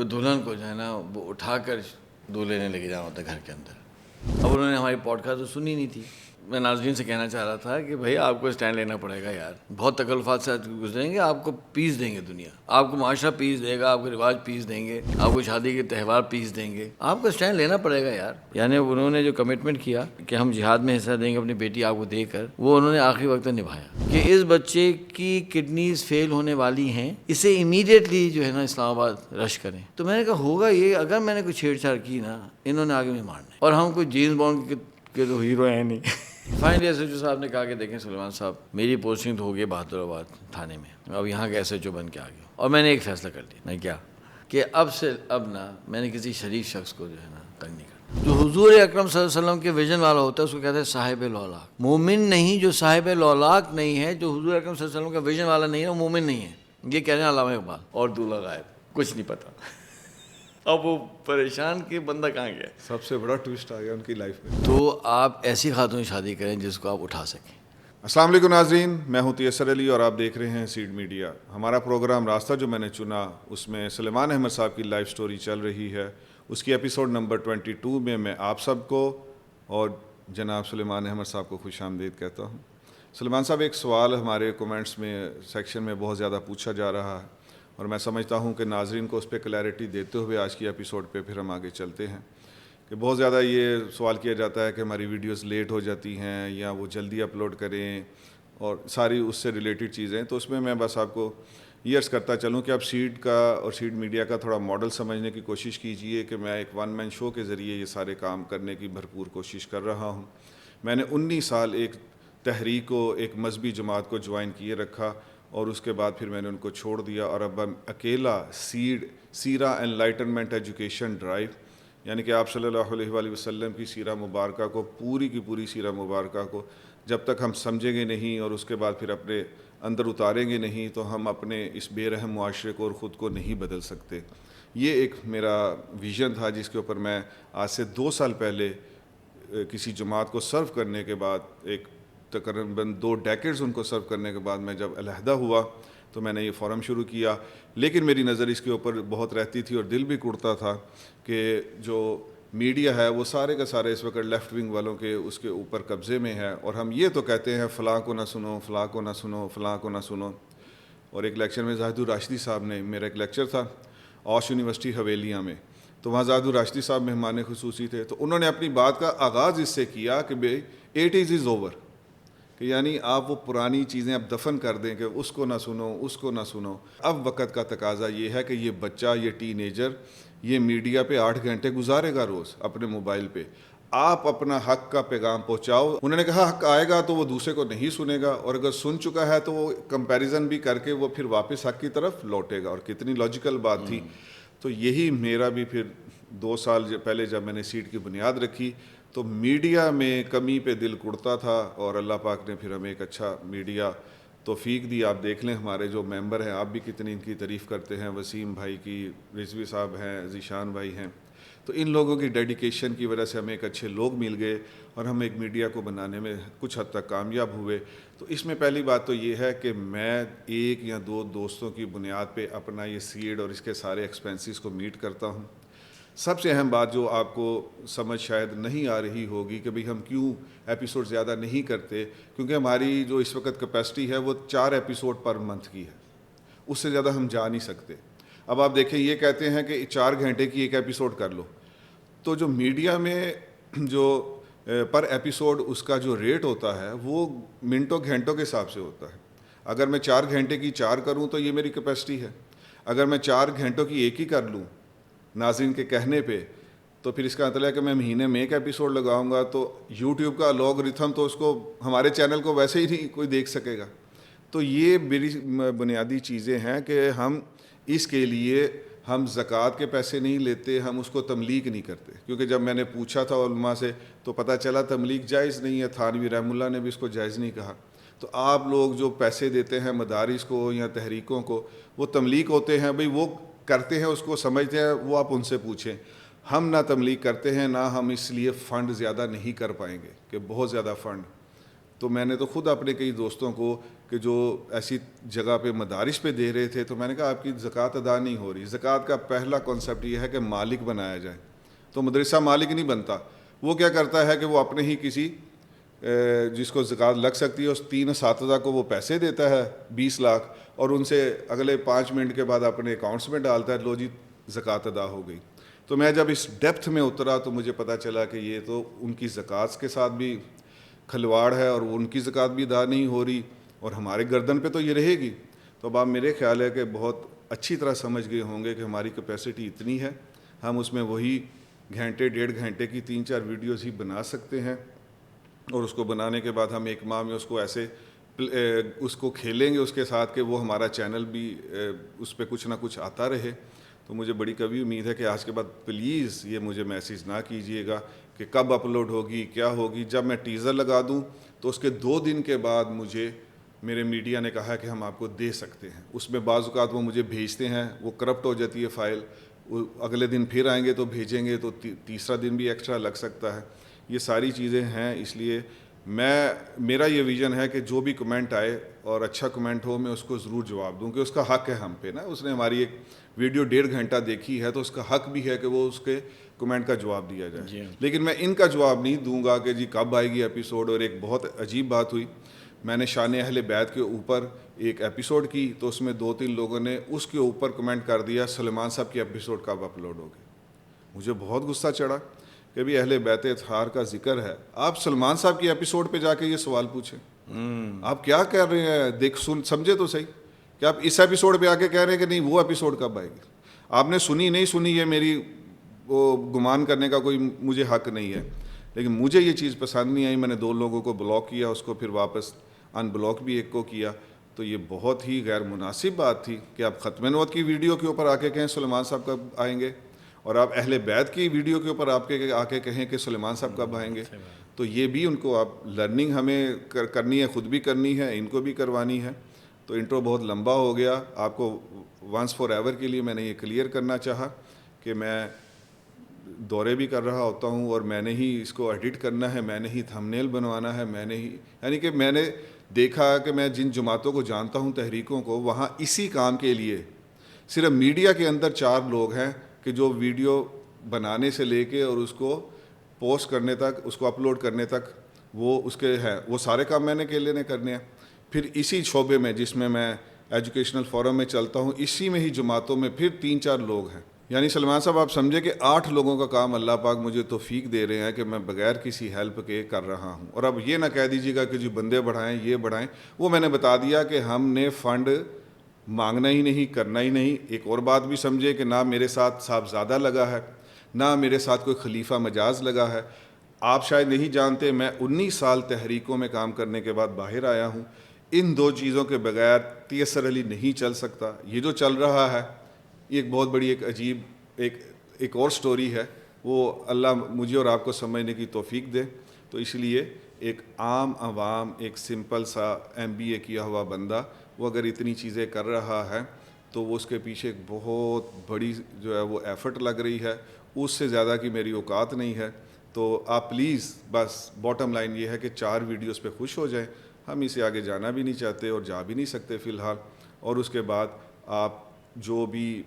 کہ دلہن کو جو ہے نا وہ اٹھا کر دولہے نے لے کے جانا ہوتا ہے گھر کے اندر. اب انہوں نے ہماری پوڈ کاسٹ تو سنی نہیں تھی. میں ناظرین سے کہنا چاہ رہا تھا کہ بھائی آپ کو اسٹینڈ لینا پڑے گا یار, بہت تکلفات سے گزریں گے, آپ کو پیس دیں گے دنیا, آپ کو معاشرہ پیس دے گا, آپ کو رواج پیس دیں گے, آپ کو شادی کے تہوار پیس دیں گے, آپ کو اسٹینڈ لینا پڑے گا یار. یعنی انہوں نے جو کمٹمنٹ کیا کہ ہم جہاد میں حصہ دیں گے اپنی بیٹی آپ کو دے کر, وہ انہوں نے آخری وقت نبھایا کہ اس بچے کی کڈنیز فیل ہونے والی ہیں, اسے امیڈیٹلی جو ہے نا اسلام آباد رش کریں. تو میں نے کہا ہوگا یہ, اگر میں نے کوئی چھیڑ چھاڑ کی نا انہوں نے آگے میں مارنا ہے, اور ہم کوئی جیمز بانڈ کے تو ہیرو ہیں نہیں. فائنلی ایس ایچ او صاحب نے کہا کہ دیکھیں سلیمان صاحب, میری پوسٹنگ تو ہو گئی بہادر آباد تھانے میں, اب یہاں کے ایس ایچ او بن کے آ گیا, اور میں نے ایک فیصلہ کر لیا. میں کیا کہ اب نا میں نے کسی شریف شخص کو جو ہے نا تنگ نہیں کرنا. جو حضور اکرم صلی اللہ علیہ وسلم کے ویژن والا ہوتا ہے اس کو کہتے ہیں صاحب لولاک. مومن نہیں جو صاحب لولاک نہیں ہے, جو حضور اکرم صلی اللہ علیہ وسلم کا ویژن والا نہیں ہے, وہ مومن نہیں ہے. یہ کہہ رہے ہیں علامہ اقبال, اور دولہا غائب, کچھ نہیں پتا. اب وہ پریشان کہ بندہ کہاں گیا. سب سے بڑا ٹویسٹ آ گیا ان کی لائف میں. تو آپ ایسی خاتون شادی کریں جس کو آپ اٹھا سکیں. السلام علیکم ناظرین, میں ہوں تیسر علی اور آپ دیکھ رہے ہیں سیڈ میڈیا. ہمارا پروگرام راستہ جو میں نے چنا, اس میں سلیمان احمد صاحب کی لائف سٹوری چل رہی ہے. اس کی ایپیسوڈ نمبر 22 میں آپ سب کو اور جناب سلیمان احمد صاحب کو خوش آمدید کہتا ہوں. سلیمان صاحب, ایک سوال ہمارے کومنٹس میں سیکشن میں بہت زیادہ پوچھا جا رہا ہے, اور میں سمجھتا ہوں کہ ناظرین کو اس پہ کلیئرٹی دیتے ہوئے آج کی ایپیسوڈ پہ پھر ہم آگے چلتے ہیں. کہ بہت زیادہ یہ سوال کیا جاتا ہے کہ ہماری ویڈیوز لیٹ ہو جاتی ہیں یا وہ جلدی اپلوڈ کریں, اور ساری اس سے ریلیٹڈ چیزیں. تو اس میں بس آپ کو یہ عرض کرتا چلوں کہ آپ سیڈ کا اور سیڈ میڈیا کا تھوڑا ماڈل سمجھنے کی کوشش کیجئے کہ میں ایک ون مین شو کے ذریعے یہ سارے کام کرنے کی بھرپور کوشش کر رہا ہوں. میں نے 19 سال ایک تحریک کو, ایک مذہبی جماعت کو جوائن کیے رکھا, اور اس کے بعد پھر میں نے ان کو چھوڑ دیا, اور اب اکیلا سیرہ انلائٹنمنٹ ایجوکیشن ڈرائیو, یعنی کہ آپ صلی اللہ علیہ وآلہ وسلم کی سیرہ مبارکہ کو, پوری کی پوری سیرہ مبارکہ کو جب تک ہم سمجھیں گے نہیں اور اس کے بعد پھر اپنے اندر اتاریں گے نہیں, تو ہم اپنے اس بے رحم معاشرے کو اور خود کو نہیں بدل سکتے. یہ ایک میرا ویژن تھا جس کے اوپر میں آج سے 2 سال پہلے کسی جماعت کو سرو کرنے کے بعد, ایک تقریباً 2 ڈیکیڈز ان کو سرو کرنے کے بعد میں جب علیحدہ ہوا تو میں نے یہ فورم شروع کیا. لیکن میری نظر اس کے اوپر بہت رہتی تھی اور دل بھی کڑتا تھا کہ جو میڈیا ہے وہ سارے کا سارے اس وقت لیفٹ ونگ والوں کے اس کے اوپر قبضے میں ہے, اور ہم یہ تو کہتے ہیں فلاں کو نہ سنو, فلاں کو نہ سنو, فلاں کو نہ سنو. اور ایک لیکچر میں زاہد الراشدی صاحب نے, میرا ایک لیکچر تھا اوش یونیورسٹی حویلیہ میں, تو وہاں زاہد الراشدی صاحب مہمان خصوصی تھے, تو انہوں نے اپنی بات کا آغاز اس سے کیا کہ بھئی 80s از اوور, کہ یعنی آپ وہ پرانی چیزیں اب دفن کر دیں کہ اس کو نہ سنو, اس کو نہ سنو. اب وقت کا تقاضا یہ ہے کہ یہ بچہ, یہ ٹین ایجر, یہ میڈیا پہ 8 گھنٹے گزارے گا روز اپنے موبائل پہ. آپ اپنا حق کا پیغام پہنچاؤ. انہوں نے کہا حق آئے گا تو وہ دوسرے کو نہیں سنے گا, اور اگر سن چکا ہے تو وہ کمپیریزن بھی کر کے وہ پھر واپس حق کی طرف لوٹے گا. اور کتنی لاجیکل بات تھی. تو یہی میرا بھی پھر 2 سال پہلے جب میں نے سیٹ کی بنیاد رکھی تو میڈیا میں کمی پہ دل کڑتا تھا, اور اللہ پاک نے پھر ہمیں ایک اچھا میڈیا توفیق دی. آپ دیکھ لیں ہمارے جو ممبر ہیں, آپ بھی کتنی ان کی تعریف کرتے ہیں, وسیم بھائی کی, رضوی صاحب ہیں, ذیشان بھائی ہیں. تو ان لوگوں کی ڈیڈیکیشن کی وجہ سے ہمیں ایک اچھے لوگ مل گئے, اور ہم ایک میڈیا کو بنانے میں کچھ حد تک کامیاب ہوئے. تو اس میں پہلی بات تو یہ ہے کہ میں 1 یا 2 دوستوں کی بنیاد پہ اپنا یہ سیڈ اور اس کے سارے ایکسپینسز کو میٹ کرتا ہوں. سب سے اہم بات جو آپ کو سمجھ شاید نہیں آ رہی ہوگی کہ بھئی ہم کیوں ایپیسوڈ زیادہ نہیں کرتے, کیونکہ ہماری جو اس وقت کیپیسٹی ہے وہ 4 ایپیسوڈ پر منتھ کی ہے, اس سے زیادہ ہم جا نہیں سکتے. اب آپ دیکھیں, یہ کہتے ہیں کہ 4 گھنٹے کی ایک ایپیسوڈ کر لو, تو جو میڈیا میں جو پر ایپیسوڈ اس کا جو ریٹ ہوتا ہے وہ منٹوں گھنٹوں کے حساب سے ہوتا ہے. اگر میں 4 گھنٹے کی 4 کروں تو یہ میری کیپیسٹی ہے. اگر میں 4 گھنٹوں کی ایک ہی کر لوں ناظرین کے کہنے پہ, تو پھر اس کا مطلب ہے کہ میں مہینے میں 1 ایپیسوڈ لگاؤں گا تو یوٹیوب کا الگورتھم تو اس کو, ہمارے چینل کو ویسے ہی نہیں کوئی دیکھ سکے گا. تو یہ میری بنیادی چیزیں ہیں کہ ہم اس کے لیے ہم زکوٰۃ کے پیسے نہیں لیتے, ہم اس کو تملیغ نہیں کرتے. کیونکہ جب میں نے پوچھا تھا علماء سے تو پتہ چلا تملیغ جائز نہیں ہے, تھانوی رحمہ اللہ نے بھی اس کو جائز نہیں کہا. تو آپ لوگ جو پیسے دیتے ہیں مدارس کو یا تحریکوں کو, وہ تملیغ ہوتے ہیں, بھئی وہ کرتے ہیں, اس کو سمجھتے ہیں, وہ آپ ان سے پوچھیں. ہم نہ تملیغ کرتے ہیں, نہ ہم اس لیے فنڈ زیادہ نہیں کر پائیں گے کہ بہت زیادہ فنڈ. تو میں نے تو خود اپنے کئی دوستوں کو کہ جو ایسی جگہ پہ مدارس پہ دے رہے تھے تو میں نے کہا آپ کی زکوٰۃ ادا نہیں ہو رہی. زکوٰۃ کا پہلا کانسیپٹ یہ ہے کہ مالک بنایا جائے. تو مدرسہ مالک نہیں بنتا. وہ کیا کرتا ہے کہ وہ اپنے ہی کسی جس کو زکوٰۃ لگ سکتی ہے اس 3 اساتذہ کو وہ پیسے دیتا ہے 20 لاکھ اور ان سے اگلے 5 منٹ کے بعد اپنے اکاؤنٹس میں ڈالتا ہے, لو جی زکوٰۃ ادا ہو گئی. تو میں جب اس ڈیپتھ میں اترا تو مجھے پتہ چلا کہ یہ تو ان کی زکوٰۃ کے ساتھ بھی کھلواڑ ہے اور ان کی زکوٰۃ بھی ادا نہیں ہو رہی اور ہمارے گردن پہ تو یہ رہے گی. تو اب آپ میرے خیال ہے کہ بہت اچھی طرح سمجھ گئے ہوں گے کہ ہماری کیپیسٹی اتنی ہے, ہم اس میں وہی گھنٹے 1.5 گھنٹے کی 3-4 ویڈیوز ہی بنا سکتے ہیں اور اس کو بنانے کے بعد ہم 1 ماہ میں اس کو ایسے اس کو کھیلیں گے اس کے ساتھ کہ وہ ہمارا چینل بھی اس پہ کچھ نہ کچھ آتا رہے. تو مجھے بڑی کبھی امید ہے کہ آج کے بعد پلیز یہ مجھے میسیج نہ کیجیے گا کہ کب اپلوڈ ہوگی کیا ہوگی. جب میں ٹیزر لگا دوں تو اس کے 2 دن کے بعد مجھے میرے میڈیا نے کہا کہ ہم آپ کو دے سکتے ہیں. اس میں بعض اوقات وہ مجھے بھیجتے ہیں, وہ کرپٹ ہو جاتی ہے فائل, اگلے دن پھر آئیں گے تو بھیجیں گے تو تیسرا دن بھی ایکسٹرا لگ سکتا ہے. یہ ساری چیزیں ہیں. اس لیے میرا یہ ویژن ہے کہ جو بھی کمنٹ آئے اور اچھا کمنٹ ہو میں اس کو ضرور جواب دوں کہ اس کا حق ہے ہم پہ نا. اس نے ہماری ایک ویڈیو 1.5 گھنٹہ دیکھی ہے تو اس کا حق بھی ہے کہ وہ اس کے کمنٹ کا جواب دیا جائے. لیکن میں ان کا جواب نہیں دوں گا کہ جی کب آئے گی ایپیسوڈ. اور ایک بہت عجیب بات ہوئی, میں نے شان اہل بیت کے اوپر ایک ایپیسوڈ کی تو اس میں 2-3 لوگوں نے اس کے اوپر کمنٹ کر دیا سلیمان صاحب کی ایپیسوڈ کب اپلوڈ ہوگی. مجھے بہت غصہ چڑھا کہ بھی اہل بیت اطہار کا ذکر ہے, آپ سلمان صاحب کی ایپیسوڈ پہ جا کے یہ سوال پوچھیں. آپ کیا کر رہے ہیں, سمجھے تو صحیح کہ آپ اس ایپیسوڈ پہ آ کے کہہ رہے ہیں کہ نہیں وہ ایپیسوڈ کب آئے گی. آپ نے سنی نہیں سنی یہ میری وہ گمان کرنے کا کوئی مجھے حق نہیں ہے. لیکن مجھے یہ چیز پسند نہیں آئی. میں نے 2 لوگوں کو بلاک کیا, اس کو پھر واپس ان بلاک بھی ایک کو کیا. تو یہ بہت ہی غیر مناسب بات تھی کہ آپ ختم نبوت کی ویڈیو کے اوپر آ کے کہیں سلیمان صاحب کب آئیں گے اور آپ اہل بیت کی ویڈیو کے اوپر آپ کے آ کے کہیں کہ سلیمان صاحب کب آئیں گے. تو یہ بھی ان کو آپ لرننگ ہمیں کرنی ہے, خود بھی کرنی ہے, ان کو بھی کروانی ہے. تو انٹرو بہت لمبا ہو گیا. آپ کو ونس فار ایور کے لیے میں نے یہ کلیئر کرنا چاہا کہ میں دورے بھی کر رہا ہوتا ہوں اور میں نے ہی اس کو ایڈٹ کرنا ہے, میں نے ہی تھمبنیل بنوانا ہے, میں نے ہی یعنی کہ میں نے دیکھا کہ میں جن جماعتوں کو جانتا ہوں تحریکوں کو, وہاں اسی کام کے لیے صرف میڈیا کے اندر 4 لوگ ہیں کہ جو ویڈیو بنانے سے لے کے اور اس کو پوسٹ کرنے تک, اس کو اپلوڈ کرنے تک وہ اس کے ہیں, وہ سارے کام میں نے اکیلے نے کرنے ہیں. پھر اسی شعبے میں جس میں میں ایجوکیشنل فورم میں چلتا ہوں, اسی میں ہی جماعتوں میں پھر 3-4 لوگ ہیں. یعنی سلمان صاحب آپ سمجھے کہ 8 لوگوں کا کام اللہ پاک مجھے توفیق دے رہے ہیں کہ میں بغیر کسی ہیلپ کے کر رہا ہوں. اور اب یہ نہ کہہ دیجیے گا کہ جی بندے بڑھائیں یہ بڑھائیں. وہ میں نے بتا دیا کہ ہم نے فنڈ مانگنا ہی نہیں, کرنا ہی نہیں. ایک اور بات بھی سمجھے کہ نہ میرے ساتھ صاحبزادہ لگا ہے, نہ میرے ساتھ کوئی خلیفہ مجاز لگا ہے. آپ شاید نہیں جانتے میں 19 سال تحریکوں میں کام کرنے کے بعد باہر آیا ہوں. ان 2 چیزوں کے بغیر تیسر علی نہیں چل سکتا. یہ جو چل رہا ہے یہ ایک بہت بڑی ایک عجیب ایک اور سٹوری ہے. وہ اللہ مجھے اور آپ کو سمجھنے کی توفیق دے. تو اس لیے ایک عام عوام, ایک سمپل سا MBA کیا ہوا بندہ وہ اگر اتنی چیزیں کر رہا ہے تو وہ اس کے پیچھے ایک بہت بڑی جو ہے وہ ایفرٹ لگ رہی ہے. اس سے زیادہ کی میری اوقات نہیں ہے. تو آپ پلیز بس باٹم لائن یہ ہے کہ 4 ویڈیوز پہ خوش ہو جائیں. ہم اسے آگے جانا بھی نہیں چاہتے اور جا بھی نہیں سکتے فی الحال. اور اس کے بعد آپ جو بھی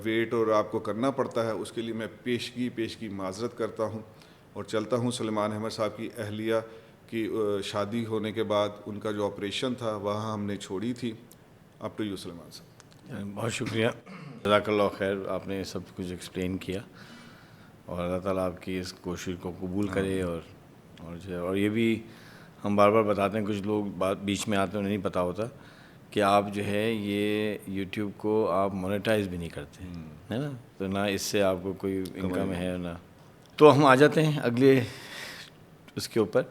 ویٹ اور آپ کو کرنا پڑتا ہے اس کے لیے میں پیشگی معذرت کرتا ہوں اور چلتا ہوں. سلیمان احمد صاحب کی اہلیہ کی شادی ہونے کے بعد ان کا جو آپریشن تھا وہاں ہم نے چھوڑی تھی. اپ ٹو یو سلیمان صاحب. بہت شکریہ, جزاک اللہ خیر. آپ نے سب کچھ ایکسپلین کیا اور اللہ تعالیٰ آپ کی اس کوشش کو قبول کرے. اور یہ بھی ہم بار بار بتاتے ہیں, کچھ لوگ بات بیچ میں آتے ہیں انہیں نہیں پتہ ہوتا کہ آپ جو ہے یہ یوٹیوب کو آپ مونیٹائز بھی نہیں کرتے ہے نا. تو نہ اس سے آپ کو کوئی انکم ہے نہ. تو ہم آ جاتے ہیں اگلے اس کے اوپر.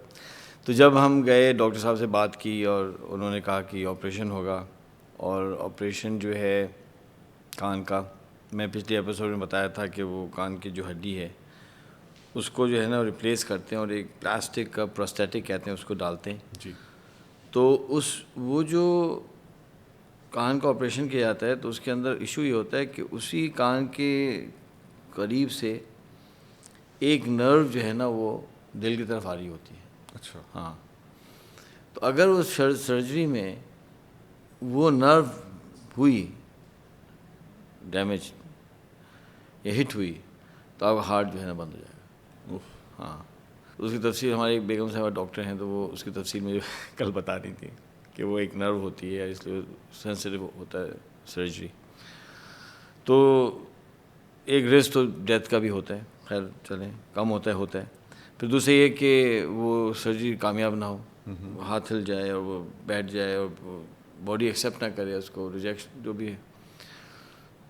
تو جب ہم گئے ڈاکٹر صاحب سے بات کی اور انہوں نے کہا کہ آپریشن ہوگا, اور آپریشن جو ہے کان کا, میں پچھلے ایپیسوڈ میں بتایا تھا کہ وہ کان کی جو ہڈی ہے اس کو جو ہے نا ریپلیس کرتے ہیں اور ایک پلاسٹک کا پروستیٹک کہتے ہیں اس کو ڈالتے ہیں. جی. تو وہ جو کان کا آپریشن کیا جاتا ہے تو اس کے اندر ایشو یہ ہوتا ہے کہ اسی کان کے قریب سے ایک نرو جو ہے نا وہ دل کی طرف آ رہی ہوتی ہے. اچھا. ہاں. تو اگر اس سرجری میں وہ نرو ہوئی ڈیمیج یا ہٹ ہوئی تو آپ کا ہارٹ جو ہے نا بند ہو جائے گا. ہاں اس کی تفصیل ہماری ایک بیگم صاحبہ ڈاکٹر ہیں تو وہ اس کی تفصیل مجھے کل بتا رہی تھی کہ وہ ایک نرو ہوتی ہے اس لیے سینسیٹیو ہوتا ہے سرجری. تو ایک رسک تو ڈیتھ کا بھی ہوتا ہے, خیر چلیں کم ہوتا ہے. پھر دوسرے یہ کہ وہ سرجری کامیاب نہ ہو, ہاتھ ہل جائے اور وہ بیٹھ جائے اور باڈی ایکسیپٹ نہ کرے اس کو, ریجیکشن جو بھی ہے,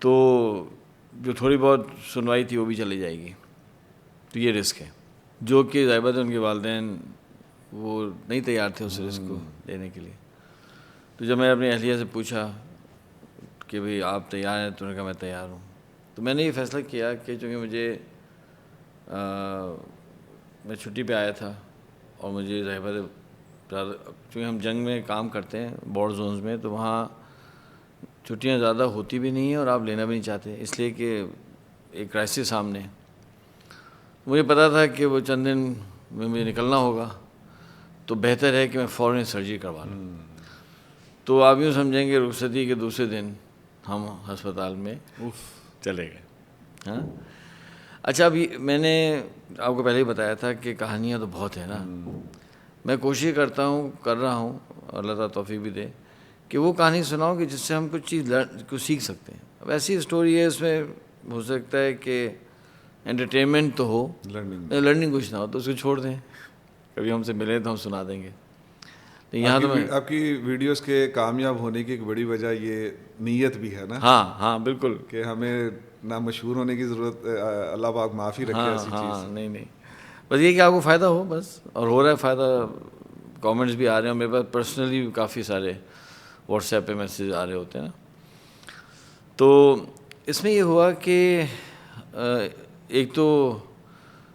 تو جو تھوڑی بہت سنوائی تھی وہ بھی چلی جائے گی. تو یہ رسک ہے جو کہ ظاہر بات ہے ان کے والدین وہ نہیں تیار تھے اس رسک کو لینے کے لیے. تو جب میں اپنی اہلیہ سے پوچھا کہ بھئی آپ تیار ہیں, تو انہوں نے کہا میں تیار ہوں. تو میں نے یہ فیصلہ کیا کہ چونکہ مجھے میں چھٹی پہ آیا تھا اور مجھے ظاہر بات ہے چونکہ ہم جنگ میں کام کرتے ہیں بارڈر زونز میں, تو وہاں چھٹیاں زیادہ ہوتی بھی نہیں ہیں اور آپ لینا بھی نہیں چاہتے, اس لیے کہ ایک کرائسس سامنے. مجھے پتا تھا کہ وہ چند دن میں مجھے نکلنا ہوگا, تو بہتر ہے کہ میں فوراً سرجری کروا لوں. تو آپ یوں سمجھیں کہ رخصتی کے دوسرے دن ہم ہسپتال میں چلے گئے. ہاں اچھا, اب میں نے آپ کو پہلے ہی بتایا تھا کہ کہانیاں تو بہت ہیں نا. میں کوشش کر رہا ہوں, اللہ تعالیٰ توفیق بھی دے, کہ وہ کہانی سناؤں کہ جس سے ہم کچھ چیز کچھ سیکھ سکتے ہیں. اب ایسی اسٹوری ہے, اس میں ہو سکتا ہے کہ انٹرٹینمنٹ تو ہو, لرننگ کچھ نہ ہو, تو اس کو چھوڑ دیں. کبھی ہم سے ملیں تو ہم سنا دیں گے. یہاں تو آپ کی ویڈیوز کے کامیاب ہونے کی ایک بڑی وجہ یہ نیت بھی ہے نا. ہاں بالکل, کہ ہمیں نہ مشہور ہونے کی ضرورت, اللہ پاک معافی رکھے ایسی چیز. نہیں بس یہ کہ آپ کو فائدہ ہو بس, اور ہو رہا ہے فائدہ. کامنٹس بھی آ رہے ہیں, میرے پاس پرسنلی کافی سارے واٹس ایپ پہ میسیج آ رہے ہوتے ہیں نا. تو اس میں یہ ہوا کہ ایک تو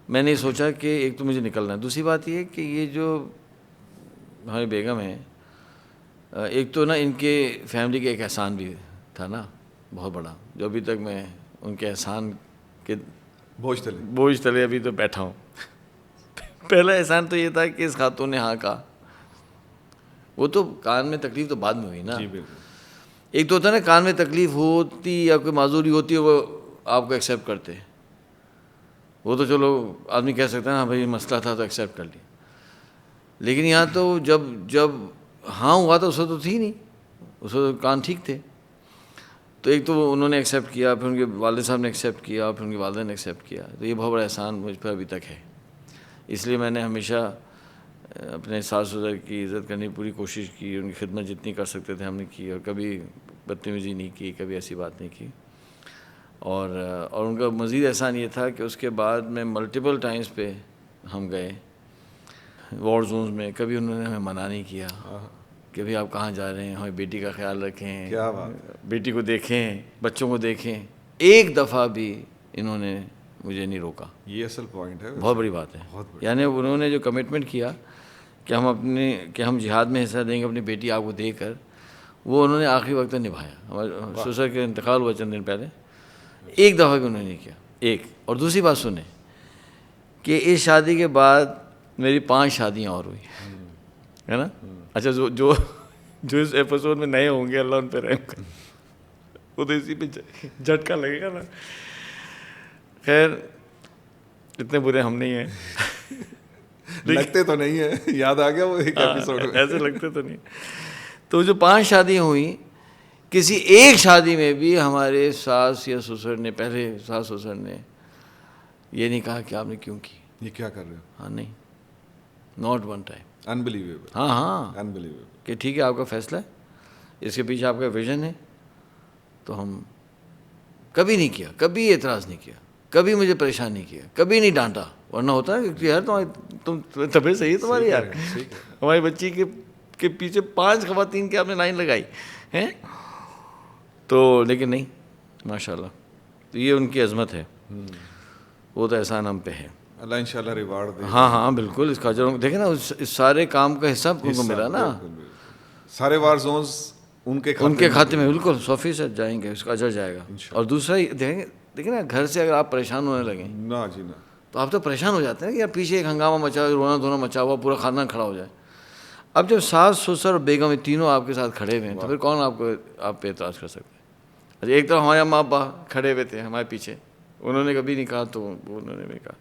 میں نے سوچا کہ ایک تو مجھے نکلنا ہے, دوسری بات یہ کہ یہ جو ہماری بیگم ہیں, ایک تو نا ان کے فیملی کا ایک احسان بھی تھا نا بہت بڑا, جو ابھی تک میں ان کے احسان کے بوجھ تلے ابھی تو بیٹھا ہوں. پہلا احسان تو یہ تھا کہ اس خاتون نے ہاں کہا. وہ تو کان میں تکلیف تو بعد میں ہوئی نا. ایک تو ہوتا ہے نا کان میں تکلیف ہوتی یا کوئی معذوری ہوتی ہے وہ آپ کو ایکسیپٹ کرتے, وہ تو چلو آدمی کہہ سکتا ہے ہاں بھائی مسئلہ تھا تو ایکسیپٹ کر لیا. لیکن یہاں تو جب ہاں ہوا تو اس وقت تو تھی نہیں, اس وقت کان ٹھیک تھے. تو ایک تو انہوں نے ایکسیپٹ کیا, پھر ان کے والد صاحب نے ایکسیپٹ کیا, پھر ان کے والدین نے ایکسیپٹ کیا. تو یہ بہت بڑا احسان مجھ پر ابھی تک ہے. اس لیے میں نے ہمیشہ اپنے ساس سسر کی عزت کرنے کی پوری کوشش کی, ان کی خدمت جتنی کر سکتے تھے ہم نے کی, اور کبھی بدتمیزی نہیں کی, کبھی ایسی بات نہیں کی. اور ان کا مزید احسان یہ تھا کہ اس کے بعد میں ملٹیپل ٹائمز پہ ہم گئے وار زونز میں. کبھی انہوں نے ہمیں منع نہیں کیا کہ بھئی آپ کہاں جا رہے ہیں, ہماری بیٹی کا خیال رکھیں, بیٹی کو دیکھیں, بچوں کو دیکھیں. ایک دفعہ بھی انہوں نے مجھے نہیں روکا. یہ اصل پوائنٹ ہے, بہت بڑی بات ہے. یعنی انہوں نے جو کمٹمنٹ کیا کہ ہم جہاد میں حصہ دیں گے اپنی بیٹی آپ کو دے کر, وہ انہوں نے آخری وقت نبھایا. ہمارے سسر کے انتقال ہوا چند دن پہلے, ایک دفعہ بھی انہوں نے نہیں کیا. ایک. اور دوسری بات سنیں کہ اس شادی کے بعد میری 5 شادیاں اور ہوئی ہے نا. اچھا جو اس ایپیسوڈ میں نئے ہوں گے اللہ ان پہ رحم کرے, وہ تو اسی پہ جھٹکا لگے گا نا. خیر اتنے برے ہم نہیں ہیں, لگتے تو نہیں ہے, یاد آ گیا وہ ایک ایپیسوڈ میں, ایسے لگتے تو نہیں. تو جو 5 شادیاں ہوئیں, کسی ایک شادی میں بھی ہمارے ساس یا سسر نے, پہلے ساس سسر نے یہ نہیں کہا کہ آپ نے کیوں کی, یہ کیا کر رہے ہو. ہاں نہیں, ناٹ ون ٹائم. انبلیویبل. ہاں انبلیویبل. کہ ٹھیک ہے آپ کا فیصلہ ہے, اس کے پیچھے آپ کا ویژن ہے. تو ہم کبھی نہیں کیا, کبھی اعتراض نہیں کیا, کبھی مجھے پریشان نہیں کیا, کبھی نہیں ڈانٹا. ورنہ ہوتا ہے کہ یار تم طبیعت صحیح ہے تمہاری یار, ہماری بچی کے پیچھے 5 خواتین کی آپ نے لائن لگائی ہیں. تو لیکن نہیں, ماشاء اللہ. تو یہ ان کی عظمت ہے, وہ تو احسان ہم پہ ہے. اللہ انشاءاللہ ریوارڈ دے. ہاں بالکل, اس کا اجر دیکھیں نا, اس سارے کام کا حصہ ان کو ملا نا. سارے وار زونز ان کے کھاتے میں بالکل 100% جائیں گے, اس کا اجر جائے گا. اور دوسرا دیکھیں نا, گھر سے اگر آپ پریشان ہونے لگیں نا جی نا, تو آپ تو پریشان ہو جاتے ہیں کہ یار پیچھے ایک ہنگامہ مچا, رونا دھونا مچا ہوا, پورا خاندان کھڑا ہو جائے. اب جب ساس سسر اور بیگم یہ تینوں آپ کے ساتھ کھڑے ہوئے ہیں تو پھر کون آپ پہ اعتراض کر سکتے ہیں؟ اچھا ایک طرف ہمارے ماں باپ کھڑے ہوئے تھے ہمارے پیچھے, انہوں نے کبھی نہیں کہا تو انہوں نے بھی کہا.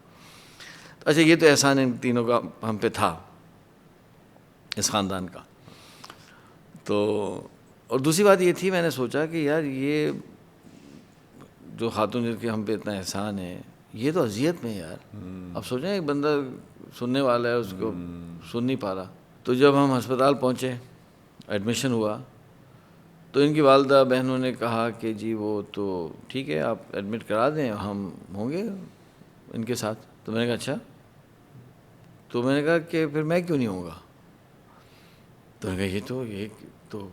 اچھا یہ تو احسان ان تینوں کا ہم پہ تھا, اس خاندان کا. تو اور دوسری بات یہ تھی, میں نے سوچا کہ یار یہ جو خاتون جن کے ہم پہ اتنا احسان ہے یہ تو اذیت میں یار. اب سوچیں ایک بندہ سننے والا ہے اس کو سن نہیں پا رہا. تو جب ہم ہسپتال پہنچے, ایڈمیشن ہوا, تو ان کی والدہ بہنوں نے کہا کہ جی وہ تو ٹھیک ہے آپ ایڈمٹ کرا دیں, ہم ہوں گے ان کے ساتھ. تو میں نے کہا اچھا. تو میں نے کہا کہ پھر میں کیوں نہیں ہوں گا؟ تو میں نے کہا یہ تو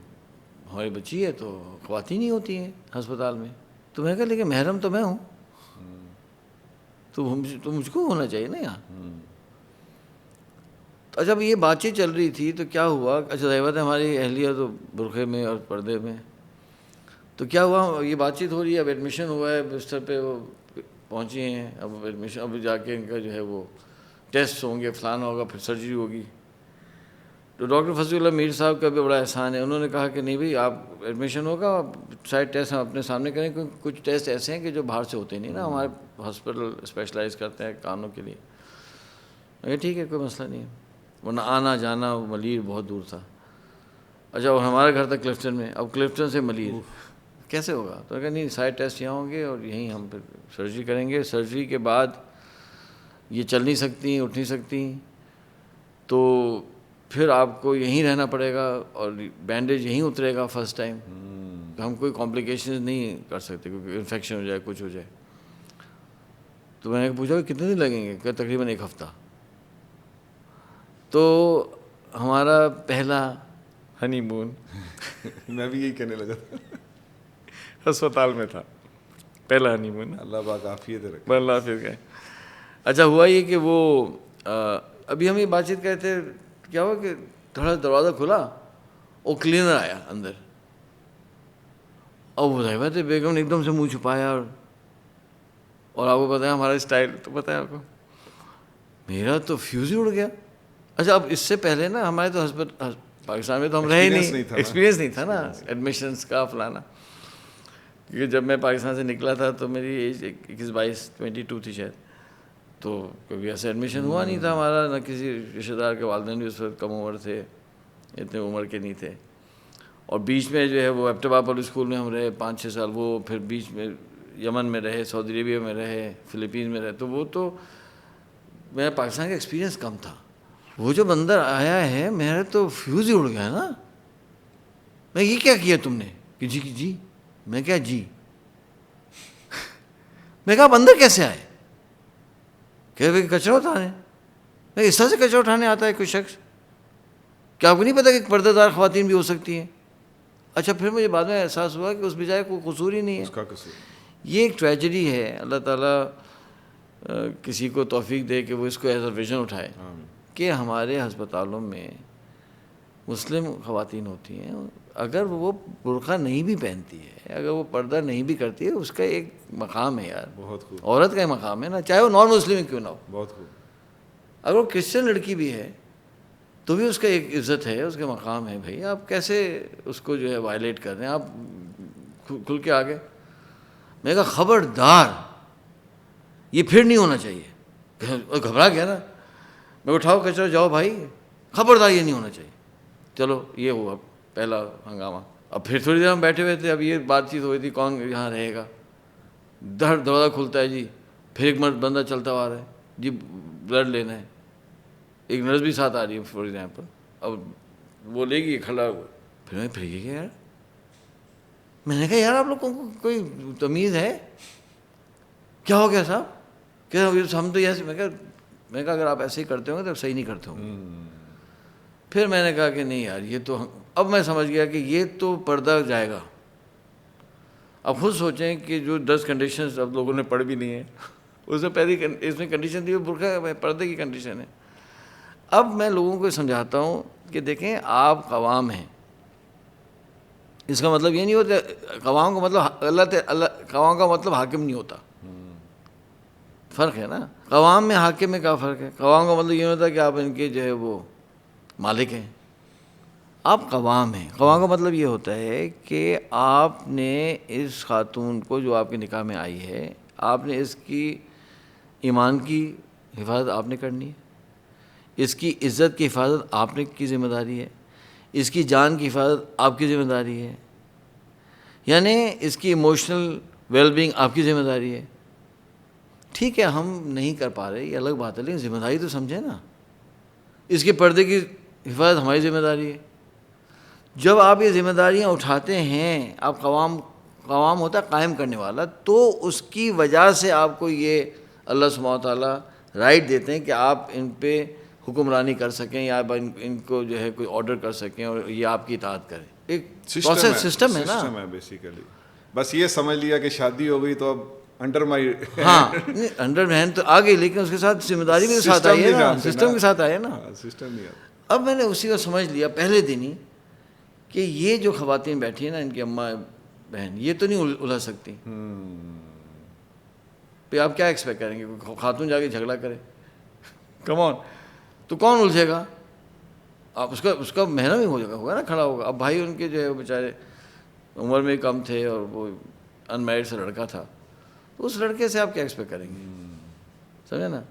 ہماری بچی ہے تو خواتین ہی ہوتی ہیں ہسپتال میں. تو میں نے کہا لیکن محرم تو میں ہوں, تو مجھ کو ہونا چاہیے نا یہاں. تو جب یہ بات چیت چل رہی تھی تو کیا ہوا, اچھا ظاہر بات ہے ہماری اہلیہ تو برقعے میں اور پردے میں. تو کیا ہوا, یہ بات چیت ہو رہی ہے, اب ایڈمیشن ہوا ہے, بستر پہ وہ پہنچی ہیں, اب ایڈمیشن, اب جا کے ان کا جو ہے وہ ٹیسٹ ہوں گے, فلانا ہوگا, پھر سرجری ہوگی. تو ڈاکٹر فضل اللہ میر صاحب کا بھی بڑا احسان ہے, انہوں نے کہا کہ نہیں بھائی آپ ایڈمیشن ہوگا, سائڈ ٹیسٹ ہم اپنے سامنے کریں, کیونکہ کچھ ٹیسٹ ایسے ہیں کہ جو باہر سے ہوتے نہیں نا, ہمارے ہاسپٹل اسپیشلائز کرتے ہیں کانوں کے لیے. میں ٹھیک ہے کوئی مسئلہ نہیں ہے, ورنہ آنا جانا ملیر بہت دور تھا. اچھا اور ہمارا گھر تھا کلفٹن میں, اب کلفٹن سے ملیر کیسے ہوگا؟ تو کہا نہیں سائڈ ٹیسٹ یہاں ہوں گے اور یہیں ہم پھر سرجری کریں گے. سرجری کے بعد یہ چل نہیں سکتی, اٹھ نہیں سکتی, تو پھر آپ کو یہیں رہنا پڑے گا اور بینڈیج یہیں اترے گا فرسٹ ٹائم. ہم کوئی کمپلیکیشنز نہیں کر سکتے کیونکہ انفیکشن ہو جائے, کچھ ہو جائے. تو میں نے پوچھا کہ کتنے دن لگیں گے؟ کہ تقریباً 1 ہفتہ. تو ہمارا پہلا ہنی مون میں بھی یہی کہنے لگا ہسپتال میں تھا, پہلا ہنی مون. اللہ پاک عافیت رکھے. اللہ حافظ گئے. اچھا ہوا یہ کہ وہ ابھی ہم یہ بات چیت کر رہے تھے, کیا ہوا کہ تھوڑا دروازہ کھلا اور کلینر آیا اندر, اور وہ ظاہر ہے بیگم نے ایک دم سے منہ چھپایا, اور آپ کو پتہ ہے ہمارا اسٹائل تو پتہ ہے آپ کو, میرا تو فیوز ہی اڑ گیا. اچھا اب اس سے پہلے نا ہمارے تو پاکستان میں تو ہم رہے ہی نہیں, ایکسپیرینس نہیں تھا نا ایڈمیشنس کا فلانا. کیونکہ جب میں پاکستان سے نکلا تھا تو میری ایج 21-22 تھی شاید, تو کبھی ایسے ایڈمیشن ہوا نہیں تھا ہمارا, نہ کسی رشتہ دار کے والدین بھی اس وقت کم عمر تھے, اتنے عمر کے نہیں تھے. اور بیچ میں جو ہے وہ ایبٹبا پبلک اسکول میں ہم رہے 5-6 سال, وہ پھر بیچ میں یمن میں رہے, سعودی عربیہ میں رہے, فلپین میں رہے. تو وہ تو میرا پاکستان کا ایکسپیرینس کم تھا. وہ جو بندر آیا ہے میرا تو فیوز ہی اڑ گیا نا. میں یہ کیا کیا تم نے؟ کہ جی. میں کیا جی؟ میں کہا بندر کیسے آئے؟ کہ بھائی کچرا اٹھانے. میں اس طرح سے کچرا اٹھانے آتا ہے کوئی شخص؟ کیا آپ کو نہیں پتا کہ پردہ دار خواتین بھی ہو سکتی ہیں؟ اچھا پھر مجھے بعد میں احساس ہوا کہ اس بجائے کوئی قصور ہی نہیں ہے, اس کا قصور. یہ ایک ٹریجڈی ہے. اللہ تعالیٰ کسی کو توفیق دے کہ وہ اس کو ایز اے ویژن اٹھائے کہ ہمارے ہسپتالوں میں مسلم خواتین ہوتی ہیں, اگر وہ برقع نہیں بھی پہنتی ہے, اگر وہ پردہ نہیں بھی کرتی ہے, اس کا ایک مقام ہے یار. بہت خوب. عورت کا مقام ہے نا, چاہے وہ نان مسلم کیوں نہ ہو. بہت خوب. اگر وہ کرسچن لڑکی بھی ہے تو بھی اس کا ایک عزت ہے, اس کا مقام ہے. بھائی آپ کیسے اس کو جو ہے وائلیٹ کر رہے ہیں؟ آپ کھل کے آگے. میں کہا خبردار یہ پھر نہیں ہونا چاہیے. گھبرا گیا نا میں, اٹھاؤ کچرا جاؤ بھائی, خبردار یہ نہیں ہونا چاہیے. چلو یہ ہوا پہلا ہنگامہ. اب پھر تھوڑی دیر ہم بیٹھے ہوئے تھے, اب یہ بات چیت ہوئی تھی کون یہاں رہے گا. دروازہ کھلتا ہے جی, پھر ایک مرد بندہ چلتا ہوا رہا ہے جی بلڈ لینا ہے. ایک نرس بھی ساتھ آ رہی ہے فار ایگزامپل, اب وہ لے گی کھڑا ہوا. پھر یہ کیا یار؟ میں نے کہا یار آپ لوگوں کو کوئی تمیز ہے؟ کیا ہو گیا صاحب؟ کہ ہم تو ایسے. میں کہا اگر آپ ایسے ہی کرتے ہوں گے تو صحیح نہیں کرتے ہوں گے. پھر میں نے کہا کہ نہیں یار یہ تو, اب میں سمجھ گیا کہ یہ تو پردہ جائے گا. اب خود سوچیں کہ جو 10 کنڈیشنز اب لوگوں نے پڑھ بھی نہیں ہیں, اس میں پہلی اس میں کنڈیشن تھی وہ برقع پردے کی کنڈیشن ہے. اب میں لوگوں کو سمجھاتا ہوں کہ دیکھیں آپ قوام ہیں, اس کا مطلب یہ نہیں ہوتا قوام کا مطلب اللہ قوام کا مطلب حاکم نہیں ہوتا. فرق ہے نا, قوام میں حاکم میں کیا فرق ہے؟ قوام کا مطلب یہ نہیں ہوتا کہ آپ ان کے جو ہے وہ مالک ہیں. آپ قوام ہیں. قوام کا مطلب یہ ہوتا ہے کہ آپ نے اس خاتون کو جو آپ کے نکاح میں آئی ہے, آپ نے اس کی ایمان کی حفاظت آپ نے کرنی ہے, اس کی عزت کی حفاظت آپ نے کی ذمہ داری ہے, اس کی جان کی حفاظت آپ کی ذمہ داری ہے, یعنی اس کی ایموشنل ویل بینگ آپ کی ذمہ داری ہے. ٹھیک ہے ہم نہیں کر پا رہے یہ الگ بات ہے, لیکن ذمہ داری تو سمجھیں نا. اس کے پردے کی حفاظت ہماری ذمہ داری ہے. جب آپ یہ ذمہ داریاں اٹھاتے ہیں, آپ قوام ہوتا ہے قائم کرنے والا, تو اس کی وجہ سے آپ کو یہ اللہ سبحانہ و تعالیٰ رائٹ دیتے ہیں کہ آپ ان پہ حکمرانی کر سکیں, یا آپ ان کو جو ہے کوئی آرڈر کر سکیں اور یہ آپ کی اطاعت کریں. ایک پروسیس سسٹم ہے نا, سسٹم ہے بیسیکلی. بس یہ سمجھ لیا کہ شادی ہو گئی تو اب انڈر مائی, ہاں انڈر ہینڈ تو آ گئی, لیکن اس کے ساتھ ذمہ داری بھی ساتھ آئی ہے نا, سسٹم کے ساتھ آئی ہے نا. سسٹم نہیں آتا. اب میں نے اسی کو سمجھ لیا پہلے دن ہی کہ یہ جو خواتین بیٹھی ہیں نا, ان کی اماں بہن, یہ تو نہیں الجھ سکتی. پھر آپ کیا ایکسپیکٹ کریں گے خاتون جا کے جھگڑا کرے؟ کم آن, تو کون الجھے گا؟ آپ اس کا مہینہ بھی ہوگا نا کھڑا ہوگا. اب بھائی ان کے جو ہے بیچارے عمر میں کم تھے اور وہ ان میرڈ سے لڑکا تھا, تو اس لڑکے سے آپ کیا ایکسپیکٹ کریں گے؟ سمجھے نا.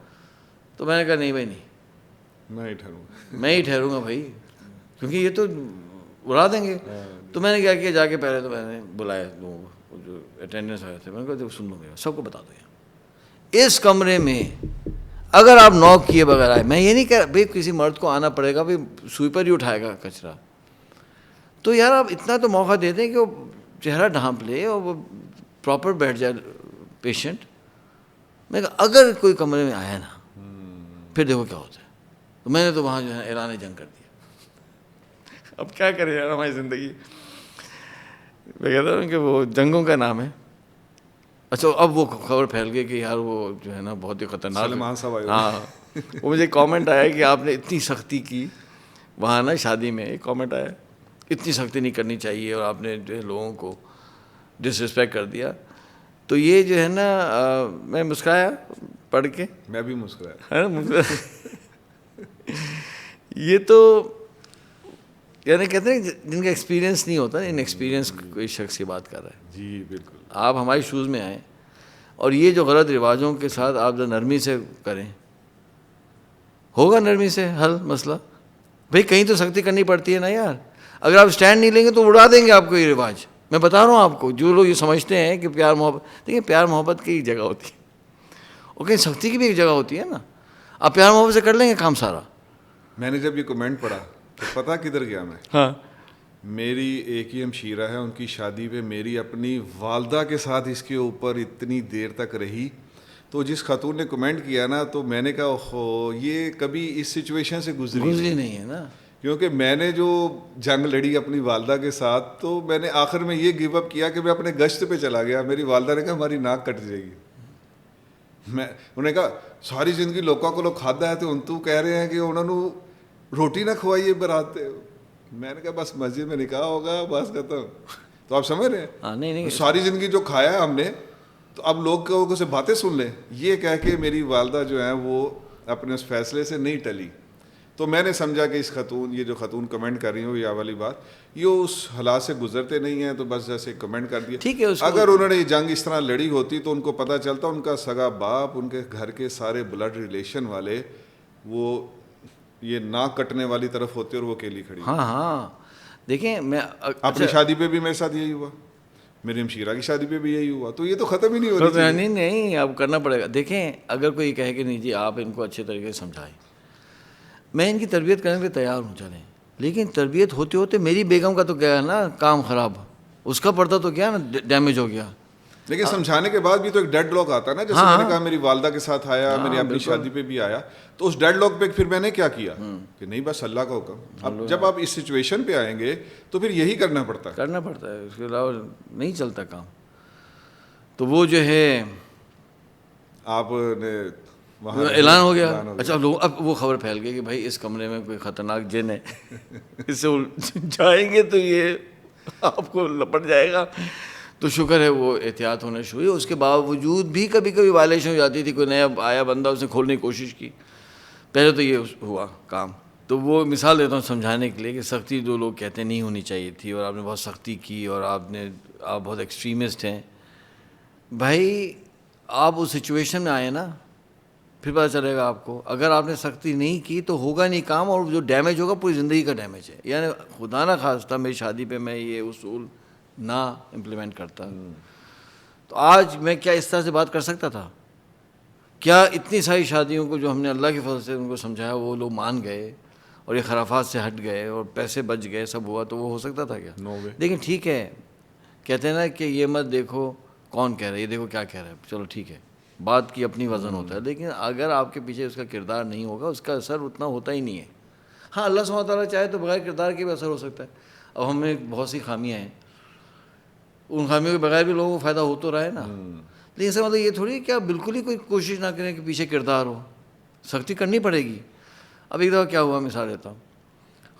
تو میں نے کہا نہیں بھائی نہیں, میں ہی ٹھہروں گا بھائی, کیونکہ یہ تو اڑا دیں گے. تو میں نے کیا کیا, جا کے پہلے تو میں نے بلایا لوگوں کو جو اٹینڈنس آئے تھے, میں نے کہا دیکھو سن لو میرا, سب کو بتا دو یہاں اس کمرے میں اگر آپ نوک کیے بغیر آئے, میں یہ نہیں کہہ بھائی کسی مرد کو آنا پڑے گا, بھائی سویپر ہی اٹھائے گا کچرا, تو یار آپ اتنا تو موقع دے دیں کہ وہ چہرہ ڈھانپ لے اور وہ پراپر بیٹھ جائے پیشنٹ. میں کہا اگر کوئی کمرے میں آیا نا پھر دیکھو کیا ہوتا ہے. تو میں نے تو وہاں جو ہے اعلان جنگ کر دیا. اب کیا کریں یار ہماری زندگی, میں کہتا ہوں کہ وہ جنگوں کا نام ہے. اچھا اب وہ خبر پھیل گئی کہ یار وہ جو ہے نا بہت ہی خطرناک. ہاں وہ مجھے کامنٹ آیا کہ آپ نے اتنی سختی کی وہاں نا شادی میں, ایک کامنٹ آیا اتنی سختی نہیں کرنی چاہیے اور آپ نے جو ہے لوگوں کو ڈس رسپیکٹ کر دیا. تو یہ جو ہے نا میں مسکرایا پڑھ کے, میں بھی مسکرایا. یہ تو یعنی کہتے ہیں جن کا ایکسپیرینس نہیں ہوتا, ان ایکسپیرینس کوئی شخص کی بات کر رہا ہے. جی بالکل. آپ ہماری شوز میں آئیں اور یہ جو غلط رواجوں کے ساتھ آپ جو نرمی سے کریں, ہوگا نرمی سے حل مسئلہ. بھئی کہیں تو سختی کرنی پڑتی ہے نا یار. اگر آپ اسٹینڈ نہیں لیں گے تو اڑا دیں گے آپ کو یہ رواج. میں بتا رہا ہوں آپ کو, جو لوگ یہ سمجھتے ہیں کہ پیار محبت, دیکھیں پیار محبت کی ایک جگہ ہوتی ہے اور کہیں سختی کی بھی ایک جگہ ہوتی ہے نا. آپ پیار محبت سے کر لیں گے کام سارا. میں نے جب یہ کمنٹ پڑھا تو پتہ کدھر گیا میں. ہاں میری ایک ہی ہمشیرہ ہے, ان کی شادی پہ میری اپنی والدہ کے ساتھ اس کے اوپر اتنی دیر تک رہی, تو جس خاتون نے کمنٹ کیا نا تو میں نے کہا اوہو یہ کبھی اس سچویشن سے گزری نہیں ہے نا, کیونکہ میں نے جو جنگ لڑی اپنی والدہ کے ساتھ تو میں نے آخر میں یہ گیو اپ کیا کہ میں اپنے گشت پہ چلا گیا. میری والدہ نے کہا ہماری ناک کٹ جائے گی. میں انہوں نے کہا ساری زندگی لوگوں کو کھادا ہے تو ان تو کہہ رہے ہیں کہ انہوں نے روٹی نہ کھوائیے برات. میں نے کہا بس مسجد میں نکاح ہوگا بس ختم. تو آپ سمجھ رہے ہیں نہیں ساری زندگی جو کھایا ہے ہم نے, تو اب لوگوں سے باتیں سن لیں. یہ کہہ کے میری والدہ جو ہیں وہ اپنے اس فیصلے سے نہیں ٹلی. تو میں نے سمجھا کہ اس خاتون, یہ جو خاتون کمنٹ کر رہی ہوں, یہ والی بات, یہ اس حالات سے گزرتے نہیں ہیں تو بس جیسے کمنٹ کر دیا. ٹھیک ہے, اگر انہوں نے یہ جنگ اس طرح لڑی ہوتی تو ان کو پتہ چلتا ان کا سگا باپ, ان کے گھر کے سارے بلڈ ریلیشن والے وہ یہ ناک کٹنے والی طرف ہوتے اور وہ اکیلی کھڑی. ہاں دیکھیں میں اپنی شادی پہ بھی میرے ساتھ یہی ہوا, میری ہمشیرہ کی شادی پہ بھی یہی ہوا, تو یہ تو ختم ہی نہیں ہوتی. نہیں اب کرنا پڑے گا. دیکھیں اگر کوئی کہے کہ نہیں جی آپ ان کو اچھے طریقے سے سمجھائیں, میں ان کی تربیت کرنے کے لیے تیار ہوں, چلیں, لیکن تربیت ہوتے ہوتے میری بیگم کا تو گیا نا کام خراب, اس کا پردہ تو کیا نا ڈیمیج ہو گیا. لیکن سمجھانے کے بعد بھی تو ایک ڈیڈ لاک آتا ہے نا, جیسے میں نے کہا میری والدہ کے ساتھ آیا, میری اپنی شادی پہ بھی آیا, تو اس ڈیڈ لاک پہ پھر میں نے کیا کیا کہ نہیں بس اللہ کا حکم. اب جب آپ اس سچویشن پہ آئیں گے تو پھر یہی کرنا پڑتا ہے, اس کے علاوہ نہیں چلتا کام. تو وہ جو ہے آپ نے اعلان ہو گیا. اچھا اب وہ خبر پھیل گئی کہ بھائی اس کمرے میں کوئی خطرناک جن ہے, اس سے جائیں گے تو یہ آپ کو لپٹ جائے گا. تو شکر ہے وہ احتیاط ہونا شروع ہوئی. اس کے باوجود بھی کبھی کبھی وائلیشن ہو جاتی تھی, کوئی نیا آیا بندہ اس نے کھولنے کی کوشش کی. پہلے تو یہ ہوا کام, تو وہ مثال دیتا ہوں سمجھانے کے لیے کہ سختی جو لوگ کہتے ہیں نہیں ہونی چاہیے تھی اور آپ نے بہت سختی کی اور آپ بہت ایکسٹریمسٹ ہیں. بھائی آپ اس سچویشن میں آئے نا, پھر پتہ چلے گا آپ کو. اگر آپ نے سختی نہیں کی تو ہوگا نہیں کام, اور جو ڈیمیج ہوگا پوری زندگی کا ڈیمیج ہے. یعنی خدا نہ خواستہ میری شادی پہ میں یہ اصول نہ امپلیمنٹ کرتا تو آج میں کیا اس طرح سے بات کر سکتا تھا؟ کیا اتنی ساری شادیوں کو جو ہم نے اللہ کے فضل سے ان کو سمجھایا وہ لوگ مان گئے اور یہ خرافات سے ہٹ گئے اور پیسے بچ گئے, سب ہوا, تو وہ ہو سکتا تھا کیا؟ نو وے. لیکن ٹھیک ہے, کہتے ہیں نا کہ یہ مت دیکھو کون کہہ رہا ہے, یہ دیکھو کیا کہہ رہا ہے. چلو ٹھیک ہے, بات کی اپنی وزن ہوتا ہے, لیکن اگر آپ کے پیچھے اس کا کردار نہیں ہوگا اس کا اثر اتنا ہوتا ہی نہیں ہے. ہاں اللہ سبحانہ تعالیٰ چاہے تو بغیر کردار کے بھی اثر ہو سکتا ہے. اب ہمیں بہت سی خامیاں ہیں, ان خامیوں کے بغیر بھی لوگوں کو فائدہ ہو تو رہا ہے نا. لیکن اس کا مطلب یہ تھوڑی کہ آپ بالکل ہی کوئی کوشش نہ کریں کہ پیچھے کردار ہو. سختی کرنی پڑے گی. اب ایک دفعہ کیا ہوا, مثال دیتا ہوں.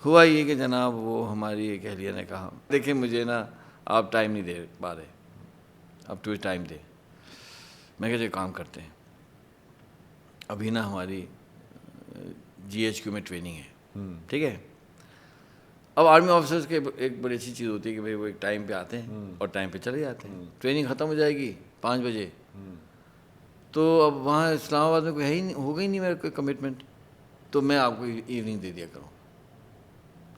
ہوا یہ کہ جناب وہ ہماری ایک اہلیہ نے کہا دیکھیں مجھے نا آپ ٹائم نہیں دے پا رہے, اب تو ٹائم دے. میں کہتے کام کرتے ہیں, ابھی نا ہماری GHQ میں ٹریننگ ہے, ٹھیک ہے. اب آرمی آفیسرز کے ایک بڑی اچھی چیز ہوتی ہے کہ بھائی وہ ایک ٹائم پہ آتے ہیں اور ٹائم پہ چلے جاتے ہیں. ٹریننگ ختم ہو جائے گی 5 بجے, تو اب وہاں اسلام آباد میں کوئی ہے ہی نہیں, ہوگا ہی نہیں میرا کوئی کمٹمنٹ, تو میں آپ کو ایوننگ دے دیا کروں.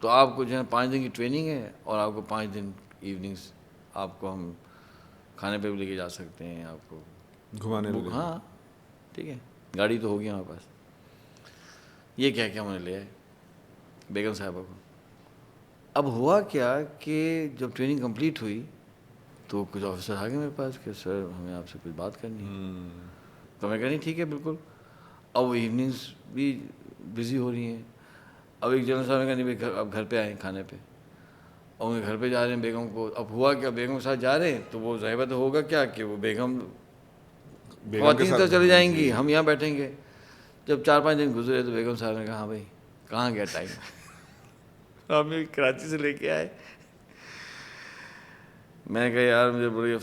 تو آپ کو جو ہے 5 دن کی ٹریننگ ہے اور آپ کو 5 دن ایوننگس آپ کو ہم کھانے پہ بھی لے کے جا سکتے ہیں, آپ کو گھمانے لے. ہاں ٹھیک ہے, گاڑی تو ہوگی ہمارے پاس. یہ کیا کیا انہوں نے لیا ہے بیگم صاحبہ کو. اب ہوا کیا کہ جب ٹریننگ کمپلیٹ ہوئی تو کچھ آفیسر آ گئے میرے پاس کہ سر ہمیں آپ سے کچھ بات کرنی ہے. تو میں کہا نہیں ٹھیک ہے بالکل. اب وہ ایوننگس بھی بزی ہو رہی ہیں. اب ایک جنرل صاحب نے کہا نہیں بھائی اب گھر پہ آئیں کھانے پہ, اور گھر پہ جا رہے ہیں بیگم کو. اب ہوا کیا, بیگم کے ساتھ جا رہے ہیں تو وہ ظاہر تو ہوگا کیا کہ وہ بیگم خواتین تو چلی جائیں گی, ہم یہاں بیٹھیں گے. جب 4-5 دن گزرے تو بیگم صاحب نے کہا ہاں بھائی کہاں گیا ٹائم, آپ نے کراچی سے لے کے آئے. میں نے کہا یار مجھے بڑی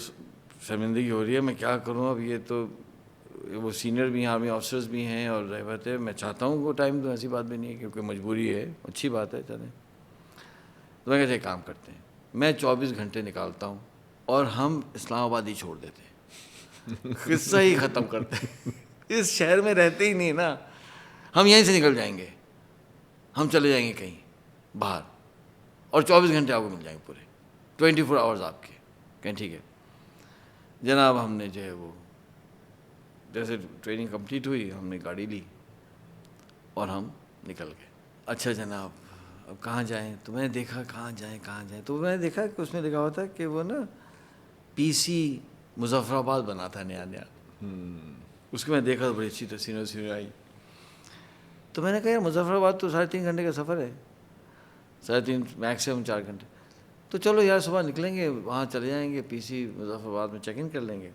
شرمندگی ہو رہی ہے, میں کیا کروں اب. یہ تو وہ سینئر بھی ہیں, آرمی آفیسرز بھی ہیں, اور ضرورت ہے میں چاہتا ہوں وہ ٹائم, تو ایسی بات بھی نہیں ہے کیونکہ مجبوری ہے, اچھی بات ہے چلیں. تو میں کہتے ایک کام کرتے ہیں, میں 24 گھنٹے نکالتا ہوں اور ہم اسلام آباد ہی چھوڑ دیتے ہیں, قصہ ہی ختم کرتے ہیں. اس شہر میں رہتے ہی نہیں نا, ہم یہیں سے نکل جائیں گے, ہم چلے جائیں گے کہیں باہر, اور 24 گھنٹے آپ کو مل جائیں گے پورے 24 آورز آپ کے. کہیں ٹھیک ہے جناب. ہم نے جو ہے وہ جیسے ٹریننگ کمپلیٹ ہوئی ہم نے گاڑی لی اور ہم نکل گئے. اچھا جناب اب کہاں جائیں, تو میں نے دیکھا کہاں جائیں, تو میں نے دیکھا کہ اس میں لکھا ہوا تھا کہ وہ نا PC مظفر آباد بنا تھا نیا. اس کو میں دیکھا تو بڑی اچھی تصویر آئی. تو میں نے کہا یار مظفر آباد تو 3.5 گھنٹے کا سفر ہے, 3.5 میکسیمم 4 گھنٹے. تو چلو یار صبح نکلیں گے, وہاں چلے جائیں گے PC مظفر آباد میں چیک ان کر لیں گے,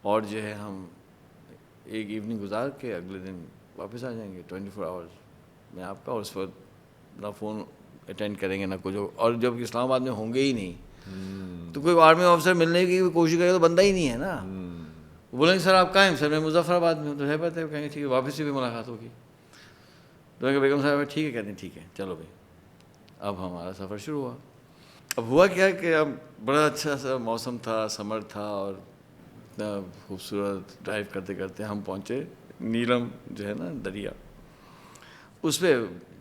اور جو ہے ہم ایک ایوننگ گزار کے اگلے دن واپس آ جائیں گے. 24 آورز میں آپ کا, اور اس وقت نہ فون اٹینڈ کریں گے نہ کچھ. اور جب اسلام آباد میں ہوں گے ہی نہیں تو کوئی آرمی آفیسر ملنے کی کوشش کرے تو بندہ ہی نہیں ہے نا. بولیں گے سر آپ کہاں ہیں, سر میں مظفر آباد میں ہوں. تو ہے پتہ ہے کہیں گے ٹھیک ہے واپس سے بھی ملاقات ہوگی. تو میں کہ بیگم صاحب ٹھیک ہے, کہتے ہیں ٹھیک ہے چلو بھائی. اب ہمارا سفر شروع ہوا. اب ہوا کیا کہ اب بڑا اچھا سا موسم تھا, سمر تھا, اور اتنا خوبصورت ڈرائیو کرتے کرتے ہم پہنچے نیلم جو ہے نا دریا, اس پہ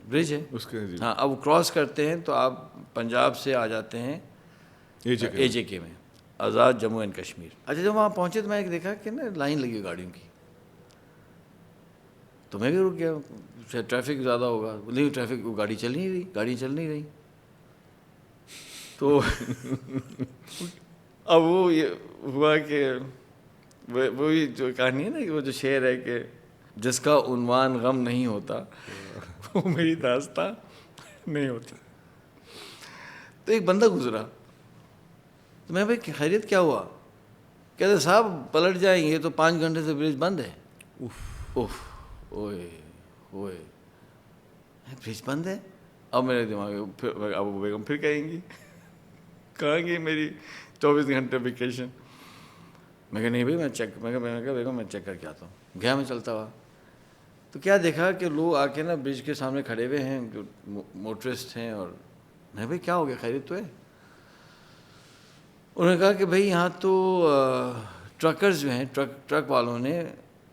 برج ہے اس کے. ہاں اب کراس کرتے ہیں تو آپ پنجاب سے آ جاتے ہیں AJK میں, آزاد جموں اینڈ کشمیر. اچھا جب وہاں پہنچے تو میں نے دیکھا کہ نا لائن لگی گاڑیوں کی, تو میں بھی رک گیا, شاید ٹریفک زیادہ ہوگا. نہیں ٹریفک, وہ گاڑی چل نہیں رہی. تو اب وہ یہ ہوا کہ وہی جو کہانی ہے نا کہ وہ جو شعر ہے کہ جس کا عنوان غم نہیں ہوتا وہ میری داستان نہیں ہوتی. تو ایک بندہ گزرا, تو میں بھائی خیریت کیا ہوا, کہتے صاحب پلٹ جائیں یہ تو 5 گھنٹے سے برج بند ہے. اوف اوئے ہوئے برج بند ہے. اب میرے دماغ میں پھر اب بیگم پھر کہیں گی کہاں گی میری 24 گھنٹے ویکیشن. میں کہا نہیں بھائی میں کہا بیگم میں چیک کر کے آتا ہوں. گیا میں چلتا ہوا, تو تو کیا دیکھا کہ لوگ آ کے نا برج کے سامنے کھڑے ہوئے ہیں جو موٹرسٹ ہیں, اور میں بھائی کیا ہو گیا, خیریت تو ہے؟ انہوں نے کہا کہ بھائی یہاں تو ٹرکرز جو ہیں, ٹرک والوں نے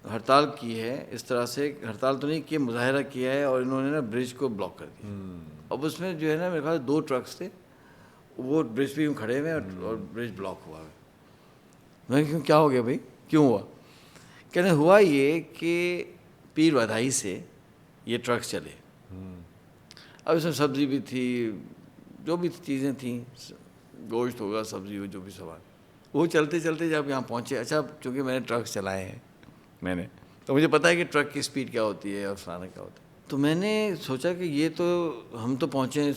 ہڑتال کی ہے, اس طرح سے ہڑتال تو نہیں کہ مظاہرہ کیا ہے, اور انہوں نے نا برج کو بلاک کر دیا. اب اس میں جو ہے نا میرے خیال 2 ٹرکس تھے, وہ برج پہ یوں کھڑے ہوئے ہیں اور برج بلاک ہوا ہے. میں کیوں, کیا ہو گیا بھائی, کیوں ہوا؟ کہنے ہوا یہ کہ پیر ودائی سے یہ ٹرکس چلے. اب اس میں سبزی بھی تھی, جو بھی چیزیں تھیں, گوشت ہوگا, سبزی ہو, جو بھی سوال. وہ چلتے چلتے جب یہاں پہنچے, اچھا چونکہ میں نے ٹرکس چلائے ہیں تو مجھے پتہ ہے کہ ٹرک کی سپیڈ کیا ہوتی ہے اور فلانا کیا ہوتا ہے. تو میں نے سوچا کہ یہ تو ہم تو پہنچے ہیں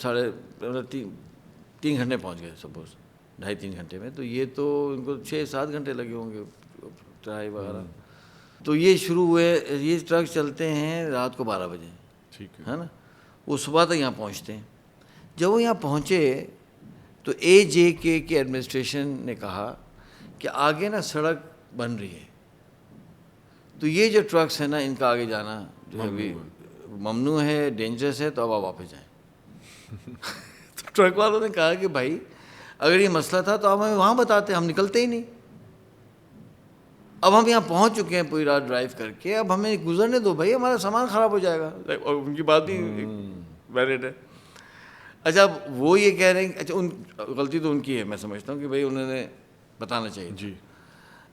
3 گھنٹے پہنچ گئے, سپوز 2.5-3 گھنٹے میں, تو یہ تو ان کو 6-7 گھنٹے لگے ہوں گے چڑھائی وغیرہ. تو یہ شروع ہوئے, یہ ٹرک چلتے ہیں رات کو 12 بجے, ٹھیک ہے نا, وہ صبح تک یہاں پہنچتے ہیں. جب وہ یہاں پہنچے تو AJK کے ایڈمنسٹریشن نے کہا کہ آگے نا سڑک بن رہی ہے, تو یہ جو ٹرکس ہیں نا ان کا آگے جانا جو ہے ابھی ممنوع ہے, ڈینجرس ہے, تو اب آپ واپس جائیں. تو ٹرک والوں نے کہا کہ بھائی اگر یہ مسئلہ تھا تو آپ ہمیں وہاں بتاتے, ہم نکلتے ہی نہیں. اب ہم یہاں پہنچ چکے ہیں پوری رات ڈرائیو کر کے, اب ہمیں گزرنے دو بھائی, ہمارا سامان خراب ہو جائے گا. اور ان کی بات بھی ویلڈ ہے. اچھا اب وہ یہ کہہ رہے ہیں, اچھا ان غلطی تو ان کی ہے, میں سمجھتا ہوں کہ بھائی انہوں نے بتانا چاہیے جی,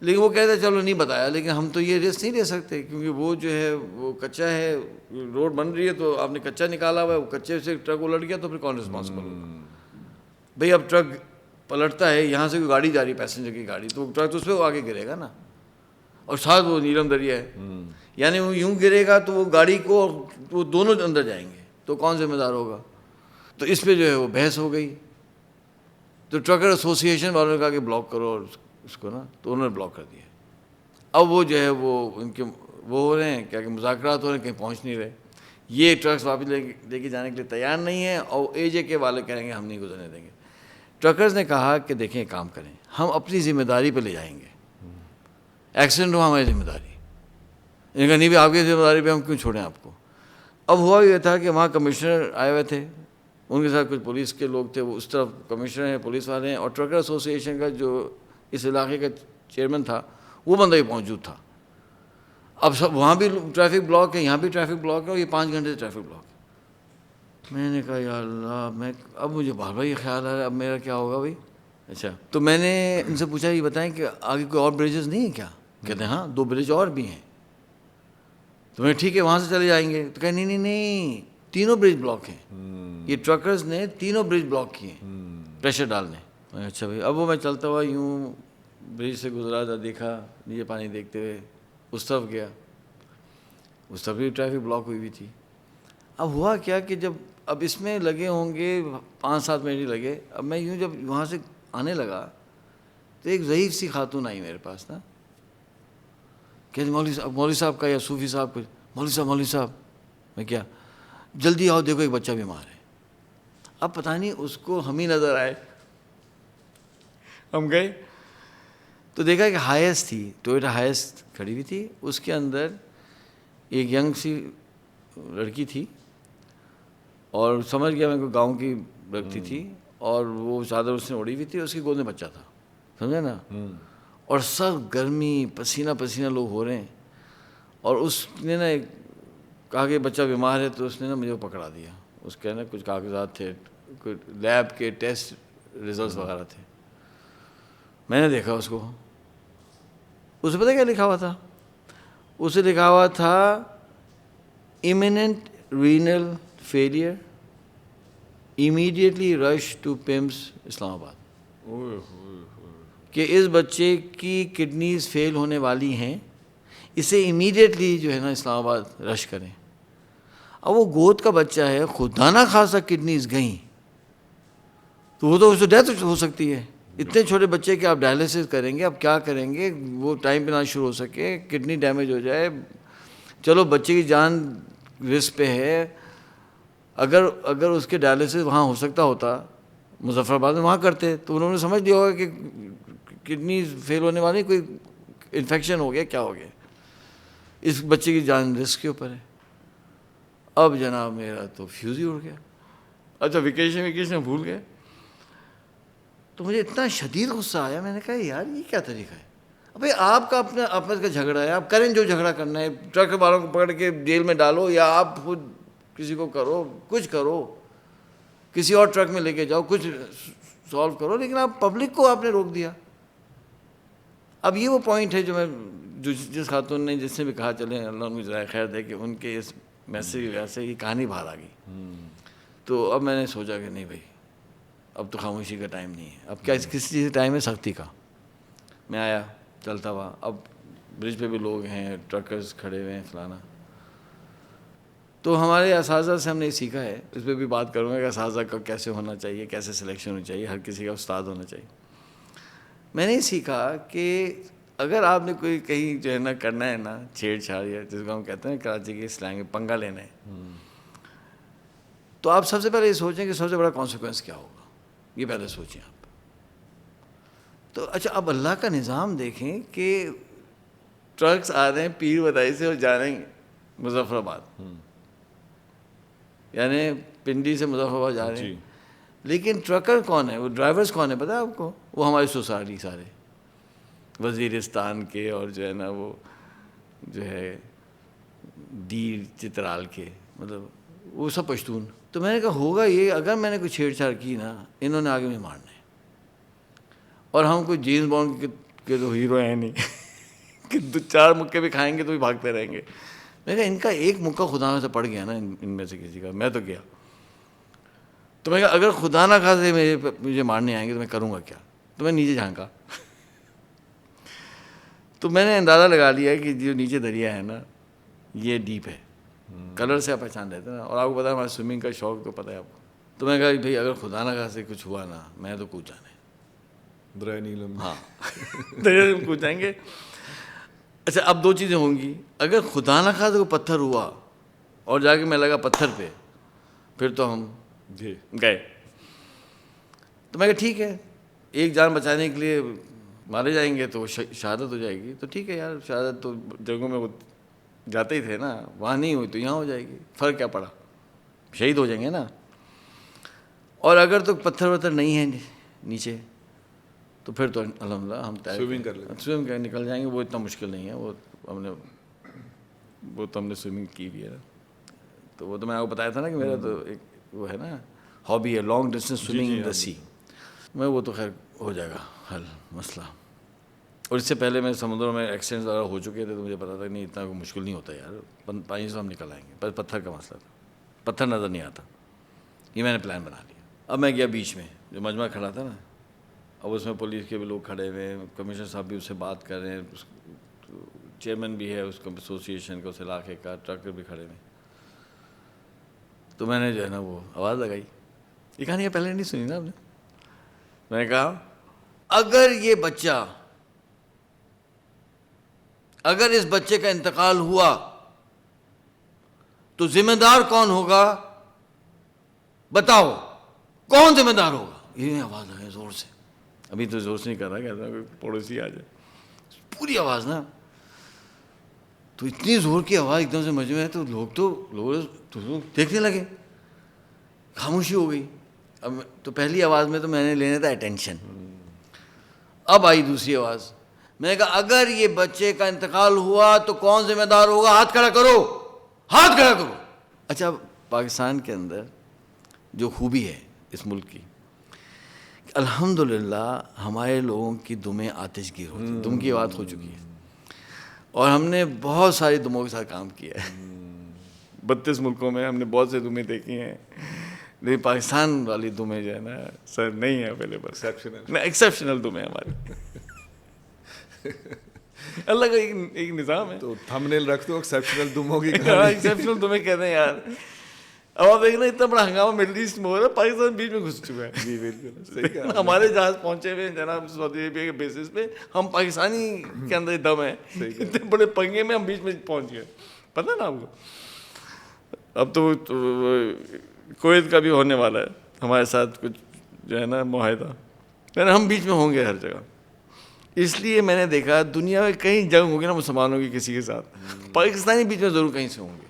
لیکن وہ کہتے ہیں چلو نہیں بتایا, لیکن ہم تو یہ رسک نہیں لے سکتے کیونکہ وہ جو ہے وہ کچا ہے, روڈ بن رہی ہے, تو آپ نے کچا نکالا ہوا ہے, وہ کچے سے ٹرک الٹ گیا تو پھر کون رسپانسبل ہوگا بھائی؟ اب ٹرک پلٹتا ہے, یہاں سے کوئی گاڑی جا رہی ہے, پیسنجر کی گاڑی, تو ٹرک تو اس پہ آگے گرے گا نا, اور ساتھ وہ نیلم دریا ہے, یعنی وہ یوں گرے گا تو وہ گاڑی کو, وہ دونوں اندر جائیں گے, تو کون ذمہ دار ہوگا؟ تو اس پہ جو ہے وہ بحث ہو گئی. تو ٹرکر ایسوسیشن والوں نے کہا کہ بلاک کرو اس کو نا, تو انہوں نے بلاک کر دیا. اب وہ جو ہے وہ ان کے وہ ہو رہے ہیں کیا کہ مذاکرات ہو رہے ہیں, کہیں پہنچ نہیں رہے. یہ ٹرکس واپس لے کے جانے کے لیے تیار نہیں ہیں, اور AJK والے کہیں گے ہم نہیں گزرنے دیں گے. ٹرکرز نے کہا کہ دیکھیں ایک کام کریں, ہم اپنی ذمہ داری پہ لے جائیں گے, ایکسیڈنٹ ہوا ہماری ذمہ داری. ان کا نہیں بھی آپ کی ذمہ داری پہ ہم کیوں چھوڑیں آپ کو. اب ہوا یہ تھا کہ وہاں کمشنر آئے ہوئے تھے, ان کے ساتھ کچھ پولیس کے لوگ تھے, وہ اس طرف کمشنر ہیں, پولیس والے ہیں, اور ٹرکر ایسوسیشن کا جو اس علاقے کا چیئرمین تھا وہ بندہ بھی موجود تھا. اب سب وہاں بھی ٹریفک بلاک ہے, یہاں بھی ٹریفک بلاک ہے, اور یہ 5 گھنٹے سے ٹریفک بلاک ہے. میں نے کہا یا اللہ, اب مجھے بار بار یہ خیال آ رہا ہے اب میرا کیا ہوگا بھائی. اچھا, تو میں نے ان سے پوچھا یہ بتائیں کہ آگے کوئی اور بریجز نہیں ہیں کیا؟ کہتے ہیں ہاں 2 برج اور بھی ہیں. تو میں ٹھیک ہے وہاں سے چلے جائیں گے. تو کہا نہیں, 3 برج بلاک ہیں. یہ ٹرکرز نے 3 برج بلاک کیے ہیں پریشر ڈالنے. اچھا بھائی, اب وہ میں چلتا ہوا یوں برج سے گزرا تھا, دیکھا نیچے پانی دیکھتے ہوئے, اس طرف گیا, اس طرف بھی ٹریفک بلاک ہوئی ہوئی تھی. اب ہوا کیا کہ جب اب اس میں لگے ہوں گے 5-7 منٹ ہی لگے. اب میں یوں جب وہاں سے آنے لگا تو ایک ضعیف سی خاتون آئی میرے پاس نا, کہ مولوی صاحب کا یا صوفی صاحب کچھ, مولوی صاحب میں کیا, جلدی آؤ دیکھو ایک بچہ بیمار ہے. اب پتہ نہیں اس کو ہم ہی نظر آئے, ہم گئے تو دیکھا کہ ہائیس تھی, ٹویوٹا ہائیس کھڑی ہوئی تھی, اس کے اندر ایک ینگ سی لڑکی تھی, اور سمجھ گیا میں کو گاؤں کی لڑکی تھی, اور وہ چادر اس نے اوڑھی ہوئی تھی, اس کی گود میں بچہ تھا, سمجھے نا. اور سب گرمی پسینہ لوگ ہو رہے ہیں, اور اس نے نا کہا کہ بچہ بیمار ہے, تو اس نے نا مجھے پکڑا دیا. اس کے نا کچھ کاغذات تھے, کوئی لیب کے ٹیسٹ ریزلٹس وغیرہ تھے. میں نے دیکھا اس کو, اسے پتہ کیا لکھا ہوا تھا؟ اسے لکھا ہوا تھا imminent renal failure, immediately rush to PIMS اسلام آباد. کہ اس بچے کی کڈنیز فیل ہونے والی ہیں, اسے امیڈیٹلی جو ہے نا اسلام آباد رش کریں. اب وہ گود کا بچہ ہے, خدا نہ خاصا کڈنیز گئیں تو وہ تو اس کو ڈیتھ ہو سکتی ہے. اتنے چھوٹے بچے کہ آپ ڈائلسس کریں گے, اب کیا کریں گے, وہ ٹائم پہ نہ شروع ہو سکے, کڈنی ڈیمیج ہو جائے. چلو بچے کی جان رسک پہ ہے, اگر اس کے ڈائلسس وہاں ہو سکتا ہوتا مظفر آباد میں, وہاں کرتے, تو انہوں نے سمجھ لیا ہوگا کہ کڈنی فیل ہونے والی, کوئی انفیکشن ہو گیا, کیا ہو گیا. اس بچے کی جان رسک کے اوپر ہے. اب جناب میرا تو فیوز ہی اڑ گیا. اچھا ویکیشن بھول گئے. تو مجھے اتنا شدید غصہ آیا, میں نے کہا یار یہ کیا طریقہ ہے. بھائی آپ کا اپنا آپس کا جھگڑا ہے, آپ کریں جو جھگڑا کرنا ہے, ٹرک والوں کو پکڑ کے جیل میں ڈالو یا آپ خود کسی کو کرو, کچھ کرو, کسی اور ٹرک میں لے کے جاؤ, کچھ سالو کرو, لیکن آپ پبلک کو آپ نے روک دیا. اب یہ وہ پوائنٹ ہے جو میں جس خاتون نے جس نے بھی کہا چلیں اللہ ان کو جزائے خیر دے کہ ان کے اس میسیج کی وجہ سے یہ کہانی باہر آ گئی. تو اب میں نے سوچا کہ نہیں بھائی اب تو خاموشی کا ٹائم نہیں ہے, اب کیا کسی چیز کا ٹائم ہے سختی کا. میں آیا چلتا ہوا, اب برج پہ بھی لوگ ہیں, ٹرکرز کھڑے ہوئے ہیں فلانا. تو ہمارے اساتذہ سے ہم نے سیکھا ہے, اس پہ بھی بات کروں گا کہ اساتذہ کا کیسے ہونا چاہیے, کیسے سلیکشن ہونی چاہیے, ہر کسی کا استاد ہونا چاہیے. میں نے یہ سیکھا کہ اگر آپ نے کوئی کہیں جو ہے نا کرنا ہے نا چھیڑ چھاڑ یا جس کو ہم کہتے ہیں کراچی کے سلینگ میں پنگا لینا ہے, تو آپ سب سے پہلے یہ سوچیں کہ سب سے بڑا کانسیکوینس کیا ہوگا, یہ پہلے سوچیں آپ. تو اچھا اب اللہ کا نظام دیکھیں کہ ٹرکس آ رہے ہیں پیر بدائی سے اور جا رہے ہیں مظفر آباد, یعنی پنڈی سے مظفر آباد جا رہے ہیں. لیکن ٹرکر کون ہے, وہ ڈرائیورز کون ہے پتہ ہے آپ کو؟ وہ ہماری سوسائٹی سارے وزیرستان کے اور جو ہے نا وہ جو ہے دیر چترال کے, مطلب وہ سب پشتون. تو میں نے کہا ہوگا یہ اگر میں نے کوئی چھیڑ چھاڑ کی نا انہوں نے آگے میں مارنا ہے, اور ہم کوئی جیمز بانڈ کے تو ہیرو ہیں نہیں کہ دو چار مکے بھی کھائیں گے تو بھی بھاگتے رہیں گے. میں نے کہا ان کا ایک مکہ خدا سے پڑ گیا نا ان میں سے کسی کا, میں تو گیا. تو میں کہا اگر خدا نہ خواستہ مجھے مارنے آئیں گے تو میں کروں گا کیا. تو میں نیچے جھانکا تو میں نے اندازہ لگا لیا کہ جو نیچے دریا ہے نا یہ ڈیپ ہے, کلر سے آپ پہچان لیتے ہیں نا, اور آپ کو پتا ہے ہمارا سوئمنگ کا شوق تو پتہ ہے آپ کو. تو میں کہا بھائی اگر خدا نہ خواستہ کچھ ہوا نا میں تو کود جانا ہے, دریا نیلم, ہاں دریا میں کود جائیں گے. اچھا اب دو چیزیں ہوں گی, اگر خدا نہ خواستہ کوئی پتھر ہوا اور جا کے میں لگا پتھر پہ, پھر تو ہم گئے. تو میں کہا ٹھیک ہے ایک جان بچانے کے لیے مارے جائیں گے تو شہادت ہو جائے گی, تو ٹھیک ہے یار شہادت تو جگہوں میں وہ جاتے ہی تھے نا, وہاں نہیں ہوئی تو یہاں ہو جائے گی, فرق کیا پڑا, شہید ہو جائیں گے نا. اور اگر تو پتھر وتھر نہیں ہے نیچے تو پھر تو الحمدللہ ہم سوئمنگ کر لیں, سوئم کر نکل جائیں گے, وہ اتنا مشکل نہیں ہے, وہ تو ہم نے سوئمنگ کی بھی ہے. تو وہ تو میں آپ کو بتایا تھا نا کہ میرا تو ایک وہ ہے نا ہابی ہے لانگ ڈسٹینس سوئمنگ ان دا سی. میں وہ تو خیر ہو جائے گا حل مسئلہ. اور اس سے پہلے میں سمندروں میں ایکسیڈنٹس وغیرہ ہو چکے تھے تو مجھے پتا تھا نہیں اتنا کوئی مشکل نہیں ہوتا یار, پانی سے ہم نکل آئیں گے. بس پتھر کا مسئلہ تھا, پتھر نظر نہیں آتا, یہ میں نے پلان بنا لیا. اب میں گیا بیچ میں جو مجمع کھڑا تھا نا, اب اس میں پولیس کے بھی لوگ کھڑے ہوئے ہیں, کمشنر صاحب بھی اس سے بات کر رہے ہیں, چیئرمین بھی ہے اس کو ایسوسیشن کا اس علاقے کا, ٹرکر بھی کھڑے ہوئے. تو میں نے جو ہے نا وہ آواز لگائی, یہ کہانی پہلے نہیں سنی نا آپ نے. میں نے کہا اگر یہ بچہ, اگر اس بچے کا انتقال ہوا تو ذمہ دار کون ہوگا بتاؤ, کون ذمہ دار ہوگا. یہ آواز آئی زور سے, ابھی تو زور سے نہیں کر رہا, کہتا کوئی پڑوسی آ جائے, پوری آواز نا. تو اتنی زور کی آواز ایک دم سے مجمع ہے, تو لوگ دیکھنے لگے, خاموشی ہو گئی. اب تو پہلی آواز میں تو میں نے لینا تھا اٹینشن, اب آئی دوسری آواز. میں نے کہا اگر یہ بچے کا انتقال ہوا تو کون ذمہ دار ہوگا, ہاتھ کھڑا کرو, ہاتھ کھڑا کرو. اچھا پاکستان کے اندر جو خوبی ہے اس ملک کی, الحمدللہ ہمارے لوگوں کی دمیں آتش گیر ہوتی, دم کی بات ہو چکی ہے, اور ہم نے بہت ساری دموں کے ساتھ کام کیا ہے. 32 ملکوں میں ہم نے بہت سے دمیں دیکھی ہیں, لیکن پاکستان والی دمیں جو ہے نا سر نہیں ہے اویلیبل, ایکسیپشنل دمیں ہماری. اللہ کا ایک نظام ہے. تو تھمبنیل رکھ دو ایکسیپشنل دموں کی, ایکسیپشنل دمیں کہتے ہیں یار. اب آپ دیکھ نا اتنا بڑا ہنگامہ مڈل ایسٹ میں ہو رہا ہے, پاکستان بیچ میں گھس چکا ہے. جی بالکل, ہمارے جہاز پہنچے ہوئے ہیں جناب سعودی عربیہ کے بیسس پہ, ہم پاکستانی کے اندر دم ہے, اتنے بڑے پنگے میں ہم بیچ میں پہنچ گئے, پتہ نا آپ کو. اب تو کویت کا بھی ہونے والا ہے ہمارے ساتھ کچھ جو ہے نا معاہدہ, یعنی ہم بیچ میں ہوں گے ہر جگہ. اس لیے میں نے دیکھا دنیا میں کہیں جنگ ہوگی نا مسلمانوں کی کسی کے ساتھ, پاکستانی بیچ میں ضرور کہیں سے ہوں گے.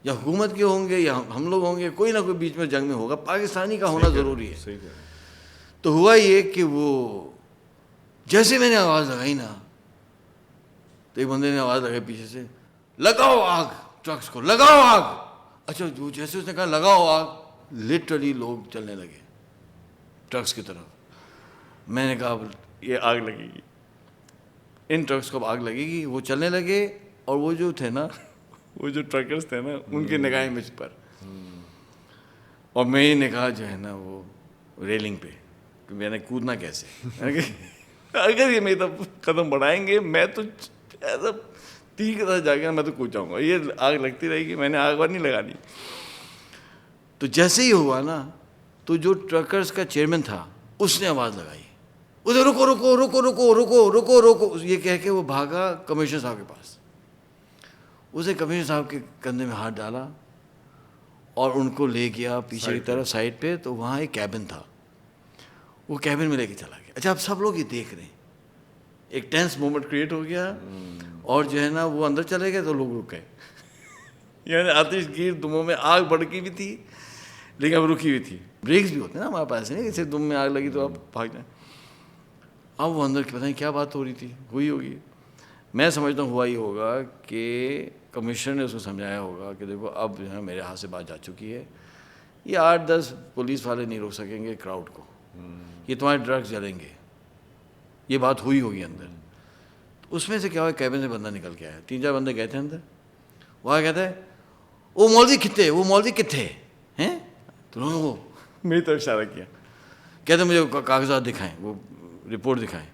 یا حکومت کے ہوں گے یا ہم لوگ ہوں گے, کوئی نہ کوئی بیچ میں جنگ میں ہوگا, پاکستانی کا ہونا ضروری ہے. صحیح کہہ رہے ہیں. تو ہوا یہ کہ وہ جیسے میں نے آواز لگائی نا, تو ایک بندے نے آواز لگائی پیچھے سے, لگاؤ آگ ٹرکس کو, لگاؤ آگ. اچھا جو جیسے اس نے کہا لگاؤ آگ, لٹرلی لوگ چلنے لگے ٹرکس کی طرف. میں نے کہا یہ آگ لگے گی, ان ٹرکس کو آگ لگے گی. وہ چلنے لگے, اور وہ جو تھے نا, وہ جو ٹرکرس تھے نا, ان کی نگاہیں مجھ پر, اور میں نے کہا جو ہے نا وہ ریلنگ پہ, کہ میں نے کودنا کیسے, اگر یہ میری طرف قدم بڑھائیں گے میں تو ایسا تیر کی طرح جا کے میں تو کود جاؤں گا, یہ آگ لگتی رہے گی. میں نے آگ بار نہیں لگانی. تو جیسے ہی ہوا نا, تو جو ٹرکرس کا چیئرمین تھا اس نے آواز لگائی, اسے رکو رکو رکو رکو رکو رکو رکو, یہ کہہ کے وہ بھاگا کمشنر صاحب کے پاس. اسے کمشنر صاحب کے کندھے میں ہاتھ ڈالا اور ان کو لے گیا پیچھے کی طرف سائڈ پہ. تو وہاں ایک کیبن تھا, وہ کیبن میں لے کے چلا گیا. اچھا اب سب لوگ یہ دیکھ رہے ہیں, ایک ٹینس مومنٹ کریٹ ہو گیا, اور جو ہے نا وہ اندر چلے گئے تو لوگ رک گئے. یعنی آتش گیر دموں میں آگ بڑکی بھی تھی لیکن اب رکی ہوئی تھی. بریکس بھی ہوتے ہیں نا ہمارے پاس, نہیں کہ صرف دم میں آگ لگی تو آپ بھاگ جائیں. اب وہ اندر پتہ نہیں کیا بات ہو رہی تھی, ہوئی ہوگی. میں سمجھتا ہوں ہوا یہ ہوگا کہ کمشنر نے اس کو سمجھایا ہوگا کہ دیکھو اب جو ہے میرے ہاتھ سے بات جا چکی ہے, یہ 8-10 پولیس والے نہیں روک سکیں گے کراؤڈ کو, یہ تمہارے ڈرگس جلیں گے. یہ بات ہوئی ہوگی اندر. اس میں سے کیا ہوا, کیبن سے بندہ نکل کے آیا, 3-4 بندے گئے تھے اندر. وہاں کہتا ہے وہ مولوی کتنے, وہ مولوی کتنے ہیں. تو انہوں نے وہ میری طرف اشارہ کیا, کہتے مجھے کاغذات دکھائیں, وہ رپورٹ دکھائیں.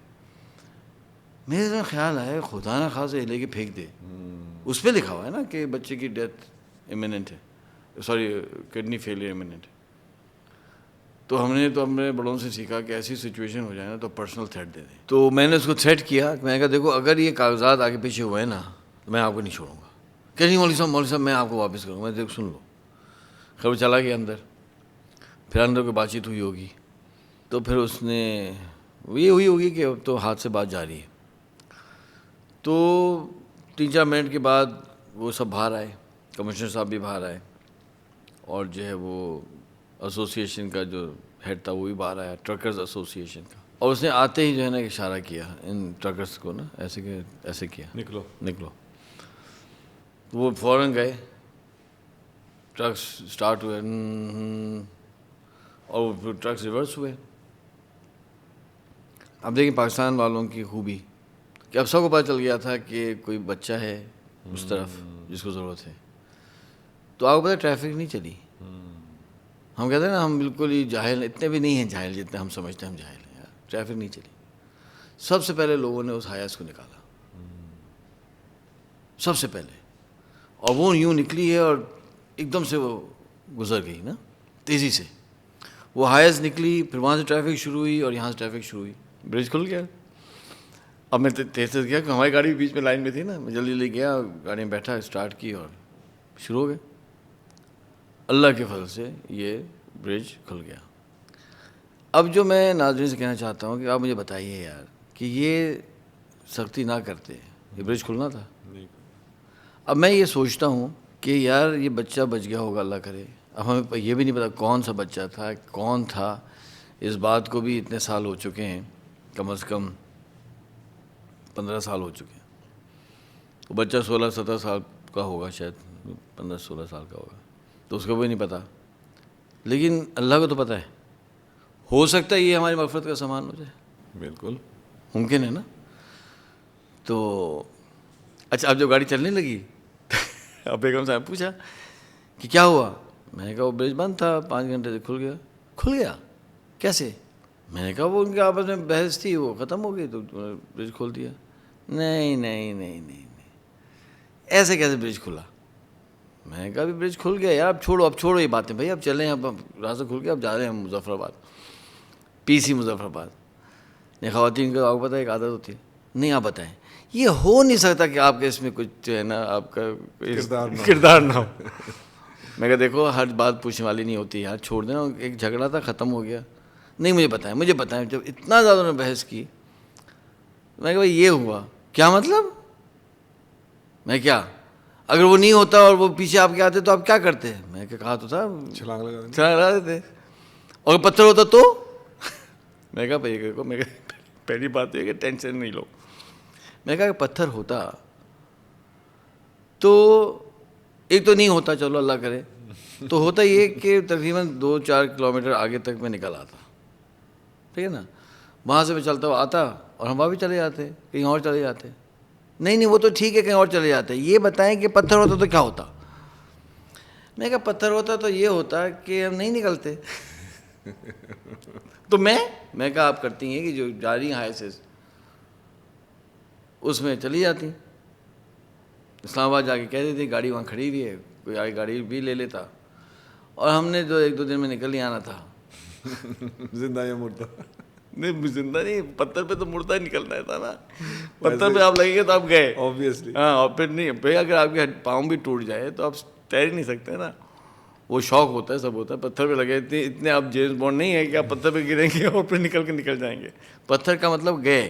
میرے خیال آیا خدا نہ خاص لے کے پھینک دے. اس پہ لکھا ہوا ہے نا کہ بچے کی ڈیتھ امییننٹ ہے, سوری کڈنی فیلئر امییننٹ ہے. تو ہم نے اپنے بڑوں سے سیکھا کہ ایسی سچویشن ہو جائے نا تو پرسنل تھریٹ دے دیں. تو میں نے اس کو تھریٹ کیا, میں نے کہا دیکھو اگر یہ کاغذات آگے پیچھے ہوئے نا تو میں آپ کو نہیں چھوڑوں گا. کہ نہیں مولوی صاحب میں آپ کو واپس کروں گا. میں دیکھ سن لو. خیر وہ چلا گیا اندر. پھر اندر کوئی بات چیت ہوئی ہوگی, تو پھر اس نے یہ ہوئی ہوگی کہ اب تو ہاتھ سے بات جاری ہے. تو 3-4 منٹ کے بعد وہ سب باہر آئے, کمشنر صاحب بھی باہر آئے, اور جو ہے وہ ایسوسیشن کا جو ہیڈ تھا وہ بھی باہر آیا, ٹرکرز ایسوسیشن کا. اور اس نے آتے ہی جو ہے نا اشارہ کیا ان ٹرکرز کو نا, ایسے کہ ایسے کیا, نکلو نکلو. وہ فوراً گئے, ٹرکس اسٹارٹ ہوئے, اور پھر ٹرکس ریورس ہوئے. اب دیکھیں پاکستان والوں کی خوبی کہ اب سب کو پتہ چل گیا تھا کہ کوئی بچہ ہے اس طرف جس کو ضرورت ہے. تو آپ کو پتہ ٹریفک نہیں چلی. ہم کہتے ہیں نا ہم بالکل ہی جاہل, اتنے بھی نہیں ہیں جاہل جتنے ہم سمجھتے ہیں ہم جاہل ہیں. یار ٹریفک نہیں چلی. سب سے پہلے لوگوں نے اس ہائیس کو نکالا, سب سے پہلے. اور وہ یوں نکلی ہے اور ایک دم سے وہ گزر گئی نا تیزی سے. وہ ہائیس نکلی, پھر وہاں سے ٹریفک شروع ہوئی اور یہاں سے ٹریفک شروع ہوئی. برج کھل گیا. اب میں تیز سے گیا کہ ہماری گاڑی بیچ میں لائن میں تھی نا, میں جلدی جلدی گیا, گاڑی میں بیٹھا, اسٹارٹ کی اور شروع ہو گئے. اللہ کے فضل سے یہ برج کھل گیا. اب جو میں ناظرین سے کہنا چاہتا ہوں کہ آپ مجھے بتائیے یار کہ یہ سختی نہ کرتے, یہ برج کھلنا تھا. اب میں یہ سوچتا ہوں کہ یار یہ بچہ بچ گیا ہوگا, اللہ کرے. اب ہمیں یہ بھی نہیں پتا کون سا بچہ تھا, کون تھا. اس بات کو بھی اتنے سال ہو چکے ہیں, کم از کم 15 سال ہو چکے ہیں. وہ بچہ 16-17 سال کا ہوگا, شاید 15-16 سال کا ہوگا, تو اس کو بھی نہیں پتا. لیکن اللہ کو تو پتہ ہے. ہو سکتا ہے یہ ہماری مغفرت کا سامان ہو جائے, بالکل ممکن ہے نا. تو اچھا اب جب گاڑی چلنے لگی اب بیگم صاحب پوچھا کہ کیا ہوا. میں نے کہا وہ برج بند تھا, 5 گھنٹے سے کھل گیا. کھل گیا کیسے؟ میں نے کہا وہ ان کے آپس میں بحث تھی, وہ ختم ہو گئی تو برج کھول دیا. نہیں نہیں نہیں نہیں نہیں, ایسے کیسے برج کھلا؟ میں نے کہا ابھی برج کھل گیا یار, اب چھوڑو یہ باتیں بھائی, اب چلیں, اب راستہ کھل گیا, اب جا رہے ہیں ہم مظفر آباد, PC مظفر آباد. نہیں خواتین کو آپ کو پتہ ہے ایک عادت ہوتی ہے, نہیں آپ بتائیں. یہ ہو نہیں سکتا کہ آپ کے اس میں کچھ جو ہے نا آپ کا کردار نہ ہو. میں کہا دیکھو ہر بات پوچھنے والی نہیں ہوتی یار, چھوڑ دینا. ایک جھگڑا تھا, ختم ہو گیا. نہیں مجھے بتائیں. جب اتنا زیادہ انہوں نے بحث کی, میں کہا بھائی یہ ہوا, کیا مطلب؟ میں کیا اگر وہ نہیں ہوتا اور وہ پیچھے آپ کے آتے تو آپ کیا کرتے؟ میں کہا تو تھا چھلانگ لگا دیتے. اور پتھر ہوتا تو میں کہا بھائی کو میں پہلی بات یہ کہ ٹینشن نہیں لو. میں کہا کہ پتھر ہوتا تو ایک تو نہیں ہوتا, چلو اللہ کرے, تو ہوتا یہ کہ تقریباً 2-4 کلومیٹر آگے تک میں نکل آتا, ٹھیک ہے نا. وہاں سے میں چلتا ہوا آتا اور ہم وہاں بھی چلے جاتے, کہیں اور چلے جاتے. نہیں وہ تو ٹھیک ہے کہیں اور چلے جاتے. یہ بتائیں کہ پتھر ہوتا تو کیا ہوتا؟ میں کہا پتھر ہوتا تو یہ ہوتا کہ ہم نہیں نکلتے. تو میں کہا آپ کرتی ہیں کہ جو جا رہی ہیں ہائیسز اس میں چلی جاتی, اسلام آباد جا کے کہہ دیتی گاڑی وہاں کھڑی ہوئی ہے, کوئی آگے گاڑی بھی لے لیتا, اور ہم نے جو 1-2 دن میں نکل ہی آنا تھا. زندہ یا مردہ؟ نہیں زندہ نہیں, پتھر پہ تو مردہ ہی نکلنا تھا نا. پتھر پہ آپ لگیں گے تو آپ گئے Obviously. ہاں, اور پھر نہیں بھائی اگر آپ کے پاؤں بھی ٹوٹ جائے تو آپ تیر ہی نہیں سکتے نا. وہ شوق ہوتا ہے, سب ہوتا ہے. پتھر پہ لگے اتنے آپ جیمز بانڈ نہیں ہے کہ آپ پتھر پہ گریں گے اور پھر نکل جائیں گے. پتھر کا مطلب گئے.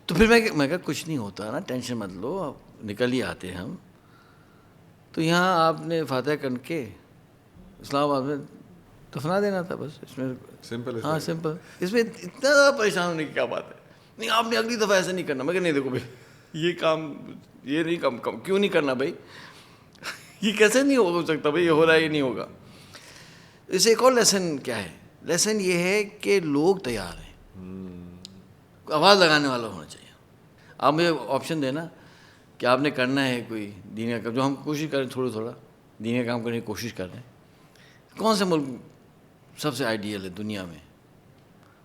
تو پھر میں کہا کچھ نہیں ہوتا نا, ٹینشن مت لو, آپ نکل ہی آتے ہیں ہم. تو یہاں آپ نے فاتحہ کر کے اسلام آباد میں دفنا دینا تھا بس. اس میں سمپل. ہاں سمپل. اس میں اتنا زیادہ پریشان ہونے کی کیا بات ہے؟ نہیں آپ نے اگلی دفعہ ایسا نہیں کرنا. میں کہ نہیں دیکھو بھائی یہ کام یہ نہیں کام کیوں نہیں کرنا بھائی, یہ کیسے نہیں ہو سکتا بھائی, یہ ہو رہا ہے یہ نہیں ہوگا. اس ایک اور لیسن کیا ہے؟ لیسن یہ ہے کہ لوگ تیار ہیں, آواز لگانے والا ہونا چاہیے. آپ مجھے آپشن دینا کہ آپ نے کرنا ہے کوئی دین کا کام, جو ہم کوشش کریں تھوڑا دین کا کام کرنے کی کوشش کر رہے ہیں. کون سے ملک سب سے آئیڈیل ہے دنیا میں؟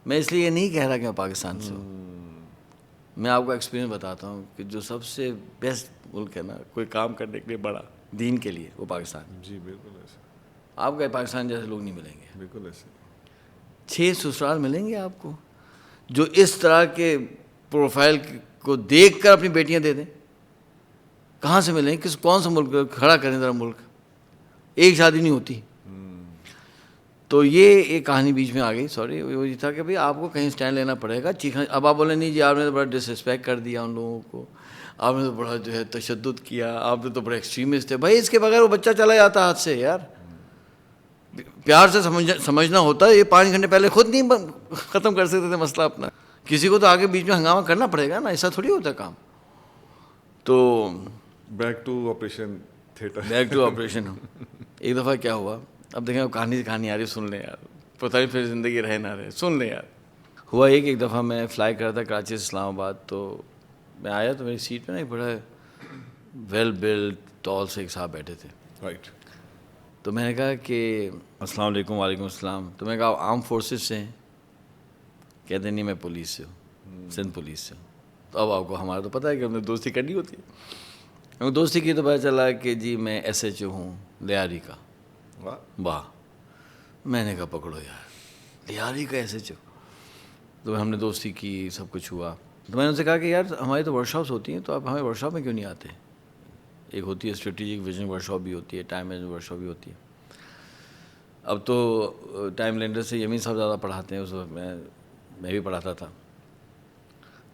میں اس لیے یہ نہیں کہہ رہا کہ میں پاکستان سے ہوں, میں آپ کو ایکسپیرینس بتاتا ہوں کہ جو سب سے بیسٹ ملک ہے نا کوئی کام کرنے کے لیے بڑا دین کے لیے, وہ پاکستان. جی بالکل ایسے. آپ کا پاکستان جیسے لوگ نہیں ملیں گے. بالکل ایسے. 6 سسرال ملیں گے آپ کو جو اس طرح کے پروفائل کو دیکھ کر اپنی بیٹیاں دے دیں. کہاں سے ملیں گے؟ کون سا ملک کھڑا کریں ذرا ملک؟ ایک شادی نہیں ہوتی. تو یہ ایک کہانی بیچ میں آ گئی, سوری. وہ یہ تھا کہ بھائی آپ کو کہیں اسٹینڈ لینا پڑے گا. چیخنا, اب آپ بولیں نہیں جی آپ نے تو بڑا ڈس رسپیکٹ کر دیا ان لوگوں کو, آپ نے تو بڑا جو ہے تشدد کیا, آپ نے تو بڑے ایکسٹریمسٹ تھے. بھائی اس کے بغیر وہ بچہ چلا جاتا ہاتھ سے یار. پیار سے سمجھنا ہوتا ہے. یہ 5 گھنٹے پہلے خود نہیں ختم کر سکتے تھے مسئلہ اپنا, کسی کو تو آگے بیچ میں ہنگامہ کرنا پڑے گا نا, ایسا تھوڑی ہوتا کام. تو بیک ٹو آپریشن تھیٹر. ایک دفعہ کیا ہوا, اب دیکھیں اب کہانی آ رہی, سن لیں یار, پتہ نہیں پھر زندگی رہ نہ رہے, سن لیں یار. ہوا یہ کہ ایک دفعہ میں فلائی کر رہا تھا کراچی سے اسلام آباد, تو میں آیا تو میری سیٹ پہ نا ایک بڑا ویل بلڈ ٹال سے ایک صاحب بیٹھے تھے. رائٹ. تو میں نے کہا کہ السلام علیکم. وعلیکم السلام. تو میں نے کہا آرم فورسز سے ہیں؟ کہتے نہیں میں پولیس سے ہوں, سندھ پولیس سے ہوں. تو اب آپ کو ہمارا تو پتہ ہے کہ ہم نے دوستی کرنی ہوتی ہے. دوستی کی تو پتہ چلا کہ جی میں SHO ہوں لیاری کا. واہ. میں نے کہا پکڑو یار, لیاری کا SHO. تو ہم نے دوستی کی, سب کچھ ہوا. تو میں نے ان سے کہا کہ یار ہماری تو ورک شاپس ہوتی ہیں, تو آپ ہمارے ورک شاپ میں کیوں نہیں آتے؟ ایک ہوتی ہے اسٹریٹجک ویژن ورک شاپ بھی ہوتی ہے, ٹائم مینجمنٹ ورک شاپ بھی ہوتی ہے. اب تو ٹائم لینڈر سے یمین صاحب زیادہ پڑھاتے ہیں, اس وقت میں بھی پڑھاتا تھا.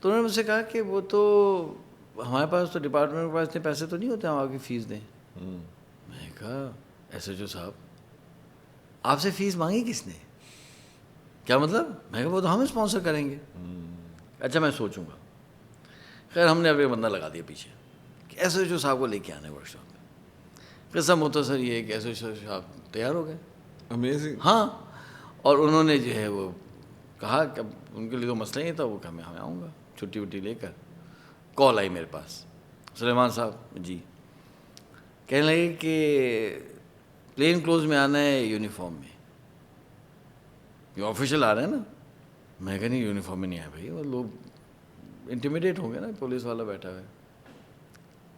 تو انہوں نے مجھ سے کہا کہ وہ تو ہمارے پاس تو ڈپارٹمنٹ کے پاس اتنے پیسے تو نہیں ہوتے ہم آپ کی فیس دیں. میں نے کہا SHO صاحب آپ سے فیس مانگی کس نے؟ کیا مطلب؟ میں کہا وہ تو ہم اسپانسر کریں گے. اچھا میں سوچوں گا. خیر ہم نے اب ایک بندہ لگا دیا پیچھے کہ SHO صاحب کو لے کے آنے ورک شاپ میں. قصہ مختصر یہ ہے کہ SHO صاحب تیار ہو گئے. امیزنگ. ہاں, اور انہوں نے جو ہے وہ کہا کہ ان کے لیے تو مسئلہ ہی تھا, وہ کہ میں آؤں گا چھٹی وٹی لے کر. کال آئی میرے پاس, سلیمان صاحب جی, کہنے لگے کہ پلین کلوز میں آنا ہے یونیفارم میں. یہ آفیشیل آ رہے ہیں نا. میں کہا نہیں یونیفارم میں نہیں آیا بھائی, وہ لوگ انٹیمیڈیٹ ہوں گے نا, پولیس والا بیٹھا ہوا ہے.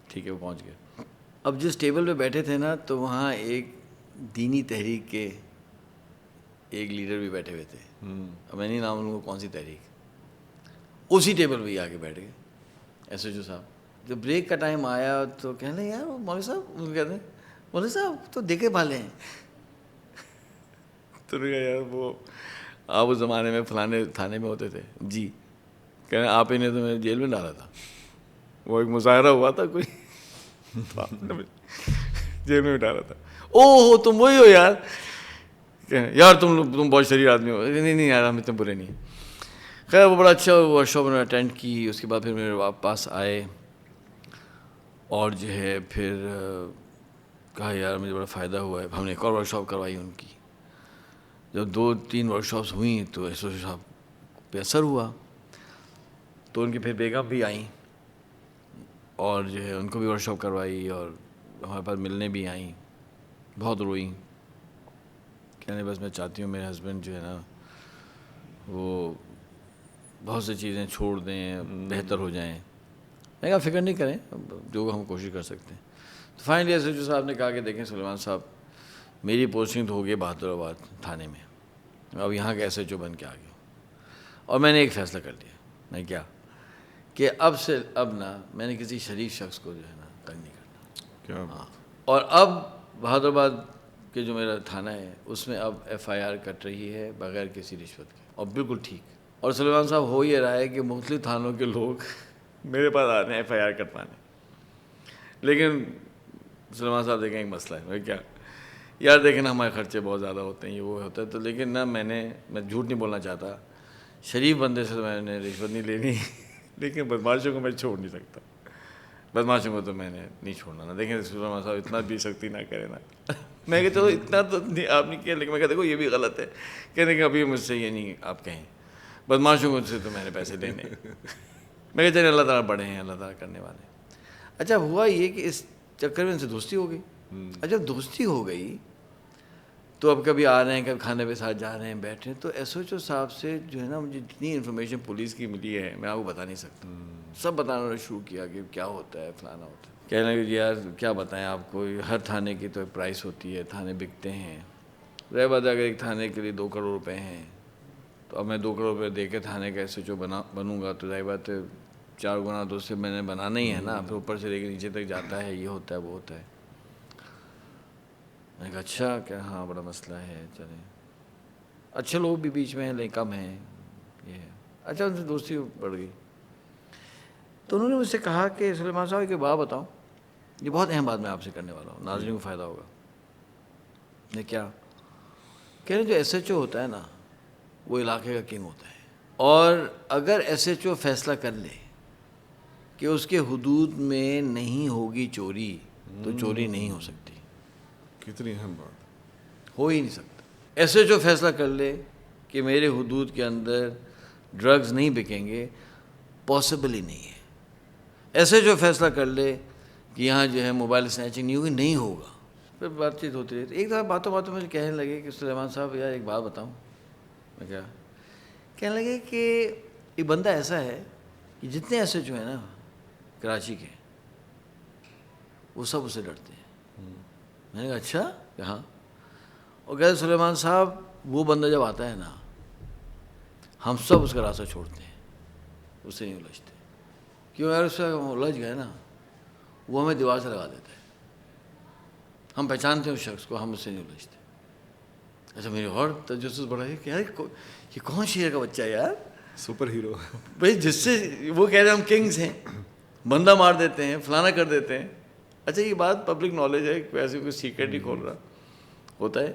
ٹھیک ہے وہ پہنچ گئے. اب جس ٹیبل پہ بیٹھے تھے نا, تو وہاں ایک دینی تحریک کے ایک لیڈر بھی بیٹھے ہوئے تھے. اب میں نہیں نام لوں گا کون سی تحریک. اسی ٹیبل پہ ہی آ کے بیٹھ گئے SHO صاحب. جب بریک کا ٹائم آیا تو کہنے لگے یار وہ مولوی صاحب, ان کو کہتے ہیں مولوی صاحب تو دیکھے بھالے ہیں. تو نے کہا یار وہ آپ اس زمانے میں فلانے تھانے میں ہوتے تھے جی. کہنے آپ ہی نے تو میں جیل میں ڈالا تھا, وہ ایک مظاہرہ ہوا تھا کوئی. جیل میں بٹھا رہا تھا. او تم وہی ہو یار, یار تم بہت شریر آدمی ہو. نہیں یار ہم اتنے برے نہیں ہیں. خیر وہ بڑا اچھا ورک شاپ انہوں نے اٹینڈ کی. اس کے بعد پھر میرے پاس آئے اور جو ہے پھر کہا یار مجھے بڑا فائدہ ہوا ہے. ہم نے ایک اور ورک شاپ کروائی ان کی. جب 2-3 ورک شاپس ہوئیں تو ایسو صاحب پہ اثر ہوا. تو ان کی پھر بیگم بھی آئیں اور جو ہے ان کو بھی ورک شاپ کروائی اور ہمارے پاس ملنے بھی آئیں. بہت روئیں, کہنے بس میں چاہتی ہوں میرے ہسبینڈ جو ہے نا وہ بہت سی چیزیں چھوڑ دیں, بہتر ہو جائیں. میں کہا فکر نہیں کریں, جو ہم کوشش کر سکتے ہیں. تو فائنلی ایس ایچ او صاحب نے کہا کہ دیکھیں سلیمان صاحب, میری پوسٹنگ تو ہو گئی بہادر آباد تھانے میں, اب یہاں کا ایس ایچ او بن کے آ گیا. اور میں نے ایک فیصلہ کر لیا. میں کیا کہ اب نا میں نے کسی شریف شخص کو جو ہے نا تنگ نہیں کرنا. کیا ہاں, اور اب بہادر آباد کے جو میرا تھانہ ہے اس میں اب ایف آئی آر کٹ رہی ہے بغیر کسی رشوت کے, اور بالکل ٹھیک. اور سلیمان صاحب ہو یہ رہا ہے کہ مختلف تھانوں کے لوگ میرے پاس آ رہے ہیں ایف آئی آر کٹوانے. لیکن سلیمان صاحب دیکھیں ایک مسئلہ ہے. میں کیا یار دیکھیں نا ہمارے خرچے بہت زیادہ ہوتے ہیں, یہ وہ ہوتا ہے. تو لیکن نا میں جھوٹ نہیں بولنا چاہتا, شریف بندے سے میں نے رشوت نہیں لینی, لیکن بدماشوں کو میں چھوڑ نہیں سکتا. بدماشوں کو تو میں نے نہیں چھوڑنا. نا دیکھیں سلیمان صاحب اتنا بھی سختی نہ کرے نا. میں کہ چلو اتنا تو آپ نہیں کیا, لیکن میں کہا دیکھو یہ بھی غلط ہے. کہنے کہ ابھی مجھ سے یہ نہیں آپ کہیں, بدماشوں کو سے تو میں نے پیسے لینے. میں کہ چلے اللہ تعالیٰ بڑے ہیں, اللہ تعالیٰ کرنے والے ہیں. اچھا ہوا یہ کہ اس چکر میں ان سے دوستی ہو گئی. اچھا دوستی ہو گئی تو اب کبھی آ رہے ہیں, کبھی کھانے پہ ساتھ جا رہے ہیں, بیٹھے ہیں. تو ایس ایچ او صاحب سے جو ہے نا مجھے جتنی انفارمیشن پولیس کی ملی ہے میں آپ کو بتا نہیں سکتا. سب بتانا شروع کیا کہ کیا ہوتا ہے, فلانا ہوتا ہے. کہنے لگے کہ یار کیا بتائیں آپ کو, ہر تھانے کی تو ایک پرائس ہوتی ہے, تھانے بکتے ہیں. رہ بات اگر ایک تھانے کے لیے 2 کروڑ روپے ہیں تو اب میں 2 کروڑ روپے دے کے تھانے کا ایس ایچ او بنوں گا تو ظاہر بات ہے 4 گنا تو اس سے میں نے بنانا ہی ہے نا. پھر اوپر سے لے کے نیچے تک جاتا ہے, یہ ہوتا ہے وہ ہوتا ہے. میں نے کہا اچھا کہ ہاں بڑا مسئلہ ہے, چلیں اچھے لوگ بھی بیچ میں ہیں لیکن کم ہیں, یہ ہے. اچھا ان سے دوستی بڑھ گئی. تو انہوں نے مجھ سے کہا کہ سلیمان صاحب ایک بات بتاؤ, یہ بہت اہم بات میں آپ سے کرنے والا ہوں, ناظرین کو فائدہ ہوگا. نے کیا کہہ رہے جو ایس ایچ او ہوتا ہے نا وہ علاقے کا کنگ ہوتا ہے, اور اگر ایس ایچ او فیصلہ کر لے کہ اس کے حدود میں نہیں ہوگی چوری تو چوری نہیں ہو سکتی. کتنی اہم بات. ہو ہی نہیں سکتا. ایس ایچ او فیصلہ کر لے کہ میرے حدود کے اندر ڈرگز نہیں بکیں گے, پاسبل ہی نہیں ہے. ایس ایچ او فیصلہ کر لے کہ یہاں جو ہے موبائل سنیچنگ نہیں ہوگی, نہیں ہوگا. پھر بات چیت ہوتی رہتی. ایک دفعہ باتوں مجھے کہنے لگے کہ سلیمان صاحب یار ایک بات بتاؤں. میں کیا کہنے لگے کہ ایک بندہ ایسا ہے کہ جتنے ایسے جو ہیں نا کراچی کے وہ سب اسے ڈرتے ہیں. میں نے کہا اچھا کہ ہاں. اور کہتے سلیمان صاحب وہ بندہ جب آتا ہے نا ہم سب اس کا راستہ چھوڑتے ہیں, اس سے نہیں الجھتے. کیوں یار اس سے الجھ گئے نا وہ ہمیں دیوار سے لگا دیتا ہے. ہم پہچانتے ہیں اس شخص کو, ہم اس سے نہیں الجھتے. اچھا میری اور تجسس بڑھا ہے کہ یار یہ کون شہر کا بچہ ہے یار, سپر ہیرو بھائی جس سے وہ کہہ رہے ہیں ہم کنگز ہیں, بندہ مار دیتے ہیں, فلانا کر دیتے ہیں. اچھا یہ بات پبلک نالج ہے, ایسے کوئی سیکرٹ نہیں کھول رہا, ہوتا ہے.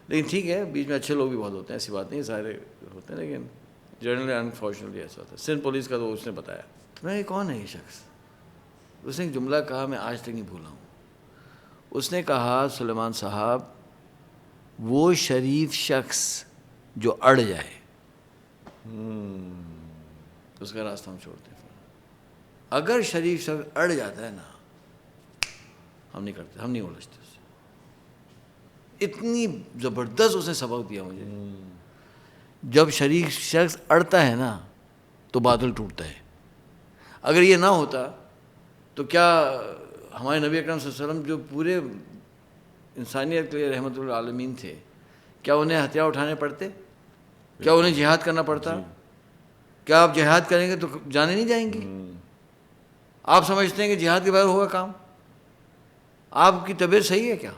لیکن ٹھیک ہے بیچ میں اچھے لوگ بھی بہت ہوتے ہیں, ایسی بات نہیں, سارے ہوتے ہیں, لیکن جنرلی انفارچونیٹلی ایسا ہوتا ہے. سندھ پولیس کا تو اس نے بتایا. میں یہ کون ہے یہ شخص, اس نے ایک جملہ کہا میں آج تک نہیں بھولا ہوں. اس نے کہا سلیمان صاحب وہ شریف شخص جو اڑ جائے اس کا راستہ ہم چھوڑتے ہیں. اگر شریف شخص اڑ جاتا ہے نا ہم نہیں کرتے, ہم نہیں الجھتے اس سے. اتنی زبردست اس نے سبق دیا مجھے. جب شریف شخص اڑتا ہے نا تو بادل ٹوٹتا ہے. اگر یہ نہ ہوتا تو کیا ہمارے نبی اکرم صلی اللہ علیہ وسلم جو پورے انسانیت کے لیے رحمت للعالمین تھے, کیا انہیں ہتھیار اٹھانے پڑتے, کیا انہیں جہاد کرنا پڑتا؟ کیا آپ جہاد کریں گے تو جانے نہیں جائیں گی؟ آپ سمجھتے ہیں کہ جہاد کے بغیر ہوگا کام؟ آپ کی طبیعت صحیح ہے کیا؟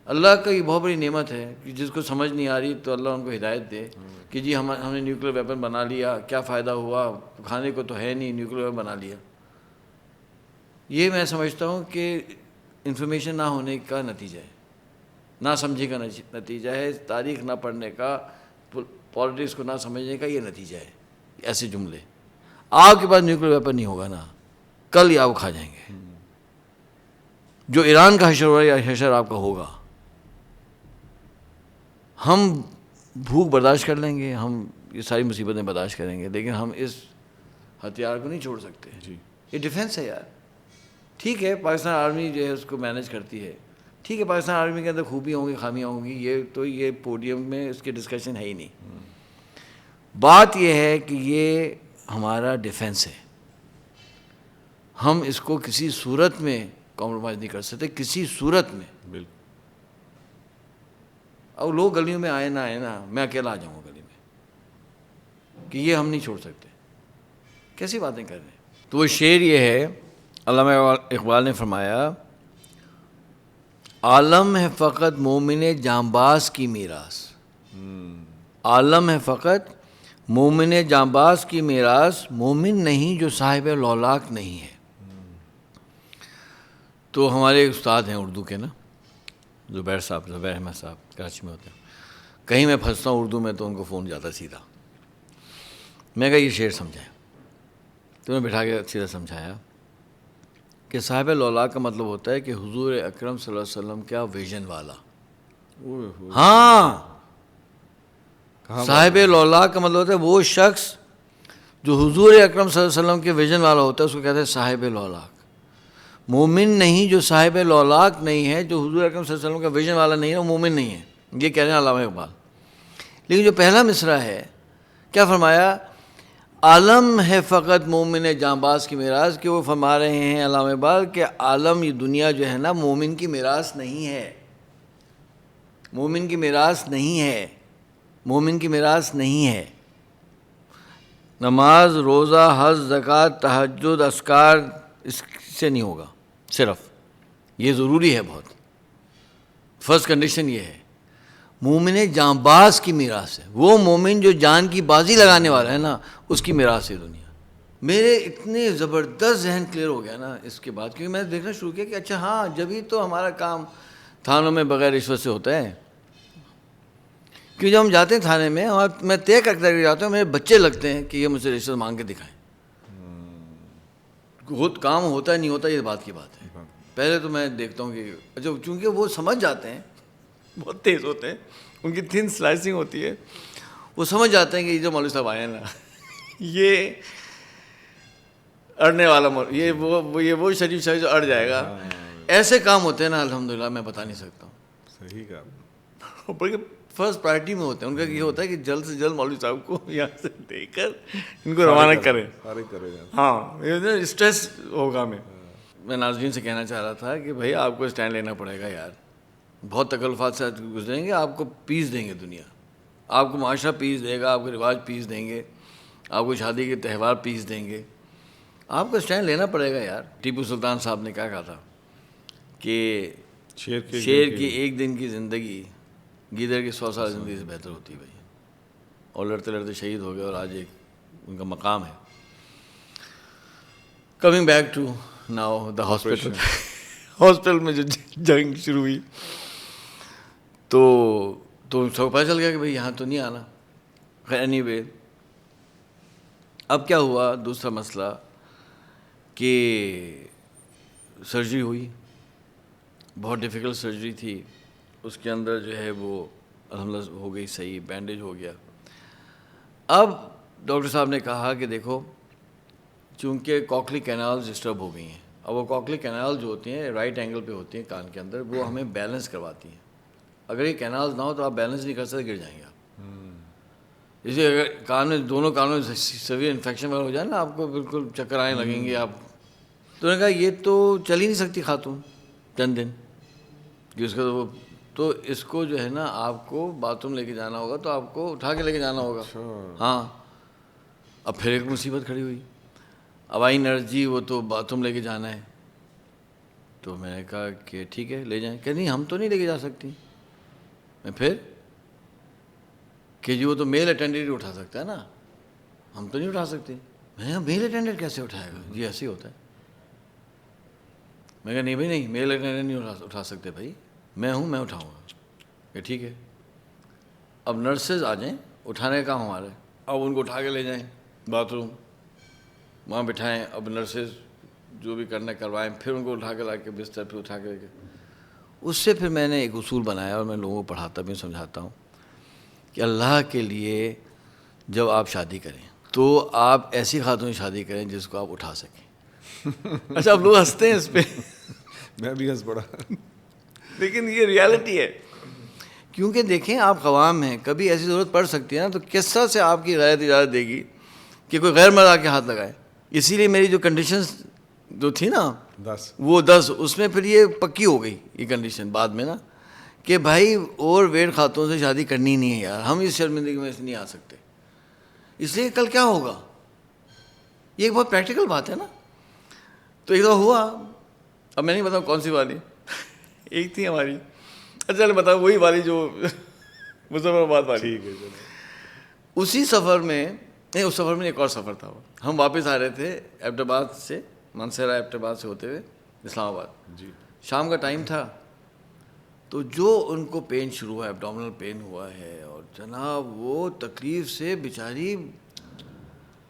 اللہ کا یہ بہت بڑی نعمت ہے کہ جس کو سمجھ نہیں آ رہی تو اللہ ان کو ہدایت دے کہ جی ہم نے نیوکلیر ویپن بنا لیا, کیا فائدہ ہوا, کھانے کو تو ہے نہیں, نیوکلیر ویپن بنا لیا. یہ میں سمجھتا ہوں کہ انفارمیشن نہ ہونے کا نتیجہ ہے, نہ سمجھے کا نتیجہ ہے, تاریخ نہ پڑھنے کا, پالیٹکس کو نہ سمجھنے کا یہ نتیجہ ہے. ایسے جملے, آپ کے پاس نیوکلیر ویپن نہیں ہوگا نا, کل ہی آپ کھا جائیں گے. جو ایران کا حشر ہو رہا ہے یا حشر آپ کا ہوگا. ہم بھوک برداشت کر لیں گے, ہم یہ ساری مصیبتیں برداشت کریں گے, لیکن ہم اس ہتھیار کو نہیں چھوڑ سکتے. یہ ڈیفینس ہے یار. ٹھیک ہے پاکستان آرمی جو ہے اس کو مینیج کرتی ہے, ٹھیک ہے پاکستان آرمی کے اندر خوبیاں ہوں گی خامیاں ہوں گی, یہ پوڈیم میں اس کی ڈسکشن ہے ہی نہیں. بات یہ ہے کہ یہ ہمارا ڈیفینس ہے, ہم اس کو کسی صورت میں کمپرومائز نہیں کر سکتے, کسی صورت میں. بالکل. اب لوگ گلیوں میں آئے نہ آئے نا, میں اکیلا آ جاؤں گا گلی میں کہ یہ ہم نہیں چھوڑ سکتے. کیسی باتیں کر رہے ہیں. تو وہ شعر یہ ہے, علامہ اقبال نے فرمایا, عالم ہے فقط مومن جانباز کی میراث. عالم ہے فقط مومن جانباز کی میراث, مومن نہیں جو صاحب لولاک نہیں ہے. تو ہمارے استاد ہیں اردو کے نا, زبیر احمد صاحب کراچی میں ہوتے ہیں. کہیں میں پھنستا ہوں اردو میں تو ان کو فون جاتا سیدھا. میں کہا یہ شعر سمجھائیں, تو میں بٹھا کے سیدھا سمجھایا کہ صاحب لولاک کا مطلب ہوتا ہے کہ حضور اکرم صلی اللہ علیہ وسلم کا ویژن والا. ہاں, صاحب لولاک کا مطلب ہوتا ہے وہ شخص جو حضور اکرم صلی اللہ علیہ وسلم کے ویژن والا ہوتا ہے, اس کو کہتے ہیں صاحب لولاک. مومن نہیں جو صاحب لولاک نہیں ہے, جو حضور اکرم صلی اللہ علیہ وسلم کا ویژن والا نہیں ہے, وہ مومن نہیں ہے. یہ کہہ رہے ہیں علامہ اقبال. لیکن جو پہلا مصرع ہے کیا فرمایا, عالم ہے فقط مومن جانباز کی میراث, کہ وہ فرما رہے ہیں علامہ اقبال کہ عالم یہ دنیا جو ہے نا مومن کی میراث نہیں ہے, مومن کی میراث نہیں ہے, مومن کی میراث نہیں ہے. نماز, روزہ, حج, زکوٰۃ, تہجد, اذکار اس سے نہیں ہوگا. صرف یہ ضروری ہے بہت, فرسٹ کنڈیشن یہ ہے. مومن جانباز کی میراث ہے, وہ مومن جو جان کی بازی لگانے والا ہے نا, اس کی میراث ہے دنیا. میرے اتنے زبردست ذہن کلیئر ہو گیا نا اس کے بعد, کیونکہ میں نے دیکھنا شروع کیا کہ اچھا ہاں جبھی تو ہمارا کام تھانوں میں بغیر رشوت سے ہوتا ہے. کیوں جب ہم جاتے ہیں تھانے میں, میں طے کر کے جاتا ہوں, میرے بچے لگتے ہیں کہ یہ مجھ سے رشوت مانگ کے دکھائیں. خود کام ہوتا ہے نہیں ہوتا یہ بات کی بات ہے. پہلے تو میں دیکھتا ہوں کہ اچھا, چونکہ وہ سمجھ جاتے ہیں, بہت تیز ہوتے ہیں, ان کی تھن سلائسنگ ہوتی ہے, وہ سمجھ جاتے ہیں کہ یہ جو مولوی صاحب آئے ہیں نا یہ اڑنے والا یہ وہ شریف شاہی جو اڑ جائے گا. ایسے کام ہوتے ہیں نا الحمدللہ, میں بتا نہیں سکتا ہوں. صحیح کہا. بلکہ فرسٹ پرائرٹی میں ہوتے ہیں ان کا. یہ ہوتا ہے کہ جلد سے جلد مولوی صاحب کو یہاں سے دے کر ان کو روانہ کریں. ہاں اسٹریس ہوگا. میں ناظرین سے کہنا چاہ رہا تھا کہ بھائی آپ کو اسٹینڈ لینا پڑے گا یار, بہت تکلفات سے گزریں گے, آپ کو پیس دیں گے دنیا, آپ کو معاشرہ پیس دے گا, آپ کے رواج پیس دیں گے, آپ کو شادی کے تہوار پیس دیں گے. آپ کو اسٹینڈ لینا پڑے گا یار. ٹیپو سلطان صاحب نے کیا کہا تھا کہ شیر کی ایک دن کی زندگی گیدڑ کی 100 سال زندگی سے بہتر ہوتی ہے بھائی. اور لڑتے لڑتے شہید ہو گئے, اور آج ایک ان کا مقام ہے. Coming back to now the hospital. Hospital میں جو جنگ شروع ہوئی تو سب کو پتہ چل گیا کہ بھائی یہاں تو نہیں آنا. خیر اینی وے, اب کیا ہوا, دوسرا مسئلہ کہ سرجری ہوئی, بہت ڈیفیکلٹ سرجری تھی. اس کے اندر جو ہے وہ الحمدللہ ہو گئی صحیح, بینڈیج ہو گیا. اب ڈاکٹر صاحب نے کہا کہ دیکھو چونکہ کوکلی کینالز ڈسٹرب ہو گئی ہیں, اب وہ کوکلی کینال جو ہوتی ہیں رائٹ اینگل پہ ہوتی ہیں کان کے اندر, وہ ہمیں بیلنس کرواتی ہیں. اگر یہ کینالز نہ ہو تو آپ بیلنس نہیں کر سکتے, گر جائیں گے آپ. اس لیے اگر کان میں دونوں کانوں میں سیویئر انفیکشن وغیرہ ہو جائے نا, آپ کو بالکل چکر آنے لگیں گے آپ. تو نے کہا یہ تو چل ہی نہیں سکتی خاتون چند دن, کہ اس کا تو اس کو جو ہے نا آپ کو باتھ روم لے کے جانا ہوگا, تو آپ کو اٹھا کے لے کے جانا ہوگا. ہاں, اب پھر ایک مصیبت کھڑی ہوئی. اب آئی نرس جی وہ تو باتھ روم لے کے جانا ہے. تو میں نے کہا کہ ٹھیک ہے لے جائیں. کہ نہیں ہم تو نہیں لے کے جا سکتی. میں پھر کہ جی وہ تو میل اٹینڈنٹ اٹھا سکتا ہے نا, ہم تو نہیں اٹھا سکتے. میں نے کہا میل اٹینڈنٹ کیسے اٹھائے گا؟ جی ایسے ہی ہوتا ہے. میں کہا نہیں بھائی نہیں، میل اٹینڈر نہیں اٹھا سکتے بھائی، میں ہوں، میں اٹھاؤں گا. کہ ٹھیک ہے. اب نرسز آ جائیں، اٹھانے کا کام ہمارا ہے. اب ان کو اٹھا کے لے جائیں باتھ روم، وہاں بٹھائیں. اب نرسز جو بھی کرنا کروائیں، پھر ان کو اٹھا کے لا کے بستر پہ اٹھا کے. اس سے پھر میں نے ایک اصول بنایا اور میں لوگوں کو پڑھاتا بھی سمجھاتا ہوں کہ اللہ کے لیے جب آپ شادی کریں تو آپ ایسی خاتون شادی کریں جس کو آپ اٹھا سکیں. اچھا اب لوگ ہنستے ہیں اس پہ، میں بھی ہنس پڑا. لیکن یہ ریالٹی ہے. کیونکہ دیکھیں آپ قوام ہیں، کبھی ایسی ضرورت پڑ سکتی ہے نا، تو کس طرح سے آپ کی غیرت اجازت دے گی کہ کوئی غیر مرد آ کے ہاتھ لگائے. اسی لیے میری جو کنڈیشنز جو تھی نا 10 وہ 10، اس میں پھر یہ پکی ہو گئی یہ کنڈیشن بعد میں نا کہ بھائی اوور ویٹ خاتون سے شادی کرنی نہیں ہے یار، ہم اس شرمندگی میں سے نہیں آ سکتے. اس لیے کل کیا ہوگا، یہ ایک بہت پریکٹیکل بات ہے نا. تو ایک دفعہ ہوا، اب میں نہیں بتاؤں کون سی والی، ایک تھی ہماری، اچھا چلے بتاؤ وہی والی جو مظفر آباد والی. ٹھیک ہے چلو. اسی سفر میں، نہیں اس سفر میں ایک اور سفر تھا. ہم واپس آ رہے تھے ایبٹ آباد سے، مانسہرہ ایبٹ آباد سے ہوتے ہوئے اسلام آباد. جی. شام کا ٹائم تھا. تو جو ان کو پین شروع ہوا، ایبڈومنل پین ہوا ہے، اور جناب وہ تکلیف سے بیچاری،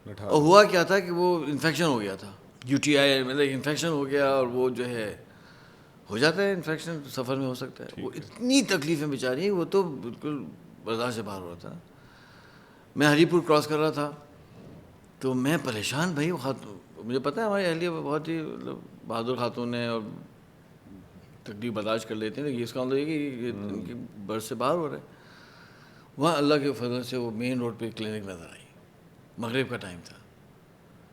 اور ہوا کیا تھا کہ وہ انفیکشن ہو گیا تھا، یو ٹی آئی مطلب انفیکشن ہو گیا، اور وہ جو ہے ہو جاتا ہے انفیکشن سفر میں ہو سکتا ہے. وہ اتنی تکلیفیں بیچاری، وہ تو بالکل برداشت سے باہر ہو رہا تھا. میں ہری پور کراس کر رہا تھا تو میں پریشان بھائی. وہ خاتون مجھے پتہ ہے ہماری اہلیہ بہت ہی مطلب بہادر خاتون ہیں اور تکلیف برداشت کر لیتے ہیں، لیکن اس کا مطلب یہ کہ ان کی برس سے باہر ہو رہے. وہاں اللہ کے فضل سے وہ مین روڈ پہ کلینک نظر آئی، مغرب کا ٹائم تھا.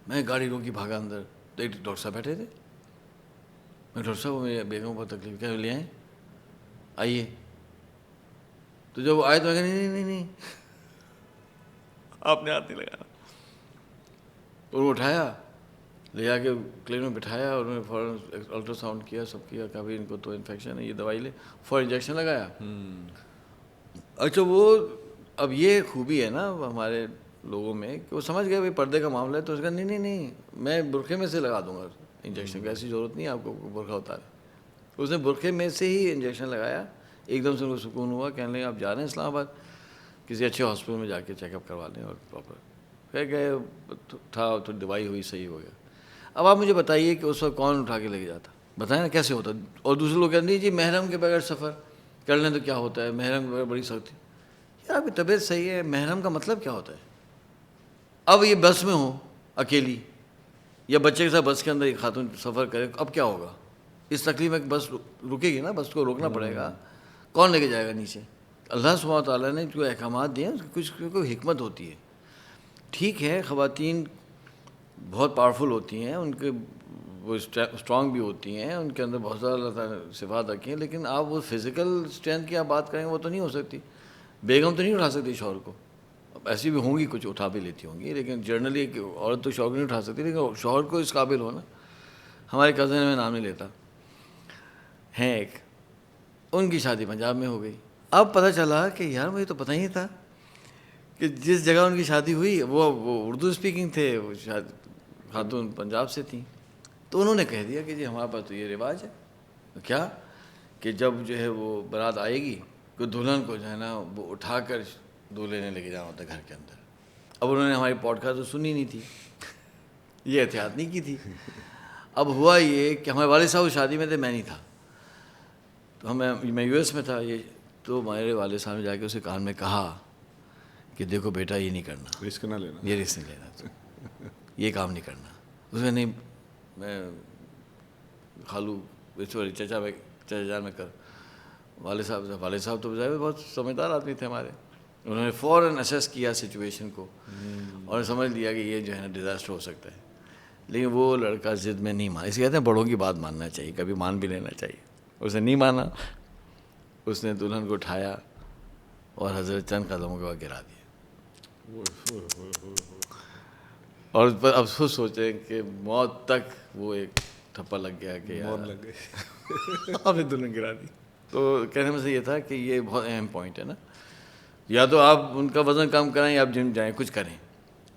میں گاڑی روکی، بھاگا اندر. ایک ڈاکٹر صاحب بیٹھے تھے. میں ڈاکٹر صاحب میرے بیگم کو تکلیف کیا، لے آئیں آئیے. تو جب وہ آئے تو میں کہا نہیں آپ نے ہاتھ نہیں لگانا. اور وہ اٹھایا، لے جا کے کلینک میں بٹھایا، اور انہوں نے فوراً الٹرا ساؤنڈ کیا، سب کیا، کہا بھائی ان کو تو انفیکشن ہے، یہ دوائی لے. فوراً انجیکشن لگایا. اچھا وہ اب یہ خوبی ہے نا ہمارے لوگوں میں کہ وہ سمجھ گئے بھائی پردے کا معاملہ ہے، تو اس کا نہیں میں برقعے میں سے لگا دوں گا انجیکشن کی، ایسی ضرورت نہیں ہے آپ کو برقعہ اتارے. اس نے برقعے میں سے ہی انجیکشن لگایا. ایک دم سے ان کو سکون ہوا. کہنے لگے آپ جا رہے ہیں اسلام آباد، کسی اچھے ہاسپٹل میں جا کے چیک اپ کروا لیں اور پراپر. پھر گئے، تھا تو دوائی ہوئی، صحیح ہو گیا. اب آپ مجھے بتائیے کہ اس وقت کون اٹھا کے لے کے جاتا، بتائیں نا کیسے ہوتا. اور دوسرے لوگ کہتے ہیں جی محرم کے بغیر سفر کر لیں تو کیا ہوتا ہے، محرم کے بغیر بڑی سختی. یار آپ کی طبیعت صحیح ہے، محرم کا مطلب کیا ہوتا ہے. اب یہ بس میں ہو اکیلی، یا بچے کے ساتھ بس کے اندر ایک خاتون سفر کرے، اب کیا ہوگا. اس تکلیف میں بس رکے گی نا، بس کو روکنا پڑے گا. کون لے کے جائے گا نیچے. اللہ سبحانہ و تعالیٰ نے جو احکامات دیے ہیں اس کی کچھ کوئی حکمت ہوتی ہے. ٹھیک ہے خواتین بہت پاورفل ہوتی ہیں، ان کے وہ اسٹرانگ بھی ہوتی ہیں، ان کے اندر بہت زیادہ اللہ تعالیٰ نے صفات رکھی ہیں، لیکن آپ وہ فزیکل اسٹرینتھ کی آپ بات کریں وہ تو نہیں ہو سکتی. بیگم تو نہیں اٹھا سکتی شوہر کو. اب ایسی بھی ہوں گی کچھ اٹھا بھی لیتی ہوں گی، لیکن جنرلی ایک عورت تو شوہر کو نہیں اٹھا سکتی، لیکن شوہر کو اس قابل ہو نا. ہمارے کزن میں نام نہیں لیتا ہیں ایک، ان کی شادی پنجاب میں ہو گئی. اب پتہ چلا کہ یار مجھے تو پتہ ہی نہیں تھا کہ جس جگہ ان کی شادی ہوئی وہ اردو اسپیکنگ تھے، وہ خاتون پنجاب سے تھیں. تو انہوں نے کہہ دیا کہ جی ہمارے پاس تو یہ رواج ہے. کیا کہ جب جو ہے وہ بارات آئے گی تو دلہن کو جو ہے نا وہ اٹھا کر دولہے نے لے کے جانا ہوتا ہے گھر کے اندر. اب انہوں نے ہماری پوڈ کاسٹ تو سنی نہیں تھی، یہ احتیاط نہیں کی تھی. اب ہوا یہ کہ ہمارے والد صاحب شادی میں تھے، میں نہیں تھا. تو میں یو ایس میں تھا. یہ تو ہمارے والد صاحب نے جا کے اسے کان میں کہا کہ دیکھو بیٹا یہ نہیں کرنا، رسک نہ لینا، یہ رسک نہیں لینا، یہ کام نہیں کرنا. اس میں نہیں، میں خالو چچا جان میں کر. والد صاحب تو بظاہر بہت سمجھدار آدمی تھے ہمارے. انہوں نے فوراً اسیس کیا سچویشن کو اور سمجھ لیا کہ یہ جو ہے نا ڈیزاسٹر ہو سکتا ہے. لیکن وہ لڑکا ضد میں نہیں مانا. اس کہتے ہیں بڑوں کی بات ماننا چاہیے، کبھی مان بھی لینا چاہیے. اس نے نہیں مانا. اس نے دلہن کو اٹھایا اور حضرت چند قدموں کے بعد گرا دیا. اور اس پر افسوس سوچیں کہ موت تک وہ ایک تھپا لگ گیا کہ موت لگ گئی. آپ نے دلہن گرا دی. تو کہنے میں سے یہ تھا کہ یہ بہت اہم پوائنٹ ہے نا. یا تو آپ ان کا وزن کم کرائیں یا آپ جم جائیں، کچھ کریں.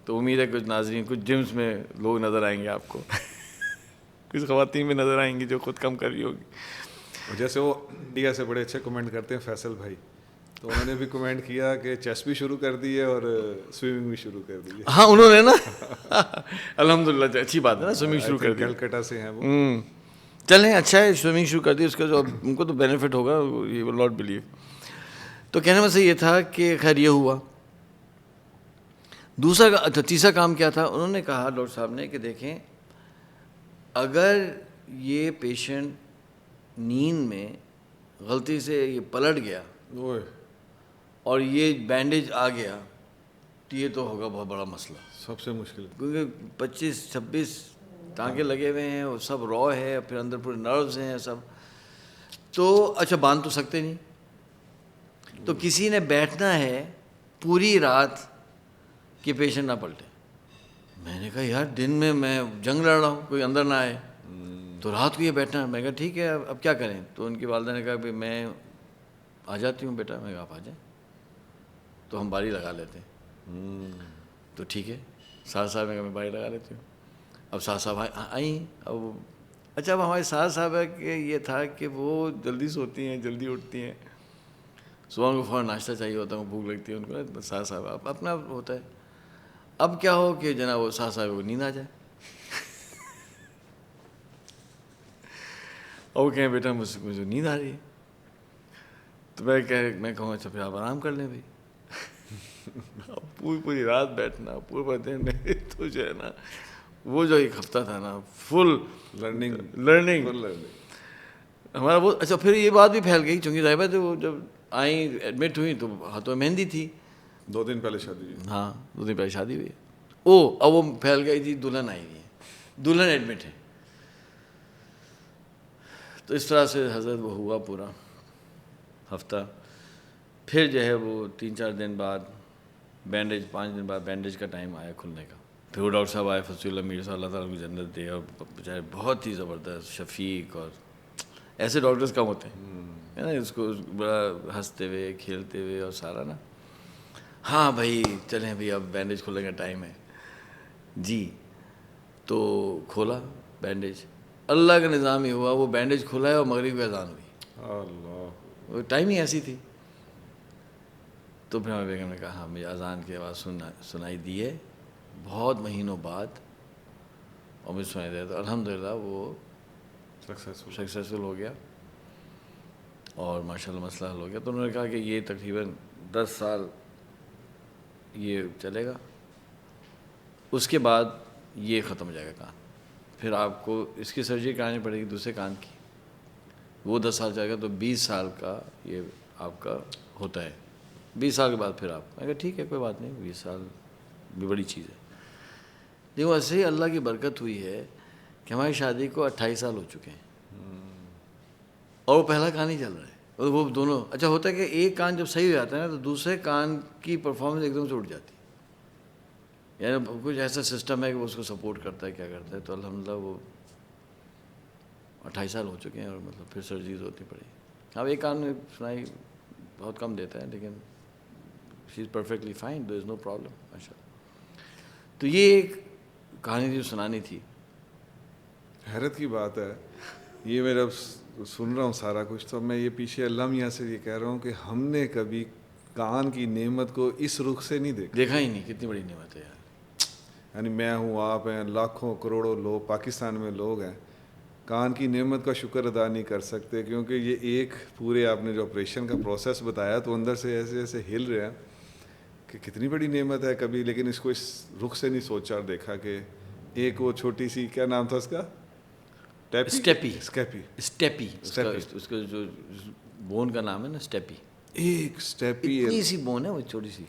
تو امید ہے کچھ ناظرین، کچھ جمس میں لوگ نظر آئیں گے آپ کو. کچھ خواتین میں نظر آئیں گی جو خود کم کر رہی ہوگی. جیسے وہ انڈیا سے بڑے اچھے کمنٹ کرتے ہیں فیصل بھائی, تو انہوں نے بھی کمنٹ کیا کہ چیس بھی شروع کر دی ہے اور سوئمنگ بھی شروع کر دی ہے. ہاں انہوں نے نا الحمدللہ اچھی بات ہے نا, سوئمنگ شروع کر دی. کلکتہ سے ہیں وہ. چلیں اچھا ہے, سوئمنگ شروع کر دی, اس کا جو ان کو تو بینیفٹ ہوگا, یو ول ناٹ بلیو. تو کہنے میں سے یہ تھا کہ خیر یہ ہوا. دوسرا تیسرا کام کیا تھا, انہوں نے کہا ڈاکٹر صاحب نے کہ دیکھیں اگر یہ پیشنٹ نیند میں غلطی سے یہ پلٹ گیا اور یہ بینڈیج آ گیا تو یہ تو ہوگا بہت بڑا مسئلہ, سب سے مشکل, کیونکہ 25-26 ٹانکے لگے ہوئے ہیں, وہ سب رو ہے, پھر اندر پورے نروز ہیں سب. تو اچھا باندھ تو سکتے نہیں, تو کسی نے بیٹھنا ہے پوری رات کہ پیشنٹ نہ پلٹے. میں نے کہا یار دن میں میں جنگ لڑ رہا ہوں, کوئی اندر نہ آئے, تو رات کو یہ بیٹھنا ہے. میں کہا ٹھیک ہے اب کیا کریں. تو ان کی والدہ نے کہا کہ میں آ جاتی ہوں بیٹا. میں کہا آپ آ جائیں, تو ہم باری لگا لیتے ہیں. تو ٹھیک ہے, ساز صاحب نے کہا میں باری لگا لیتی ہوں. اب ساز صاحب آئیں. اب اچھا اب ہمارے ساز صاحب ہے کہ یہ تھا کہ وہ جلدی سوتی ہیں جلدی اٹھتی ہیں, صبح کو فوراً ناشتہ چاہیے ہوتا ہے, بھوک لگتی ہے ان کو. ساز صاحب اپنا ہوتا ہے. اب کیا ہو کہ جناب وہ ساز صاحب کو نیند آ جائے, اور وہ کہیں بیٹا مجھے نیند آ رہی ہے. تو میں کہوں اچھا پھر آپ آرام کر لیں بھائی. پوری رات بیٹھنا, پورا دن, تو جو ہے نا وہ جو ایک ہفتہ تھا نا فل لرننگ ہمارا وہ. اچھا پھر یہ بات بھی پھیل گئی, چونکہ ظاہر ہے وہ جب آئیں ایڈمٹ ہوئی تو ہاتھوں میں مہندی تھی. 2 دن پہلے شادی ہوئی. ہاں 2 دن پہلے شادی ہوئی. اب وہ پھیل گئی تھی دلہن آئی ہوئی ہے, دلہن ایڈمٹ ہے. تو اس طرح سے حضرت وہ ہوا پورا ہفتہ. پھر جو ہے وہ 3-4 دن بعد بینڈیج, 5 دن بعد بینڈیج کا ٹائم آیا کھلنے کا. پھر وہ ڈاکٹر صاحب آئے فصیح اللہ میر صاحب, اللہ تعالیٰ کو جنت دے, اور بیچارے بہت ہی زبردست شفیق, اور ایسے ڈاکٹرز کم ہوتے ہیں نا, اس کو بڑا ہنستے ہوئے کھیلتے ہوئے اور سارا نا. ہاں بھائی چلیں بھائی اب بینڈیج کھولنے کا ٹائم ہے جی. تو کھولا بینڈیج, اللہ کا نظام ہی ہوا, وہ بینڈیج کھلا ہے اور مغرب کی اذان ہوئی. اللہ, وہ ٹائم ہی ایسی تھی. تو پھر ہمیں بیگم نے کہا ہاں مجھے اذان کی آواز سنائی دی ہے بہت مہینوں بعد, اور مجھے سنائی دیا. تو الحمدللہ وہ سکسیسفل ہو گیا اور ماشاءاللہ مسئلہ حل ہو گیا. تو انہوں نے کہا کہ یہ تقریباً 10 سال یہ چلے گا, اس کے بعد یہ ختم ہو جائے گا کان. پھر آپ کو اس کی سرجری کرانی پڑے گی دوسرے کان کی, وہ 10 سال چلے گا, تو 20 سال کا یہ آپ کا ہوتا ہے. 20 سال کے بعد پھر آپ, میں کہا ٹھیک ہے کوئی بات نہیں, 20 سال بھی بڑی چیز ہے. لیکن ویسے ہی اللہ کی برکت ہوئی ہے کہ ہماری شادی کو 28 سال ہو چکے ہیں, اور وہ پہلا کان ہی چل رہا ہے. اور وہ دونوں اچھا ہوتا ہے کہ ایک کان جب صحیح ہو جاتا ہے نا تو دوسرے کان کی پرفارمنس ایک دم سے اٹھ جاتی ہے, یعنی کچھ ایسا سسٹم ہے کہ وہ اس کو سپورٹ کرتا ہے, کیا کرتا ہے. تو الحمدللہ وہ 28 سال ہو چکے ہیں, اور مطلب پھر سرجریز ہوتی پڑی. اب ایک کان میں سنائی بہت کم دیتا ہے, لیکن she is perfectly fine, there is no problem ماشاء اللہ. تو یہ ایک کہانی جو سنانی تھی. حیرت کی بات ہے یہ, میں جب سن رہا ہوں سارا کچھ تو میں یہ پیچھے اللہ میاں سے یہ کہہ رہا ہوں کہ ہم نے کبھی کان کی نعمت کو اس رخ سے نہیں دیکھا ہی نہیں. کتنی بڑی نعمت ہے یار. یعنی میں ہوں, آپ ہیں, لاکھوں کروڑوں لوگ پاکستان میں لوگ ہیں, کان کی نعمت کا شکر ادا نہیں کر سکتے, کیونکہ یہ ایک پورے آپ نے جو آپریشن کا پروسیس بتایا تو اندر سے ایسے ایسے ہل رہے ہیں کہ کتنی بڑی نعمت ہے کبھی. لیکن اس کو اس رخ سے نہیں سوچا اور دیکھا کہ ایک وہ چھوٹی سی, کیا نام تھا اس کا, اسٹیپی. اسٹیپی, اس کا جو بون کا نام ہے نا اسٹیپی. ایک اسٹیپی, اتنی سی بون ہے وہ, چھوٹی سی,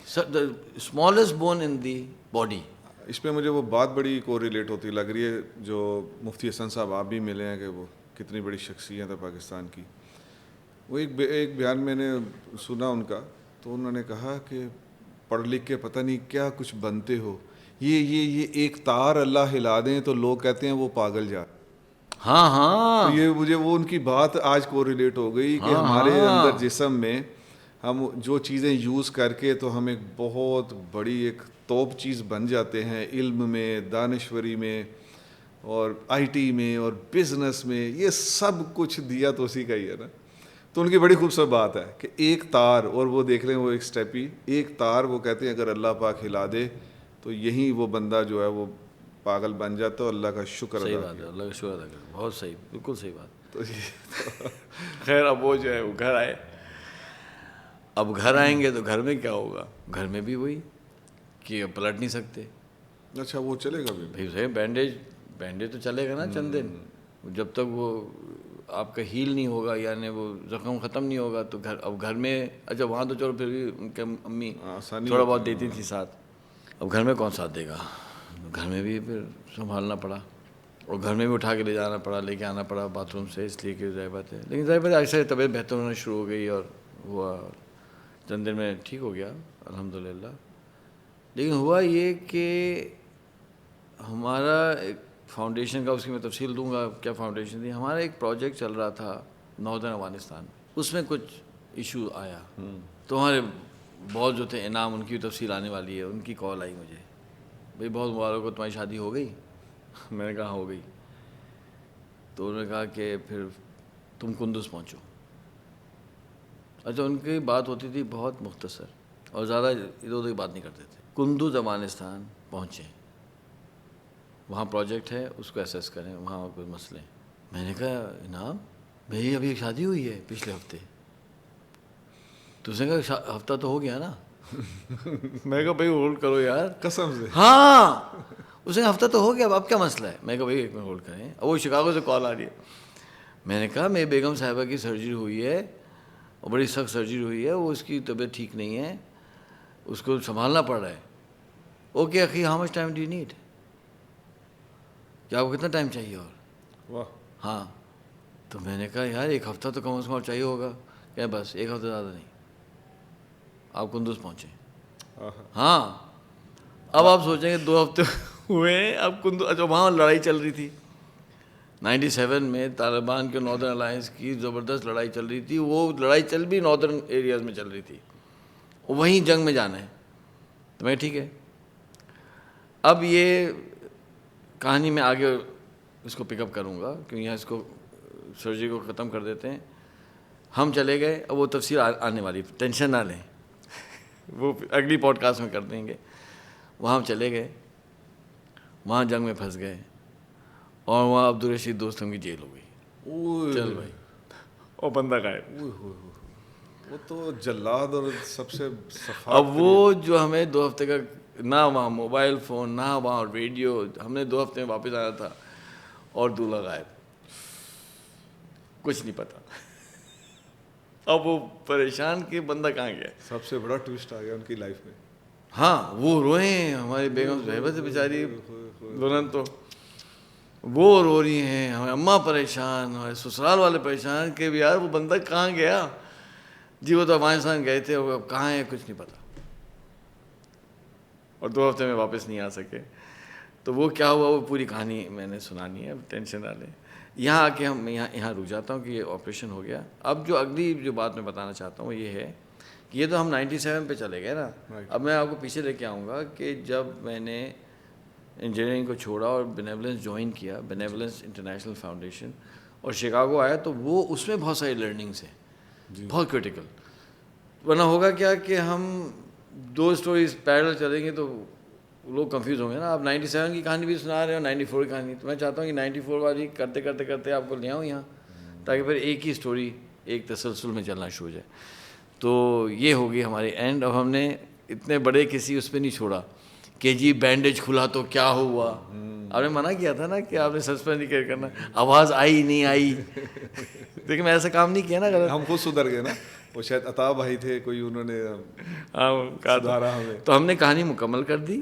smallest bone in the body. اس پہ مجھے وہ بات بڑی کو ریلیٹ ہوتی لگ رہی ہے جو مفتی حسن صاحب آپ بھی ملے ہیں کہ وہ کتنی بڑی شخصیت ہے پاکستان کی. وہ ایک بیان میں نے سنا ان کا, تو انہوں نے کہا کہ پڑھ لکھ کے پتہ نہیں کیا کچھ بنتے ہو, یہ ایک تار اللہ ہلا دیں تو لوگ کہتے ہیں وہ پاگل جا. ہاں تو یہ مجھے وہ ان کی بات آج کو ریلیٹ ہو گئی کہ ہمارے اندر جسم میں ہم جو چیزیں یوز کر کے تو ہم ایک بہت بڑی ایک توپ چیز بن جاتے ہیں, علم میں, دانشوری میں, اور آئی ٹی میں اور بزنس میں، یہ سب کچھ دیا تو اسی کا ہی ہے نا. تو ان کی بڑی خوبصورت بات ہے کہ ایک تار، اور وہ دیکھ لیں وہ ایک اسٹیپی، ایک تار وہ کہتے ہیں اگر اللہ پاک ہلا دے تو یہیں وہ بندہ جو ہے وہ پاگل بن جاتا ہے. اللہ کا شکر صحیح ادا بات ہے، کیا. اللہ کا شکر ادا کریں. بہت صحیح، بالکل صحیح بات. تو یہ خیر اب وہ جو ہے وہ گھر آئے. اب گھر آئیں گے تو گھر میں کیا ہوگا؟ گھر میں بھی وہی کہ اب پلٹ نہیں سکتے. اچھا وہ چلے گا بھی. بھائی صحیح بینڈیج تو چلے گا نا چند دن، جب تک وہ آپ کا ہیل نہیں ہوگا، یعنی وہ زخم ختم نہیں ہوگا. تو اب گھر میں اچھا وہاں تو چلو پھر بھی ان کے امی تھوڑا بہت دیتی تھی ساتھ. اب گھر میں کون ساتھ دے گا؟ گھر میں بھی پھر سنبھالنا پڑا، اور گھر میں بھی اٹھا کے لے جانا پڑا، لے کے آنا پڑا باتھ روم سے، اس لیے کہ ظاہر بات ہے. لیکن ظاہر بات ہے ایسے طبیعت بہتر ہونا شروع ہو گئی اور ہوا چند دن میں ٹھیک ہو گیا الحمدللہ. لیکن ہوا یہ کہ ہمارا ایک فاؤنڈیشن کا، اس کی میں تفصیل دوں گا کیا فاؤنڈیشن تھی. ہمارا ایک پروجیکٹ چل رہا تھا ناردرن افغانستان میں، اس میں کچھ ایشو آیا. تو ہمارے بہت جو تھے انعام، ان کی تفصیل آنے والی ہے. ان کی کال آئی مجھے، بھائی بہت مبارک ہو، تمہاری شادی ہو گئی. میں نے کہا ہو گئی. تو انہوں نے کہا کہ پھر تم کندوز پہنچو. اچھا ان کی بات ہوتی تھی بہت مختصر اور زیادہ ادھر ادھر کی بات نہیں کرتے تھے. کندوز افغانستان پہنچے، وہاں پروجیکٹ ہے اس کو ایسیس کریں، وہاں کوئی مسئلے. میں نے کہا انعام میری ابھی ایک شادی ہوئی ہے پچھلے ہفتے. تو اس نے کہا ہفتہ تو ہو گیا نا. میں کہا بھائی ہولڈ کرو یار قسم سے. ہاں اس نے ہفتہ تو ہو گیا، اب کیا مسئلہ ہے؟ میں کہا بھائی ایک منٹ ہولڈ کریں. اب وہ شکاگو سے کال آ رہی ہے. میں نے کہا میری بیگم صاحبہ کی سرجری ہوئی ہے اور بڑی سخت سرجری ہوئی ہے، وہ اس کی طبیعت ٹھیک نہیں ہے، اس کو سنبھالنا پڑ رہا ہے. اوکے اخی how much time do you need? کیا آپ کو کتنا ٹائم چاہیے؟ اور واہ. ہاں. تو میں نے کہا یار ایک ہفتہ تو کم از کم اور چاہیے ہوگا. کہ بس ایک ہفتہ زیادہ نہیں، آپ کندوز پہنچیں. ہاں اب آپ سوچیں گے 2 ہفتے ہوئے ہیں اب کندوز. اچھا وہاں لڑائی چل رہی تھی 97 میں، طالبان کے ناردرن الائنس کی زبردست لڑائی چل رہی تھی. وہ لڑائی چل بھی ناردرن ایریاز میں چل رہی تھی، وہیں جنگ میں جانا ہے. تو میں ٹھیک ہے. اب یہ کہانی میں آگے اس کو پک اپ کروں گا کیونکہ یہاں اس کو سرجری کو ختم کر دیتے ہیں. ہم چلے گئے، اب وہ تفصیل آنے والی، ٹینشن نہ لیں، وہ اگلی پوڈ کاسٹ میں کر دیں گے. وہاں ہم چلے گئے، وہاں جنگ میں پھنس گئے، اور وہاں عبدالرشید دوست ہم کی جیل ہو گئی. چل بھائی اور بندہ غائب. وہ تو جلاد اور سب سے صفا. اب وہ جو ہمیں 2 ہفتے کا نہ وہاں موبائل فون نہ وہاں ریڈیو، ہم نے 2 ہفتے میں واپس آنا تھا اور دولہا غائب، کچھ نہیں پتا. اب وہ پریشان کہ بندہ کہاں گیا. سب سے بڑا ٹوسٹ آ گیا ان کی لائف میں. ہاں وہ روئے ہیں، ہماری بیگم صاحبہ سے بیچاری دلہن تو وہ رو رہی ہیں، ہمارے اماں پریشان، ہمارے سسرال والے پریشان کہ یار وہ بندہ کہاں گیا. جی وہ تو افغانستان گئے تھے، وہ اب کہاں ہیں کچھ نہیں پتا، اور 2 ہفتے میں واپس نہیں آ سکے. تو وہ کیا ہوا وہ پوری کہانی میں نے سنانی ہے، اب ٹینشن نہ لیں. یہاں آ کے ہم یہاں رک جاتا ہوں کہ یہ آپریشن ہو گیا. اب جو اگلی جو بات میں بتانا چاہتا ہوں وہ یہ ہے کہ یہ تو ہم 97 پہ چلے گئے نا. اب میں آپ کو پیچھے لے کے آؤں گا کہ جب میں نے انجینئرنگ کو چھوڑا اور بینیولنس جوائن کیا، بینیولنس انٹرنیشنل فاؤنڈیشن، اور شکاگو آیا، تو وہ اس میں بہت ساری لرننگس ہیں بہت کرٹیکل. ورنہ ہوگا کیا کہ ہم 2 اسٹوریز پیرل چلیں گے تو لوگ کنفیوز ہوں گے نا. آپ 97 کی کہانی بھی سنا رہے ہو، 94 کی کہانی. تو میں چاہتا ہوں کہ 94 والی کرتے کرتے کرتے آپ کو لے آؤں یہاں، تاکہ پھر ایک ہی اسٹوری ایک تسلسل میں چلنا شروع ہو جائے. تو یہ ہوگی ہماری اینڈ. اب ہم نے اتنے بڑے کسی اس پہ نہیں چھوڑا کہ جی بینڈیج کھلا تو کیا ہوا. آپ نے منع کیا تھا نا کہ آپ نے سسپینس نہیں کیئر کرنا، آواز آئی نہیں آئی. لیکن میں ایسا کام نہیں کیا نا غلط. ہم خود سدھر گئے نا. وہ شاید عطا بھائی تھے کوئی، انہوں نے سدھارا ہمیں. تو ہم نے کہانی مکمل کر دی.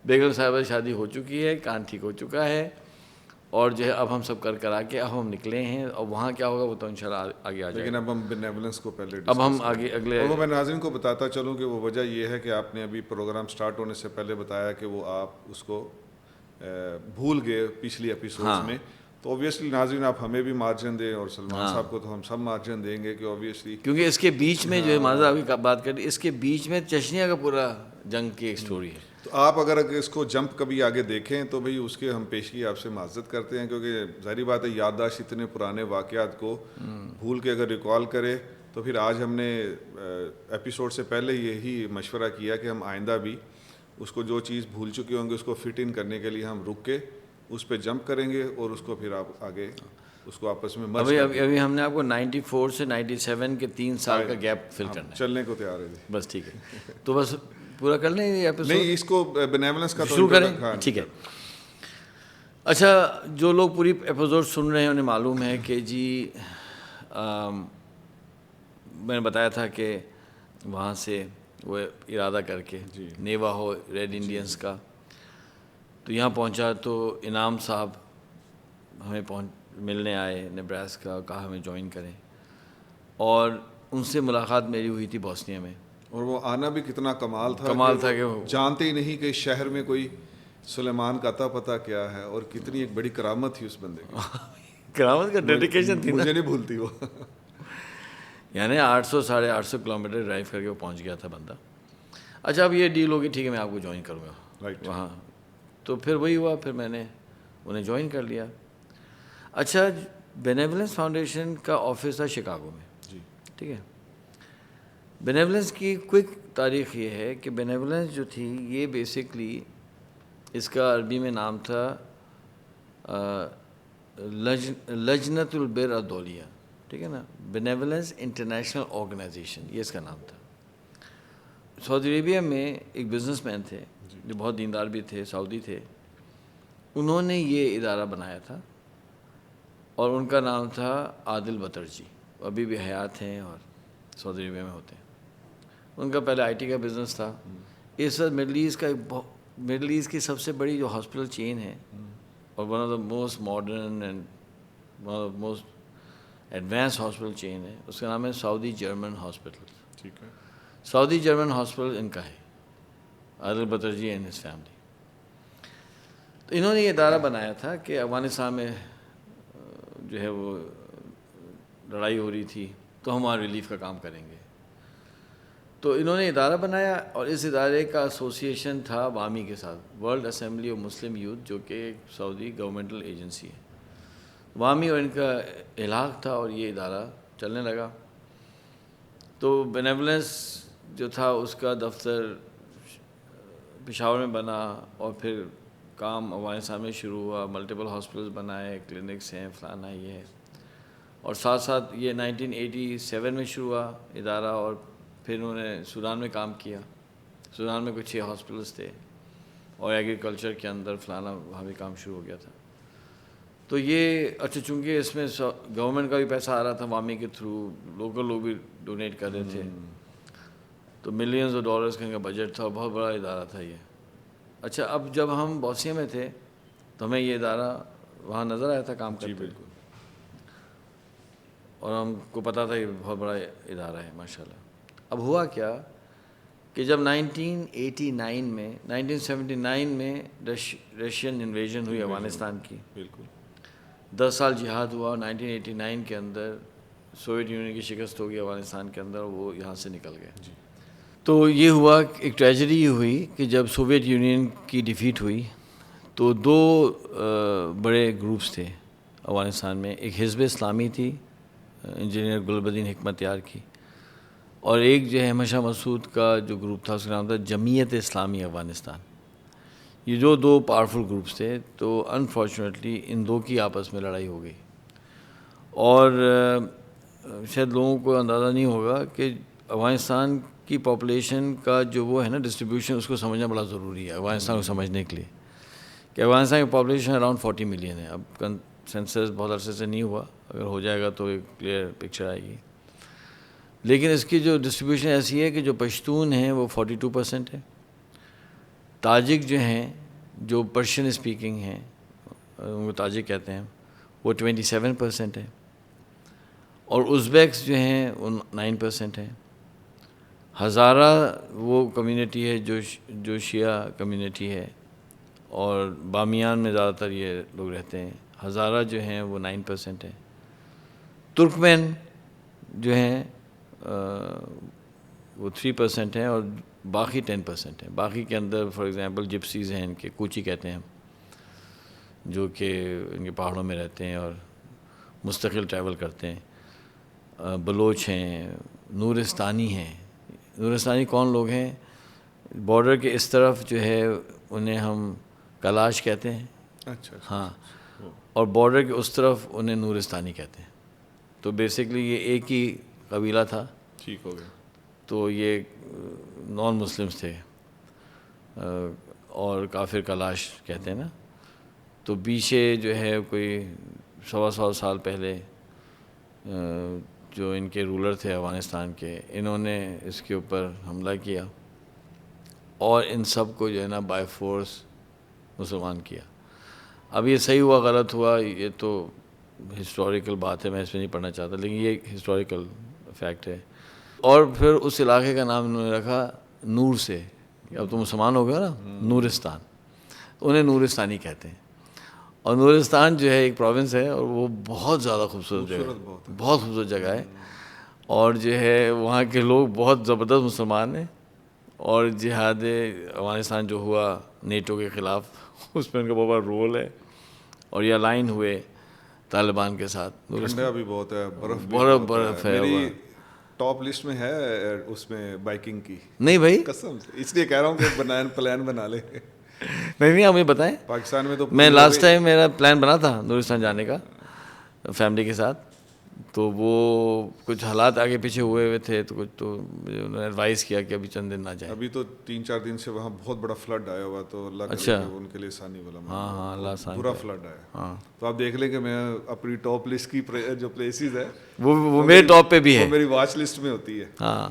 بیگم صاحبہ شادی ہو چکی ہے، کان ٹھیک ہو چکا ہے، اور جو ہے اب ہم سب کرا کے اب ہم نکلے ہیں. اور وہاں کیا ہوگا وہ تو انشاءاللہ آگے آ جائے گا. لیکن اب ہم بینیولنس کو پہلے اب ہم آگے اگلے، اور وہ میں ناظرین کو بتاتا چلوں کہ وہ وجہ یہ ہے کہ آپ نے ابھی پروگرام سٹارٹ ہونے سے پہلے بتایا کہ وہ آپ اس کو بھول گئے پچھلی ایپیسوڈز میں. تو اوبیسلی ناظرین آپ ہمیں بھی مارجن دیں، اور سلمان صاحب کو تو ہم سب مارجن دیں گے کہ اوبیسلی کیونکہ اس کے بیچ میں جو ہے ماذا ابھی بات کر رہی، اس کے بیچ میں چشنیا کا پورا جنگ کی ایک سٹوری ہے. تو آپ اگر اس کو جمپ کبھی آگے دیکھیں تو بھئی اس کے ہم پیشگی آپ سے معذرت کرتے ہیں، کیونکہ ظاہری بات ہے یادداشت اتنے پرانے واقعات کو بھول کے اگر ریکال کرے تو پھر آج ہم نے ایپیسوڈ سے پہلے یہی مشورہ کیا کہ ہم آئندہ بھی اس کو جو چیز بھول چکے ہوں گے اس کو فٹ ان کرنے کے لیے ہم رک کے اس پہ جمپ کریں گے اور اس کو پھر آپ آگے اس کو آپس میں مرج کر دیں۔ ابھی ہم نے آپ کو 94 سے 97 کے 3 سال کا گیپ فل کرنا ہے، چلنے کو تیار ہے جی، بس ٹھیک ہے، تو بس پورا کر لیں یہ ایپیسوڈ، نہیں اس کو بینیولنس کا شروع کریں، ٹھیک ہے۔ اچھا، جو لوگ پوری ایپیسوڈ سن رہے ہیں انہیں معلوم ہے کہ جی میں نے بتایا تھا کہ وہاں سے وہ ارادہ کر کے نیوا ہو ریڈ انڈینز کا، تو یہاں پہنچا تو انعام صاحب ہمیں ملنے آئے نیبراسکا، کہا ہمیں جوائن کریں، اور ان سے ملاقات میری ہوئی تھی بوسنیا میں، اور وہ آنا بھی کتنا کمال تھا کہ وہ جانتے ہی نہیں کہ اس شہر میں کوئی سلیمان کا اتا پتہ کیا ہے، اور کتنی ایک بڑی کرامت تھی اس بندے کی، کرامت کا ڈیڈیکیشن تھی، مجھے نہیں بھولتی وہ، یعنی 800-850 کلومیٹر ڈرائیو کر کے وہ پہنچ گیا تھا بندہ۔ اچھا اب یہ ڈیل ہوگی، ٹھیک ہے میں آپ کو جوائن کروں گا وہاں، تو پھر وہی ہوا، پھر میں نے انہیں جوائن کر لیا۔ اچھا، بینیولنس فاؤنڈیشن کا آفس تھا شکاگو میں، جی ٹھیک ہے۔ بینیولنس کی کوئک تاریخ یہ ہے کہ بینیولنس جو تھی یہ بیسکلی اس کا عربی میں نام تھا لجنت البر الدولیہ، ٹھیک ہے نا، بینیولنس انٹرنیشنل آرگنائزیشن، یہ اس کا نام تھا۔ سعودی عربیہ میں ایک بزنس مین تھے جو بہت دیندار بھی تھے، سعودی تھے، انہوں نے یہ ادارہ بنایا تھا، اور ان کا نام تھا عادل بترجی، ابھی بھی حیات ہیں اور سعودی عربیہ میں ہوتے ہیں۔ ان کا پہلے آئی ٹی کا بزنس تھا، اس وقت مڈل ایسٹ کی سب سے بڑی جو ہاسپٹل چین ہے، اور one of the most modern and one of the most advance hospital chain ہے، اس کا نام ہے سعودی جرمن ہاسپٹل، ٹھیک ہے، سعودی جرمن ہاسپٹل ان کا ہے، عادل بترجی اینڈ ہز فیملی۔ تو انہوں نے یہ ادارہ بنایا تھا کہ افغانستان میں جو ہے وہ لڑائی ہو رہی تھی، تو ہم وہاں ریلیف کا کام کریں گے، تو انہوں نے ادارہ بنایا، اور اس ادارے کا ایسوسیشن تھا وامی کے ساتھ، world assembly of Muslim youth, جو کہ ایک سعودی گورنمنٹل ایجنسی ہے، وامی اور ان کا الحاق تھا، اور یہ ادارہ چلنے لگا۔ تو بینیولنس جو تھا اس کا دفتر پشاور میں بنا، اور پھر کام افغانستان میں شروع ہوا، ملٹیپل ہاسپٹلز بنائے، کلینکس ہیں، فلانا یہ ہے، اور ساتھ ساتھ یہ 1987 میں شروع ہوا ادارہ، اور پھر انہوں نے سودان میں کام کیا، سودان میں کچھ 6 ہاسپٹلز تھے، اور ایگریکلچر کے اندر فلانا وہاں بھی کام شروع ہو گیا تھا۔ تو یہ اچھا، چونکہ اس میں گورنمنٹ کا بھی پیسہ آ رہا تھا وامی کے تھرو، لوکل لوگ بھی ڈونیٹ کر رہے تھے، تو ملینز آف ڈالرز کا ان کا بجٹ تھا، اور بہت بڑا ادارہ تھا یہ۔ اچھا، اب جب ہم بوسنیا میں تھے تو ہمیں یہ ادارہ وہاں نظر آیا تھا کام کرتے، جی بالکل، اور ہم کو پتہ تھا یہ بہت بڑا ادارہ ہے ماشاءاللہ۔ اب ہوا کیا کہ جب 1979 میں رشین انویژن ہوئی افغانستان کی، بالکل 10 سال جہاد ہوا، اور 1989 کے اندر سوویت یونین کی شکست ہو گئی افغانستان کے اندر، وہ یہاں سے نکل گئے۔ تو یہ ہوا، ایک ٹریجڈی یہ ہوئی کہ جب سوویت یونین کی ڈیفیٹ ہوئی تو 2 بڑے گروپس تھے افغانستان میں، ایک حزب اسلامی تھی انجینئر گلبدین حکمت یار کی، اور ایک جو ہے احمد شاہ مسعود کا جو گروپ تھا اس کا نام تھا جمعیت اسلامی افغانستان۔ یہ جو 2 پاورفل گروپس تھے، تو انفارچونیٹلی ان 2 کی آپس میں لڑائی ہو گئی، اور شاید لوگوں کو اندازہ نہیں ہوگا کہ افغانستان کی پاپولیشن کا جو وہ ہے نا ڈسٹریبیوشن، اس کو سمجھنا بڑا ضروری ہے افغانستان کو سمجھنے کے لیے، کہ افغانستان کی پاپولیشن اراؤنڈ 40 ملین ہے۔ اب سینسس بہت عرصے سے نہیں ہوا، اگر ہو جائے گا تو ایک کلیئر پکچر آئے گی، لیکن اس کی جو ڈسٹریبیوشن ایسی ہے کہ جو پشتون ہیں وہ 42% ہے، تاجک جو ہیں جو پرشین اسپیکنگ ہیں، ان کو تاجک کہتے ہیں، وہ 27% ہے، اور ازبیکس جو ہیں وہ 9% ہیں۔ ہزارہ وہ کمیونٹی ہے جو شیعہ کمیونٹی ہے، اور بامیان میں زیادہ تر یہ لوگ رہتے ہیں۔ ہزارہ جو ہیں وہ 9% ہیں۔ ترکمین جو ہیں وہ 3% ہیں، اور باقی 10% ہیں. باقی کے اندر فار ایگزامپل جپسیز ہیں, ان کے کوچی کہتے ہیں, جو کہ ان کے پہاڑوں میں رہتے ہیں اور مستقل ٹریول کرتے ہیں. بلوچ ہیں, نورستانی ہیں. نورستانی کون لوگ ہیں؟ بارڈر کے اس طرف جو ہے انہیں ہم کلاش کہتے ہیں. اچھا. ہاں, اور بارڈر کے اس طرف انہیں نورستانی کہتے ہیں. تو بیسکلی یہ ایک ہی قبیلہ تھا. ٹھیک ہو گیا. تو یہ نان مسلمس تھے اور کافر کلاش کہتے ہیں نا. تو پیچھے جو ہے کوئی 100 سال پہلے جو ان کے رولر تھے افغانستان کے, انہوں نے اس کے اوپر حملہ کیا اور ان سب کو جو ہے نا بائی فورس مسلمان کیا. اب یہ صحیح ہوا غلط ہوا یہ تو ہسٹوریکل بات ہے, میں اس میں نہیں پڑھنا چاہتا, لیکن یہ ہسٹوریکل فیکٹ ہے. اور پھر اس علاقے کا نام انہوں نے رکھا نور سے, اب تو مسلمان ہو گیا نا, نورستان. انہیں نورستانی کہتے ہیں. اور نورستان جو ہے ایک پروونس ہے اور وہ بہت زیادہ خوبصورت جگہ ہے, بہت خوبصورت جگہ ہے. اور جو ہے وہاں کے لوگ بہت زبردست مسلمان ہیں. اور جہاد افغانستان جو ہوا نیٹو کے خلاف, اس میں ان کا بہت بڑا رول ہے. اور یہ الائن ہوئے طالبان کے ساتھ. ٹھنڈا بھی بہت ہے, برف ہے. میری ٹاپ لسٹ میں ہے اس میں بائکنگ کی. نہیں بھائی, قسم سے اس لیے کہہ رہا ہوں کہ پلان بنا لے. نہیں آپ مجھے بتائیں. پاکستان میں تو میں لاسٹ ٹائم میرا پلان بنا تھا نورستان جانے کا فیملی کے ساتھ, تو وہ کچھ حالات آگے پیچھے ہوئے تھے, تو کچھ تو انہوں نے ایڈوائز کیا کہ ابھی چند دن نہ جائیں. ابھی تو 3-4 دن سے وہاں بہت بڑا فلڈ آیا ہوا, تو اللہ کرے کہ ان کے لیے آسانی والا. ہاں اللہ آسانی. برا فلڈ آیا. تو آپ دیکھ لیں کہ میں اپنی ٹاپ لسٹ کی جو پلیسز ہے وہ میرے ٹاپ پہ بھی ہے, وہ میری واچ لسٹ میں ہوتی ہے. ہاں,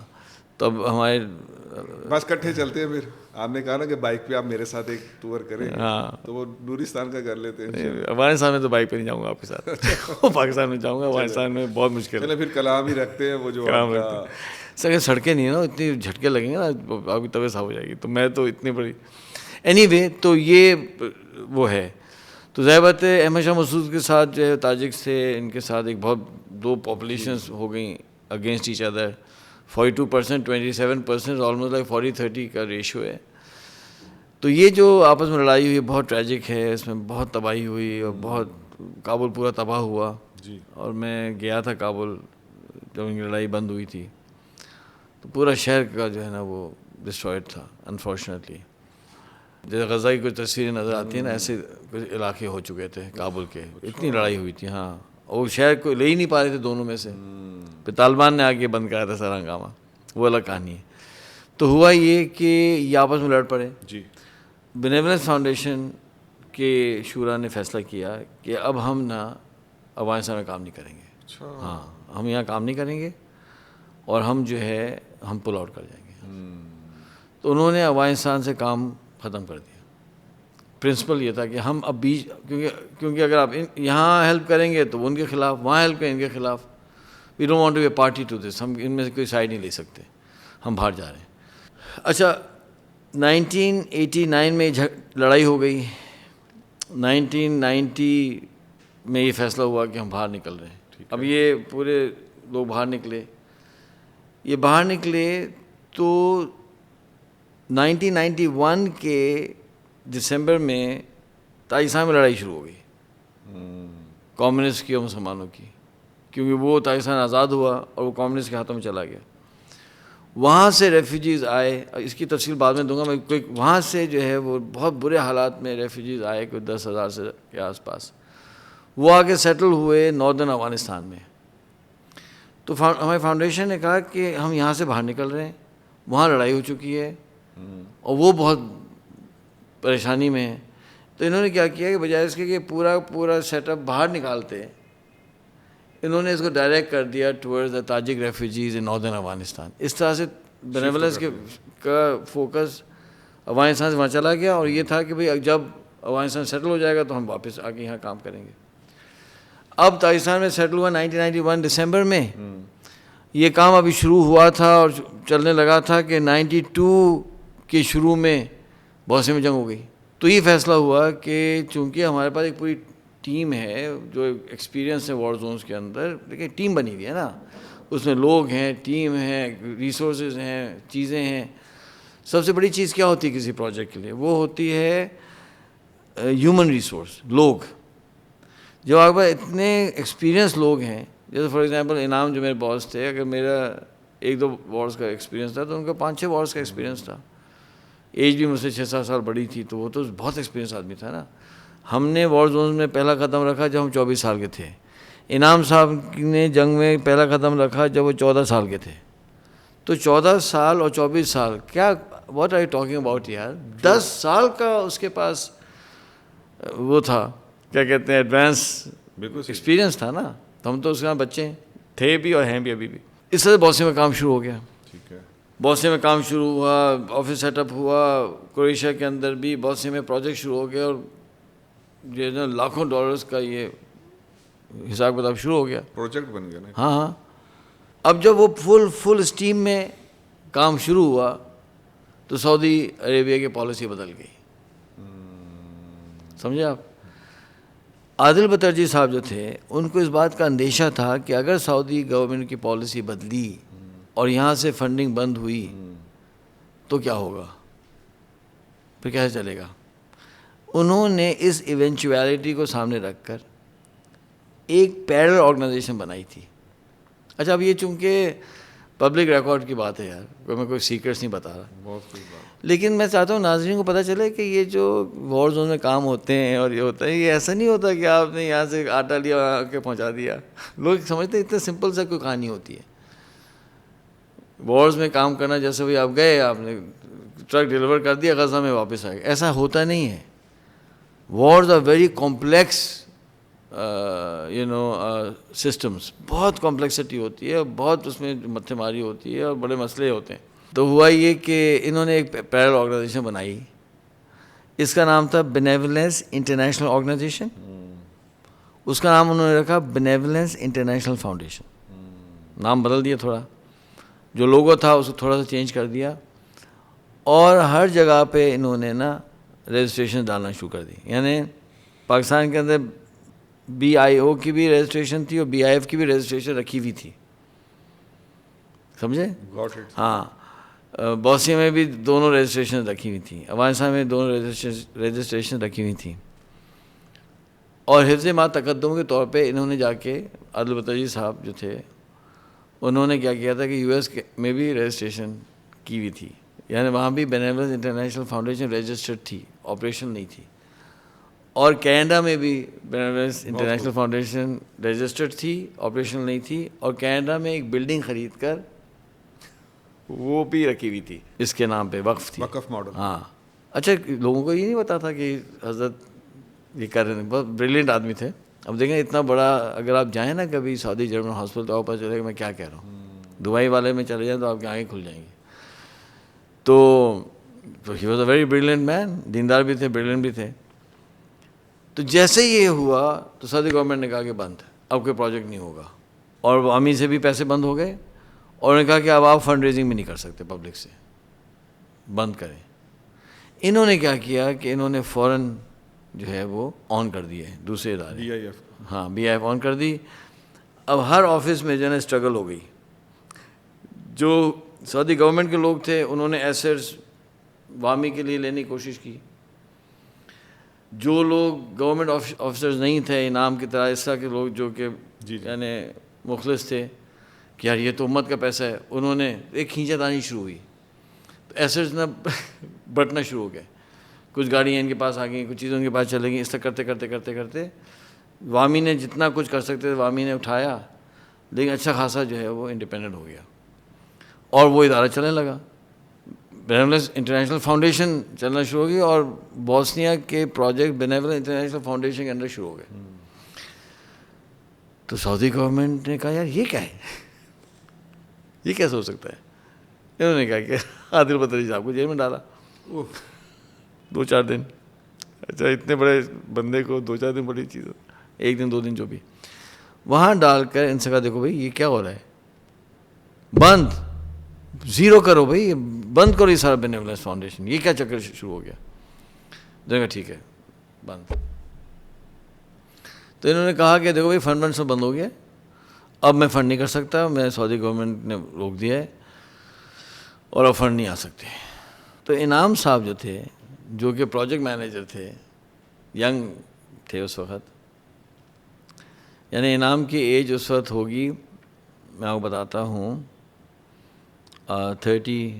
تو اب ہمارے بس کٹھے چلتے ہیں. پھر آپ نے کہا نا کہ بائک پہ آپ میرے ساتھ ایک ٹور کریں, تو وہ نورستان کا کر لیتے ہیں. افغانستان میں تو بائک پہ نہیں جاؤں گا آپ کے ساتھ, پاکستان میں جاؤں گا. افغانستان میں بہت مشکل ہے. پھر کلام ہی رکھتے ہیں وہ جو سر سڑکیں نہیں ہیں نا, اتنی جھٹکے لگیں گے نا آپ کی طبیعت صاف ہو جائے گی. تو میں تو اتنی بڑی اینی وے, تو یہ وہ ہے. تو ظاہر بات ہے احمد شاہ مسعود کے ساتھ جو ہے تاجکس تھے, ان کے ساتھ ایک بہت دو پاپولیشنس ہو گئیں against each other. 42%, 27%, almost like 40-30 کا ریشو ہے. تو یہ جو آپس میں لڑائی ہوئی بہت ٹریجک ہے, اس میں بہت تباہی ہوئی اور بہت کابل پورا تباہ ہوا. اور میں گیا تھا کابل جب ان کی لڑائی بند ہوئی تھی, تو پورا شہر کا جو ہے نا وہ ڈسٹرائڈ تھا انفارچونیٹلی. جیسے غزہ کی کچھ تصویریں نظر آتی ہیں نا, ایسے کچھ علاقے ہو چکے تھے کابل کے, اتنی لڑائی ہوئی تھی. ہاں, اور شہر کو لے ہی نہیں پا رہے تھے دونوں میں سے. پھر طالبان نے آگے بند کرایا تھا سارا ہنگامہ, وہ الگ کہانی ہے. تو ہوا یہ کہ یہ آپس میں لڑ پڑے. بینیولنس فاؤنڈیشن کے شورا نے فیصلہ کیا کہ اب ہم نا افغانستان میں کام نہیں کریں گے. ہاں, ہم یہاں کام نہیں کریں گے اور ہم جو ہے ہم پل آؤٹ کر جائیں گے. تو انہوں نے افغانستان سے کام ختم کر دیا. پرنسپل یہ تھا کہ ہم اب بیچ, کیونکہ اگر آپ یہاں ہیلپ کریں گے تو وہ ان کے خلاف, وہاں ہیلپ کریں ان کے خلاف. We don't want to be a party to this. ہم ان میں سے کوئی سائڈ نہیں لے سکتے, ہم باہر جا رہے ہیں. اچھا, 1989 میں لڑائی ہو گئی. 1990 میں یہ فیصلہ ہوا کہ ہم باہر نکل رہے ہیں. اب یہ پورے لوگ باہر نکلے. یہ باہر نکلے تو 1991 کے دسمبر میں پاکستان میں لڑائی شروع ہو گئی کمیونسٹ کی اور مسلمانوں کی, کیونکہ وہ پاکستان آزاد ہوا اور وہ کمیونسٹ کے ہاتھوں میں چلا گیا. وہاں سے ریفیوجیز آئے, اس کی تفصیل بعد میں دوں گا میں. وہاں سے جو ہے وہ بہت برے حالات میں ریفیوجیز آئے, کوئی 10,000 سے کے آس پاس. وہ آگے سیٹل ہوئے ناردرن افغانستان میں. تو ہماری فاؤنڈیشن نے کہا کہ ہم یہاں سے باہر نکل رہے ہیں, وہاں لڑائی ہو چکی ہے اور وہ بہت پریشانی میں ہے. تو انہوں نے کیا کیا کہ بجائے اس کے کہ پورا سیٹ اپ باہر نکالتے, انہوں نے اس کو ڈائریکٹ کر دیا towards the Tajik refugees in northern Afghanistan. اس طرح سے بینیولنس کا فوکس افغانستان سے وہاں چلا گیا, اور یہ تھا کہ بھئی جب افغانستان سیٹل ہو جائے گا تو ہم واپس آ کے یہاں کام کریں گے. اب پاکستان میں سیٹل ہوا 1991 دسمبر میں. یہ کام ابھی شروع ہوا تھا اور چلنے لگا تھا کہ 92 کے شروع میں بوسنیا میں جنگ ہو گئی. تو یہ فیصلہ ہوا کہ چونکہ ہمارے پاس ایک پوری ٹیم ہے جو ایکسپیرینس ہے وار زونس کے اندر, لیکن ٹیم بنی ہوئی ہے نا, اس میں لوگ ہیں, ٹیم ہیں, ریسورسز ہیں, چیزیں ہیں. سب سے بڑی چیز کیا ہوتی ہے کسی پروجیکٹ کے لیے؟ وہ ہوتی ہے ہیومن ریسورس، لوگ. جب آپ پاس اتنے ایکسپیرئنس لوگ ہیں، جیسے فار ایگزامپل انعام جو میرے باس تھے، اگر میرا 1-2 وارس کا ایکسپیرینس تھا تو ان کا 5-6 وارس کا ایکسپیرینس تھا. ایج بھی مجھ سے 6-7 سال بڑی تھی، تو وہ تو بہت ایکسپیرینس آدمی تھا نا. ہم نے وار زونز میں پہلا قدم رکھا جب ہم 24 سال کے تھے. انعام صاحب نے جنگ میں پہلا قدم رکھا جب وہ 14 سال کے تھے. تو 14 سال اور 24 سال کیا، what are you talking about یار. 10 سال کا اس کے پاس وہ تھا، کیا کہتے ہیں، ایڈوانس ایکسپیرینس تھا نا. تو ہم تو اس کے بچے تھے بھی اور ہیں بھی ابھی بھی. اس طرح بوسنیا میں کام شروع ہو گیا. بوسنیا میں کام شروع ہوا، آفس سیٹ اپ ہوا. کروشیا کے اندر بھی بوسنیا میں پروجیکٹ شروع ہو گیا، اور جو ہے نا لاکھوں ڈالرز کا یہ حساب کتاب شروع ہو گیا. پروجیکٹ بن گیا نا. ہاں. اب جب وہ فل اسٹیم میں کام شروع ہوا تو سعودی عربیہ کی پالیسی بدل گئی. سمجھے آپ؟ عادل بترجی صاحب جو تھے، ان کو اس بات کا اندیشہ تھا کہ اگر سعودی گورنمنٹ کی پالیسی بدلی اور یہاں سے فنڈنگ بند ہوئی تو کیا ہوگا، پھر کیسے چلے گا. انہوں نے اس ایونچویلٹی کو سامنے رکھ کر ایک پیرل آرگنائزیشن بنائی تھی. اچھا، اب یہ چونکہ پبلک ریکارڈ کی بات ہے یار، میں کوئی سیکرٹس نہیں بتا رہا، لیکن میں چاہتا ہوں ناظرین کو پتہ چلے کہ یہ جو وار زون میں کام ہوتے ہیں اور یہ ہوتا ہے، یہ ایسا نہیں ہوتا کہ آپ نے یہاں سے آٹا لیا اور آ کے پہنچا دیا. لوگ سمجھتے ہیں اتنا سمپل سا کوئی کہانی ہوتی ہے. وارز میں کام کرنا جیسے بھائی آپ گئے، آپ نے ٹرک ڈیلیور کر دیا، غزہ میں واپس آ گئے، ایسا ہوتا نہیں ہے. Wars are very complex systems. بہت کمپلیکسٹی ہوتی ہے، بہت اس میں متھے ماری ہوتی ہے اور بڑے مسئلے ہوتے ہیں. تو ہوا یہ کہ انہوں نے ایک پیرل آرگنائزیشن بنائی. اس کا نام تھا بینیولنس انٹرنیشنل آرگنائزیشن. اس کا نام انہوں نے رکھا بینیولنس انٹرنیشنل فاؤنڈیشن. نام بدل دیا تھوڑا، جو لوگو تھا اس کو تھوڑا سا چینج کر دیا، اور ہر جگہ پہ انہوں نے نا رجسٹریشن ڈالنا شروع کر دی. یعنی پاکستان کے اندر BIO کی بھی رجسٹریشن تھی اور BIF کی بھی رجسٹریشن رکھی ہوئی تھی. سمجھے؟ ہاں. بوسنیا میں بھی دونوں رجسٹریشن رکھی ہوئی تھیں، افغانستان میں دونوں رجسٹریشن رکھی ہوئی تھیں. اور حفظ ما تقدم کے طور پہ انہوں نے جا کے، عادل بترجی صاحب جو تھے، انہوں نے کیا کیا تھا کہ US میں بھی رجسٹریشن کی ہوئی تھی. یعنی وہاں بھی بینیولنس انٹرنیشنل فاؤنڈیشن رجسٹرڈ تھی، آپریشن نہیں تھی. اور کینیڈا میں بھی بینیولنس انٹرنیشنل فاؤنڈیشن رجسٹرڈ تھی، آپریشن نہیں تھی. اور کینیڈا میں ایک بلڈنگ خرید کر وہ بھی رکھی ہوئی تھی، اس کے نام پہ وقف تھی، وقف ماڈل. ہاں. اچھا، لوگوں کو یہ نہیں پتا تھا کہ حضرت یہ کر رہے ہیں. بہت بریلینٹ آدمی تھے. اب دیکھیں اتنا بڑا، اگر آپ جائیں نا کبھی سعودی جرمن ہاسپٹل تو آپ پتہ چلے گا میں کیا کہہ رہا ہوں. دبئی والے میں چلے جائیں تو آپ کی آنکھیں کھل جائیں گی. تو he was a very brilliant man, دیندار بھی تھے، بریلینٹ بھی تھے. تو جیسے یہ ہوا تو سعودی گورنمنٹ نے کہا کہ بند، اب کوئی پروجیکٹ نہیں ہوگا. اور عوامی سے بھی پیسے بند ہو گئے، اور انہوں نے کہا کہ اب آپ فنڈ ریزنگ بھی نہیں کر سکتے پبلک سے، بند کریں. انہوں نے کیا کیا کہ انہوں نے فوراً جو ہے وہ آن کر دیے دوسرے ادارے. BIF. ہاں، BIF آن کر دی. اب ہر آفس میں جو ہے نا اسٹرگل ہو گئی. جو سعودی گورنمنٹ کے لوگ تھے انہوں نے ایسٹس وامی کے لیے لینے کی کوشش کی. جو لوگ گورنمنٹ آفیسرز نہیں تھے، انعام کی طرح اس طرح کے لوگ جو کہ یعنی مخلص تھے کہ یار یہ تو امت کا پیسہ ہے، انہوں نے ایک کھینچا تانی شروع ہوئی. تو ایسٹس نہ بٹنا شروع ہو گئے. کچھ گاڑیاں ان کے پاس آ گئیں، کچھ چیزیں ان کے پاس چلے گئیں. اس طرح کرتے کرتے کرتے کرتے وامی نے جتنا کچھ کر سکتے تھے وامی نے اٹھایا، لیکن اچھا خاصا جو ہے وہ انڈیپینڈنٹ ہو گیا اور وہ ادارہ چلنے لگا. بینیولنس انٹرنیشنل فاؤنڈیشن چلنا شروع ہو گئی اور بوسنیا کے پروجیکٹ بینیولنس انٹرنیشنل فاؤنڈیشن کے اندر شروع ہو گئے. تو سعودی گورنمنٹ نے کہا یار یہ کیا ہے، یہ کیسے ہو سکتا ہے. انہوں نے کہا کہ عادل بترجی صاحب کو جیل میں ڈالا 2-4 دن. اچھا، اتنے بڑے بندے کو 2-4 دن بڑی چیز، 1 دن 2 دن جو بھی، وہاں ڈال کر ان سے کہا دیکھو بھائی یہ کیا ہو رہا ہے، بند، زیرو کرو بھائی، بند کرو یہ سارا بینیولنس فاؤنڈیشن، یہ کیا چکر شروع ہو گیا. دیکھا ٹھیک ہے بند. تو انہوں نے کہا کہ دیکھو بھائی فنڈ سب بند ہو گیا، اب میں فنڈ نہیں کر سکتا، میں سعودی گورنمنٹ نے روک دیا ہے اور اب فنڈ نہیں آ سکتے. تو انعام صاحب جو تھے, جو کہ پروجیکٹ مینیجر تھے, ینگ تھے اس وقت, یعنی انعام کی ایج اس وقت ہوگی, میں آپ کو بتاتا ہوں, 32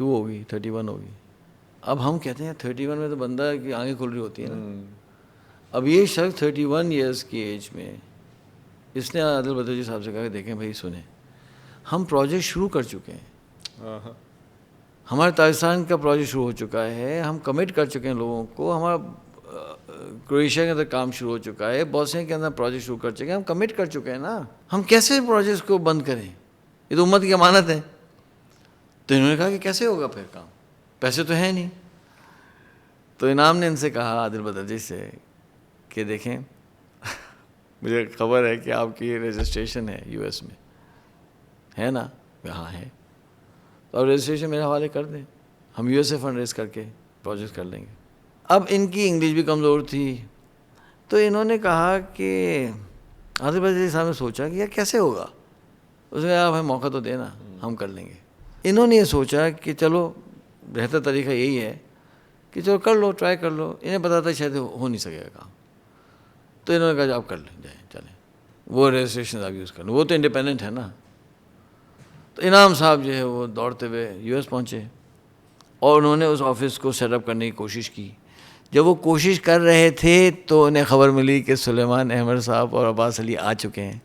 ہوگی, 31 ہوگی. اب ہم کہتے ہیں 31 میں تو بندہ کی آنکھیں کھل رہی ہوتی ہیں نا. اب یہ شخص 31 ایئرس کی ایج میں اس نے عادل بدر صاحب سے کہا کہ دیکھیں بھائی سنیں, ہم پروجیکٹ شروع کر چکے ہیں, ہمارے تاجستان کا پروجیکٹ شروع ہو چکا ہے, ہم کمٹ کر چکے ہیں لوگوں کو, ہمارا کرویشیا کے اندر کام شروع ہو چکا ہے, بوسنیا کے اندر پروجیکٹ شروع کر چکے ہیں, ہم کمٹ کر چکے ہیں نا, ہم کیسے پروجیکٹس کو بند کریں, یہ تو امت کی امانت ہے. تو انہوں نے کہا کہ کیسے ہوگا پھر کام, پیسے تو ہیں نہیں. تو انعام نے ان سے کہا, عادل بدر سے, کہ دیکھیں مجھے خبر ہے کہ آپ کی رجسٹریشن ہے یو ایس میں, ہے نا؟ ہاں ہے. تو آپ رجسٹریشن میرے حوالے کر دیں, ہم یو ایس سے فنڈ ریز کر کے پروجیکٹ کر لیں گے. اب ان کی انگلش بھی کمزور تھی, تو انہوں نے کہا کہ عادل بدر صاحب نے سوچا کہ یار کیسے ہوگا, اس نے کہا ہمیں موقع تو دینا, ہم کر لیں گے. انہوں نے یہ سوچا کہ چلو بہتر طریقہ یہی ہے کہ چلو کر لو, ٹرائی کر لو. انہیں پتا تھا شاید ہو نہیں سکے گا کام, تو انہوں نے کہا آپ کر لیں, جائیں چلیں, وہ رجسٹریشن آپ یوز کر لیں, وہ تو انڈیپینڈنٹ ہے نا. تو انعام صاحب جو ہے وہ دوڑتے ہوئے یو ایس پہنچے, اور انہوں نے اس آفس کو سیٹ اپ کرنے کی کوشش کی. جب وہ کوشش کر رہے تھے تو انہیں خبر ملی کہ سلیمان احمد صاحب اور عباس علی آ چکے ہیں.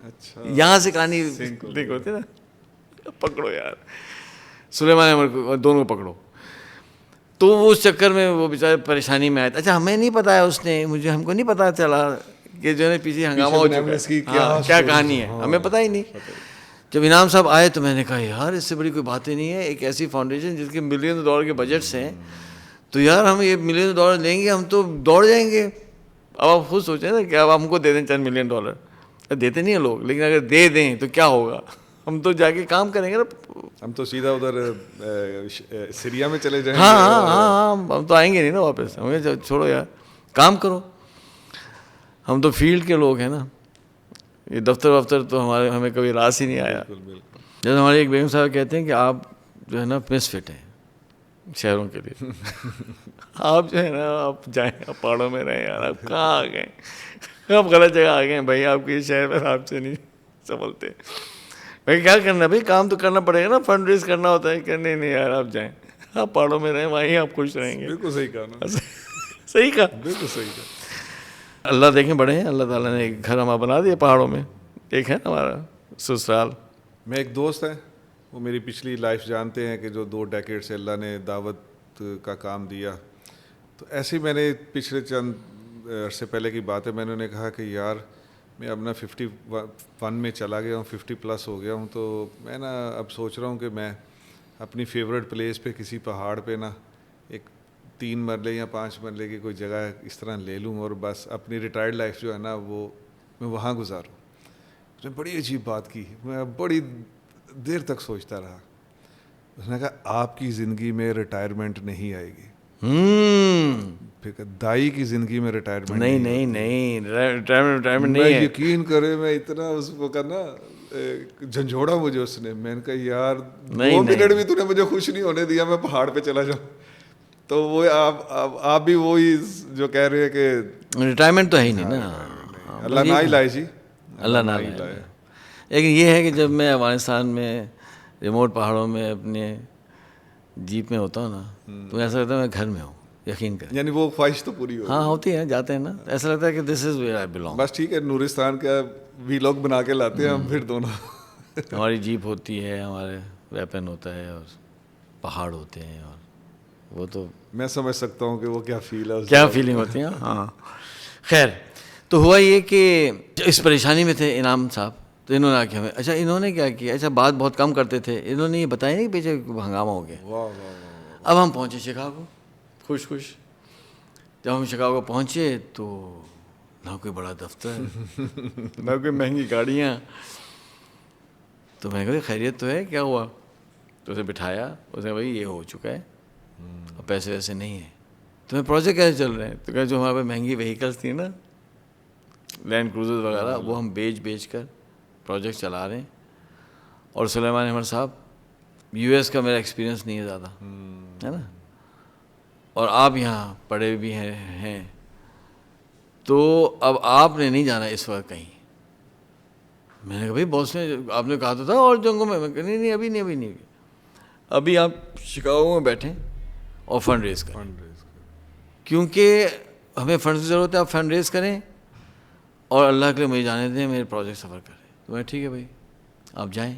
یہاں سے کہانی دیکھ ہوتی نا, پکڑو یار سلیمان احمد کو, دونوں کو پکڑو. تو وہ اس چکر میں وہ بیچارے پریشانی میں آئے. اچھا ہمیں نہیں پتا ہے, اس نے ہم کو نہیں پتا چلا کہ جو ہے پیچھے ہنگامہ ہو چکا ہے, کیا کہانی ہے, ہمیں پتہ ہی نہیں. جب انعام صاحب آئے تو میں نے کہا یار اس سے بڑی کوئی بات ہی نہیں ہے, ایک ایسی فاؤنڈیشن جس کے ملین ڈالر کے بجٹس ہیں, تو یار ہم یہ ملین ڈالر لیں گے, ہم تو دوڑ جائیں گے. اب آپ خود سوچیں نا کہ اب ہم کو دے دیں چند ملین ڈالر, دیتے نہیں ہیں لوگ, لیکن اگر دے دیں تو کیا ہوگا, ہم تو جا کے کام کریں گے نا, ہم تو سیدھا ادھر سیریا میں چلے جائیں گے. ہاں ہم تو آئیں گے نہیں نا واپس, ہمیں چھوڑو یار کام کرو. ہم تو فیلڈ کے لوگ ہیں نا, یہ دفتر تو ہمیں کبھی راس ہی نہیں آیا. جیسے ہمارے ایک بیگم صاحب کہتے ہیں کہ آپ جو ہے نا مس فٹ ہیں شہروں کے لیے, آپ جو ہے نا آپ جائیں, آپ پہاڑوں میں رہیں یار, آپ کہاں آ گئے, آپ غلط جگہ آ گئے ہیں بھائی, آپ کے شہر میں آپ سے نہیں سنبھلتے. بھائی کیا کرنا ہے بھائی, کام تو کرنا پڑے گا نا, فنڈ ریز کرنا ہوتا ہے. کہ نہیں یار آپ جائیں, آپ پہاڑوں میں رہیں, وہیں آپ خوش رہیں گے. بالکل صحیح کہا نا, صحیح کہا, بالکل صحیح کہا. اللہ دیکھیں بڑے ہیں, اللہ تعالیٰ نے ایک گھر ہمارا بنا دیا پہاڑوں میں, ایک ہے نا ہمارا سسرال. میں ایک دوست ہے, وہ میری پچھلی لائف جانتے ہیں کہ جو 2 ڈیکیڈ سے اللہ نے دعوت کا کام دیا. تو ایسے ہی میں نے پچھلے چند عرصے پہلے کی بات ہے, میں نے کہا کہ یار میں اب نا 51 میں چلا گیا ہوں, 50+ ہو گیا ہوں, تو میں نا اب سوچ رہا ہوں کہ میں اپنی فیوریٹ پلیس پہ کسی پہاڑ پہ نا ایک 3 مرلے یا 5 مرلے کی کوئی جگہ اس طرح لے لوں, اور بس اپنی ریٹائرڈ لائف جو ہے نا وہ میں وہاں گزاروں. اس نے بڑی عجیب بات کی, میں بڑی دیر تک سوچتا رہا. اس نے کہا آپ کی زندگی میں ریٹائرمنٹ نہیں آئے گی. پھر دائی کی زندگی میں ریٹائرمنٹ نہیں ریٹائرمنٹ میں نہیں ہے. یقین کرے, میں اتنا اس وقت نا جھنجھوڑا مجھے اس نے. میں نے کہا یار 2 منٹ بھی تو نے مجھے خوش نہیں ہونے دیا, میں پہاڑ پہ چلا جاؤں. تو وہ آپ بھی وہی جو کہہ رہے ہیں کہ ریٹائرمنٹ تو ہے ہی نہیں نا, اللہ نہ ہی لائے جی, اللہ نہ لائے. لیکن یہ ہے کہ جب میں افغانستان میں ریموٹ پہاڑوں میں اپنے جیپ میں ہوتا ہوں نا, تو ایسا لگتا ہے میں گھر میں ہوں, یقین کریں. یعنی وہ خواہش تو پوری ہو. ہاں ہوتی ہے, جاتے ہیں نا, ایسا لگتا ہے کہ دس از ویئر آئی بلانگ. بس ٹھیک ہے, نورستان کا ویلاگ بنا کے لاتے ہیں ہم پھر دونوں. ہماری جیپ ہوتی ہے, ہمارے ویپن ہوتا ہے, اور پہاڑ ہوتے ہیں, اور وہ تو میں سمجھ سکتا ہوں کہ وہ کیا فیل ہے, کیا فیلنگ ہوتی ہے. ہاں خیر, تو ہوا یہ کہ اس پریشانی میں تھے انعام صاحب, تو انہوں نے آ کے ہمیں, اچھا انہوں نے کیا کیا, اچھا بات بہت کم کرتے تھے, انہوں نے یہ بتایا نہیں پیچھے ہنگامہ ہو گیا. اب ہم پہنچے شکاگو خوش. جب ہم شکاگو پہنچے تو نہ کوئی بڑا دفتر, نہ کوئی مہنگی گاڑیاں. تو میں نے کہا خیریت تو ہے, کیا ہوا؟ تو اسے بٹھایا, اس نے بھائی یہ ہو چکا ہے, اور پیسے ویسے نہیں ہیں. تمہیں پروجیکٹ کیسے چل رہے ہیں؟ تو کہا جو ہمارے پاس مہنگی وہیکلس تھیں نا, لینڈ کروزر وغیرہ, وہ ہم بیچ کر پروجیکٹ چلا رہے ہیں. اور سلیمان احمد صاحب, US کا میرا ایکسپیرینس نہیں ہے زیادہ, ہے نا, اور آپ یہاں پڑھے بھی ہیں تو اب آپ نے نہیں جانا اس وقت کہیں. میں نے کہا بھائی باس نے آپ نے کہا تو تھا اور جنگوں میں کہا نہیں ابھی ابھی آپ شکاگو میں بیٹھیں اور فنڈ ریز کریں, کیونکہ ہمیں فنڈ کی ضرورت ہے. آپ فنڈ ریز کریں اور اللہ کے لیے مجھے جانے دیں, میرے پروجیکٹ سفر کریں. تو میں ٹھیک ہے بھائی آپ جائیں.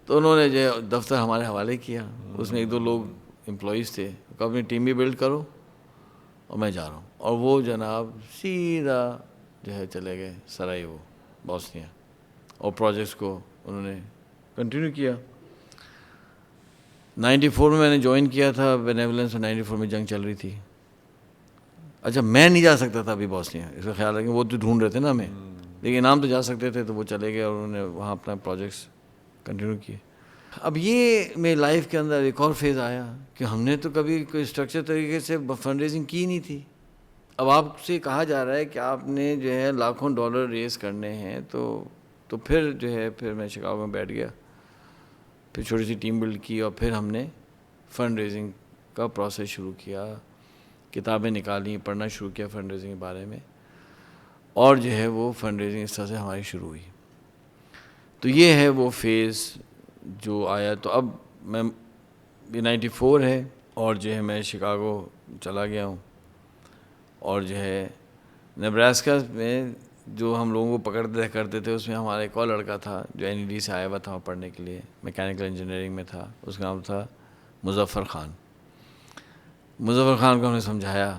تو انہوں نے جو دفتر ہمارے حوالے کیا, اس میں 1-2 لوگ امپلائیز تھے, اپنی ٹیم بھی بلڈ کرو اور میں جا رہا ہوں. اور وہ جناب سیدھا جو ہے چلے گئے سرائیوو بوسنیا, اور پروجیکٹس کو انہوں نے کنٹینیو کیا. 94 میں نے جوائن کیا تھا بینیولنس, 94 میں جنگ چل رہی تھی. اچھا میں نہیں جا سکتا تھا ابھی بوسنیا, اس کا خیال رکھیں, وہ تو ڈھونڈ رہے تھے نا ہمیں, لیکن انعام تو جا سکتے تھے. تو وہ چلے گئے اور انہوں نے وہاں اپنا پروجیکٹس کنٹینیو کیے. اب یہ میری لائف کے اندر ایک اور فیز آیا کہ ہم نے تو کبھی کوئی اسٹرکچر طریقے سے فنڈ ریزنگ کی نہیں تھی. اب آپ سے کہا جا رہا ہے کہ آپ نے جو ہے لاکھوں ڈالر ریز کرنے ہیں, تو پھر جو ہے پھر میں شکاگو میں بیٹھ گیا, پھر چھوٹی سی ٹیم بلڈ کی اور پھر ہم نے فنڈ ریزنگ کا پروسیس شروع کیا. کتابیں نکالیں, پڑھنا شروع کیا فنڈ ریزنگ کے بارے میں, اور جو ہے وہ فنڈ ریزنگ اس طرح سے ہماری شروع ہوئی. تو یہ ہے وہ فیز جو آیا. تو اب میں 94 ہے اور جو ہے میں شکاگو چلا گیا ہوں, اور جو ہے نیبراسکا میں جو ہم لوگوں کو پکڑتے کرتے تھے, اس میں ہمارا ایک اور لڑکا تھا جو NED سے آیا ہوا تھا پڑھنے کے لیے, میکینیکل انجینئرنگ میں تھا, اس کا نام تھا مظفر خان. مظفر خان کو ہم نے سمجھایا,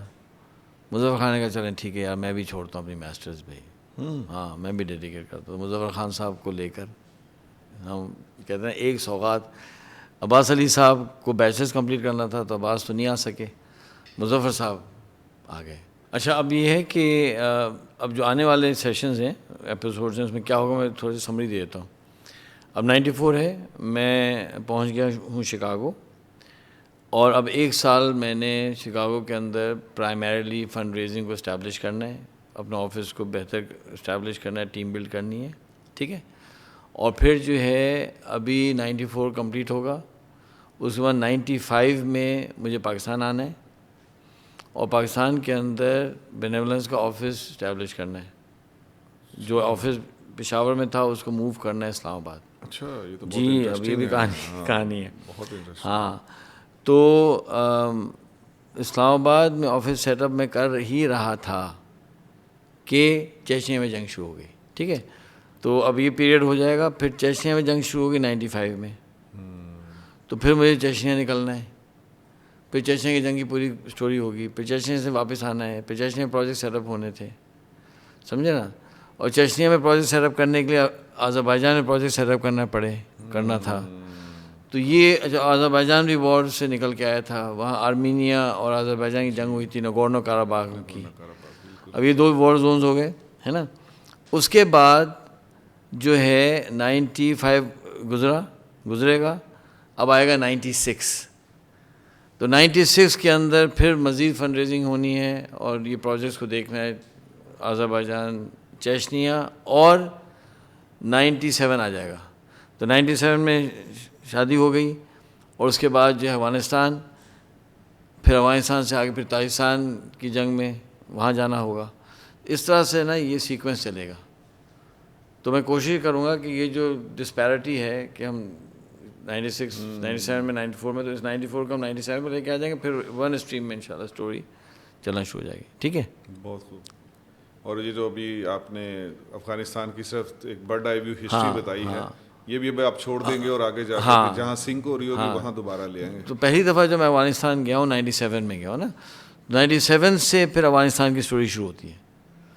مظفر خان نے کہا چلیں ٹھیک ہے یار میں بھی چھوڑتا ہوں اپنی ماسٹرز بھائی, ہاں میں بھی ڈیڈیکیٹ کرتا ہوں. مظفر خان صاحب کو لے کر ہم کہتے ہیں ایک سوغات. عباس علی صاحب کو بیچلرز کمپلیٹ کرنا تھا تو عباس تو نہیں آ سکے, مظفر صاحب آ گئے. اچھا اب یہ ہے کہ اب جو آنے والے سیشنز ہیں, ایپیسوڈز ہیں, اس میں کیا ہوگا میں تھوڑی سی سمری دے دیتا ہوں. اب 94 ہے, میں پہنچ گیا ہوں شکاگو, اور اب 1 سال میں نے شکاگو کے اندر پرائمریلی فنڈ ریزنگ کو اسٹیبلش کرنا ہے, اپنا آفس کو بہتر اسٹیبلش کرنا ہے, ٹیم بلڈ کرنی ہے, ٹھیک ہے. اور پھر جو ہے ابھی 94 کمپلیٹ ہوگا, اس کے بعد 95 میں مجھے پاکستان آنا ہے, اور پاکستان کے اندر بینیولنس کا آفس اسٹیبلش کرنا ہے. جو آفس پشاور میں تھا اس کو موو کرنا ہے اسلام آباد. اچھا یہ تو جی اب یہ بھی کہانی ہے. بہت انٹرسٹنگ. ہاں تو اسلام آباد میں آفس سیٹ اپ میں کر ہی رہا تھا کہ چیچنیا میں جنگ شروع ہو گئی, ٹھیک ہے. تو اب یہ پیریڈ ہو جائے گا, پھر چیچنیا میں جنگ شروع ہوگی 95 میں, تو پھر مجھے چیچنیا نکلنا ہے, پھر چیچنیا کی جنگ کی پوری اسٹوری ہوگی, پھر چیچنیا سے واپس آنا ہے, پھر چیچنیا میں پروجیکٹ سیٹ اپ ہونے تھے, سمجھے نا. اور چیچنیا میں پروجیکٹ سیٹ اپ کرنے کے لیے آذربائیجان میں پروجیکٹ سیٹ اپ کرنا تھا. تو یہ آذربائیجان بھی وار سے نکل کے آیا تھا, وہاں آرمینیا اور آذربائیجان کی جنگ ہوئی تھی نگورنو کاراباخ کی. اب یہ 2 وار زونز ہو گئے ہے نا. اس کے بعد جو ہے 95 گزرے گا, اب آئے گا 96. تو 96 کے اندر پھر مزید فنڈ ریزنگ ہونی ہے, اور یہ پروجیکٹس کو دیکھنا ہے, آذربائیجان, چیچنیا, اور 97 آ جائے گا. تو 97 میں شادی ہو گئی, اور اس کے بعد جو ہے افغانستان, پھر افغانستان سے آگے پھر تاجکستان کی جنگ میں وہاں جانا ہوگا. اس طرح سے نا یہ سیکوینس چلے گا. تو میں کوشش کروں گا کہ یہ جو ڈسپیرٹی ہے کہ ہم 96 97 میں 94 میں, تو اس 94 کو ہم 97 میں لے کے آ جائیں گے, پھر 1 اسٹریم میں انشاءاللہ اسٹوری چلنا شروع ہو جائے گی, ٹھیک ہے. بہت خوب. اور یہ جو ابھی آپ نے افغانستان کی صرف ایک برڈ آئی ویو ہسٹری بتائی ہے, یہ بھی ابھی آپ چھوڑ دیں گے اور آگے جا کے جہاں سنک ہو رہی ہوگی وہاں دوبارہ لے آئیں گے. تو پہلی دفعہ جب میں افغانستان گیا ہوں 97 میں گیا ہوں نا, 97 سے پھر افغانستان کی اسٹوری شروع ہوتی ہے.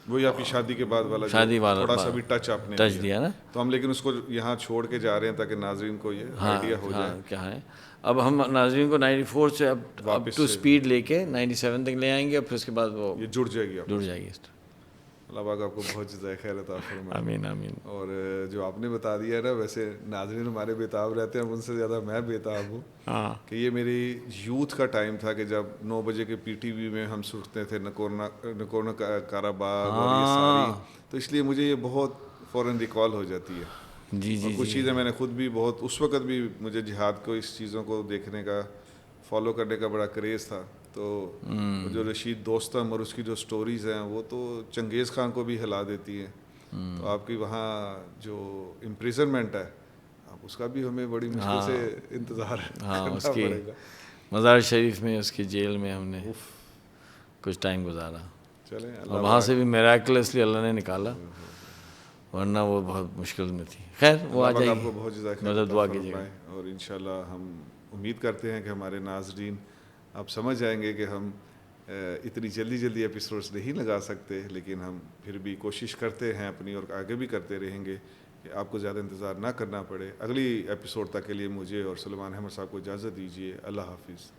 وہی آپ کی شادی کے بعد والا شادی والا تھوڑا سا بھی ٹچ آپ نے دیا نا. تو ہم لیکن اس کو یہاں چھوڑ کے جا رہے ہیں تاکہ ناظرین کو یہ آئیڈیا ہو جائے کیا ہے. اب ہم ناظرین کو 94 سے اب ٹو اسپیڈ لے کے 97 تک لے آئیں گے, اور پھر اس کے بعد وہ یہ جڑ جائے گی. اللہ پاک آپ کو بہت جزائے خیر عطا فرمائے. آمین آمین. اور جو آپ نے بتا دیا ہے نا, ویسے ناظرین ہمارے بےتاب رہتے ہیں, ان سے زیادہ میں بےتاب ہوں کہ یہ میری یوتھ کا ٹائم تھا کہ جب 9 بجے کے PTV میں ہم سنتے تھے نگورنو کاراباخ اور یہ ساری, تو اس لیے مجھے یہ بہت فوراً ریکال ہو جاتی ہے. جی جی. کچھ چیزیں میں نے خود بھی بہت, اس وقت بھی مجھے جہاد کو, اس چیزوں کو دیکھنے کا, فالو کرنے کا بڑا کریز تھا. تو جو رشید دوستم اور اس کی جو سٹوریز ہیں وہ تو چنگیز خان کو بھی ہلا دیتی ہیں. تو آپ کی وہاں جو امپریزنمنٹ ہے اب اس کا بھی ہمیں بڑی مشکل سے انتظار کرنا کی پڑے گا. مزار شریف میں اس کی جیل میں ہم نے کچھ ٹائم گزارا, چلیں اور وہاں سے بھی میراکلسلی اللہ نے نکالا, ورنہ وہ بہت مشکل میں تھی. خیر وہ آ جائے آپ کو بہت جزاک مدد دعا کیجیے گا. اور انشاءاللہ ہم امید کرتے ہیں کہ ہمارے ناظرین آپ سمجھ جائیں گے کہ ہم اتنی جلدی ایپیسوڈز نہیں لگا سکتے, لیکن ہم پھر بھی کوشش کرتے ہیں اپنی, اور آگے بھی کرتے رہیں گے کہ آپ کو زیادہ انتظار نہ کرنا پڑے. اگلی ایپیسوڈ تک کے لیے مجھے اور سلیمان احمد صاحب کو اجازت دیجیے. اللہ حافظ.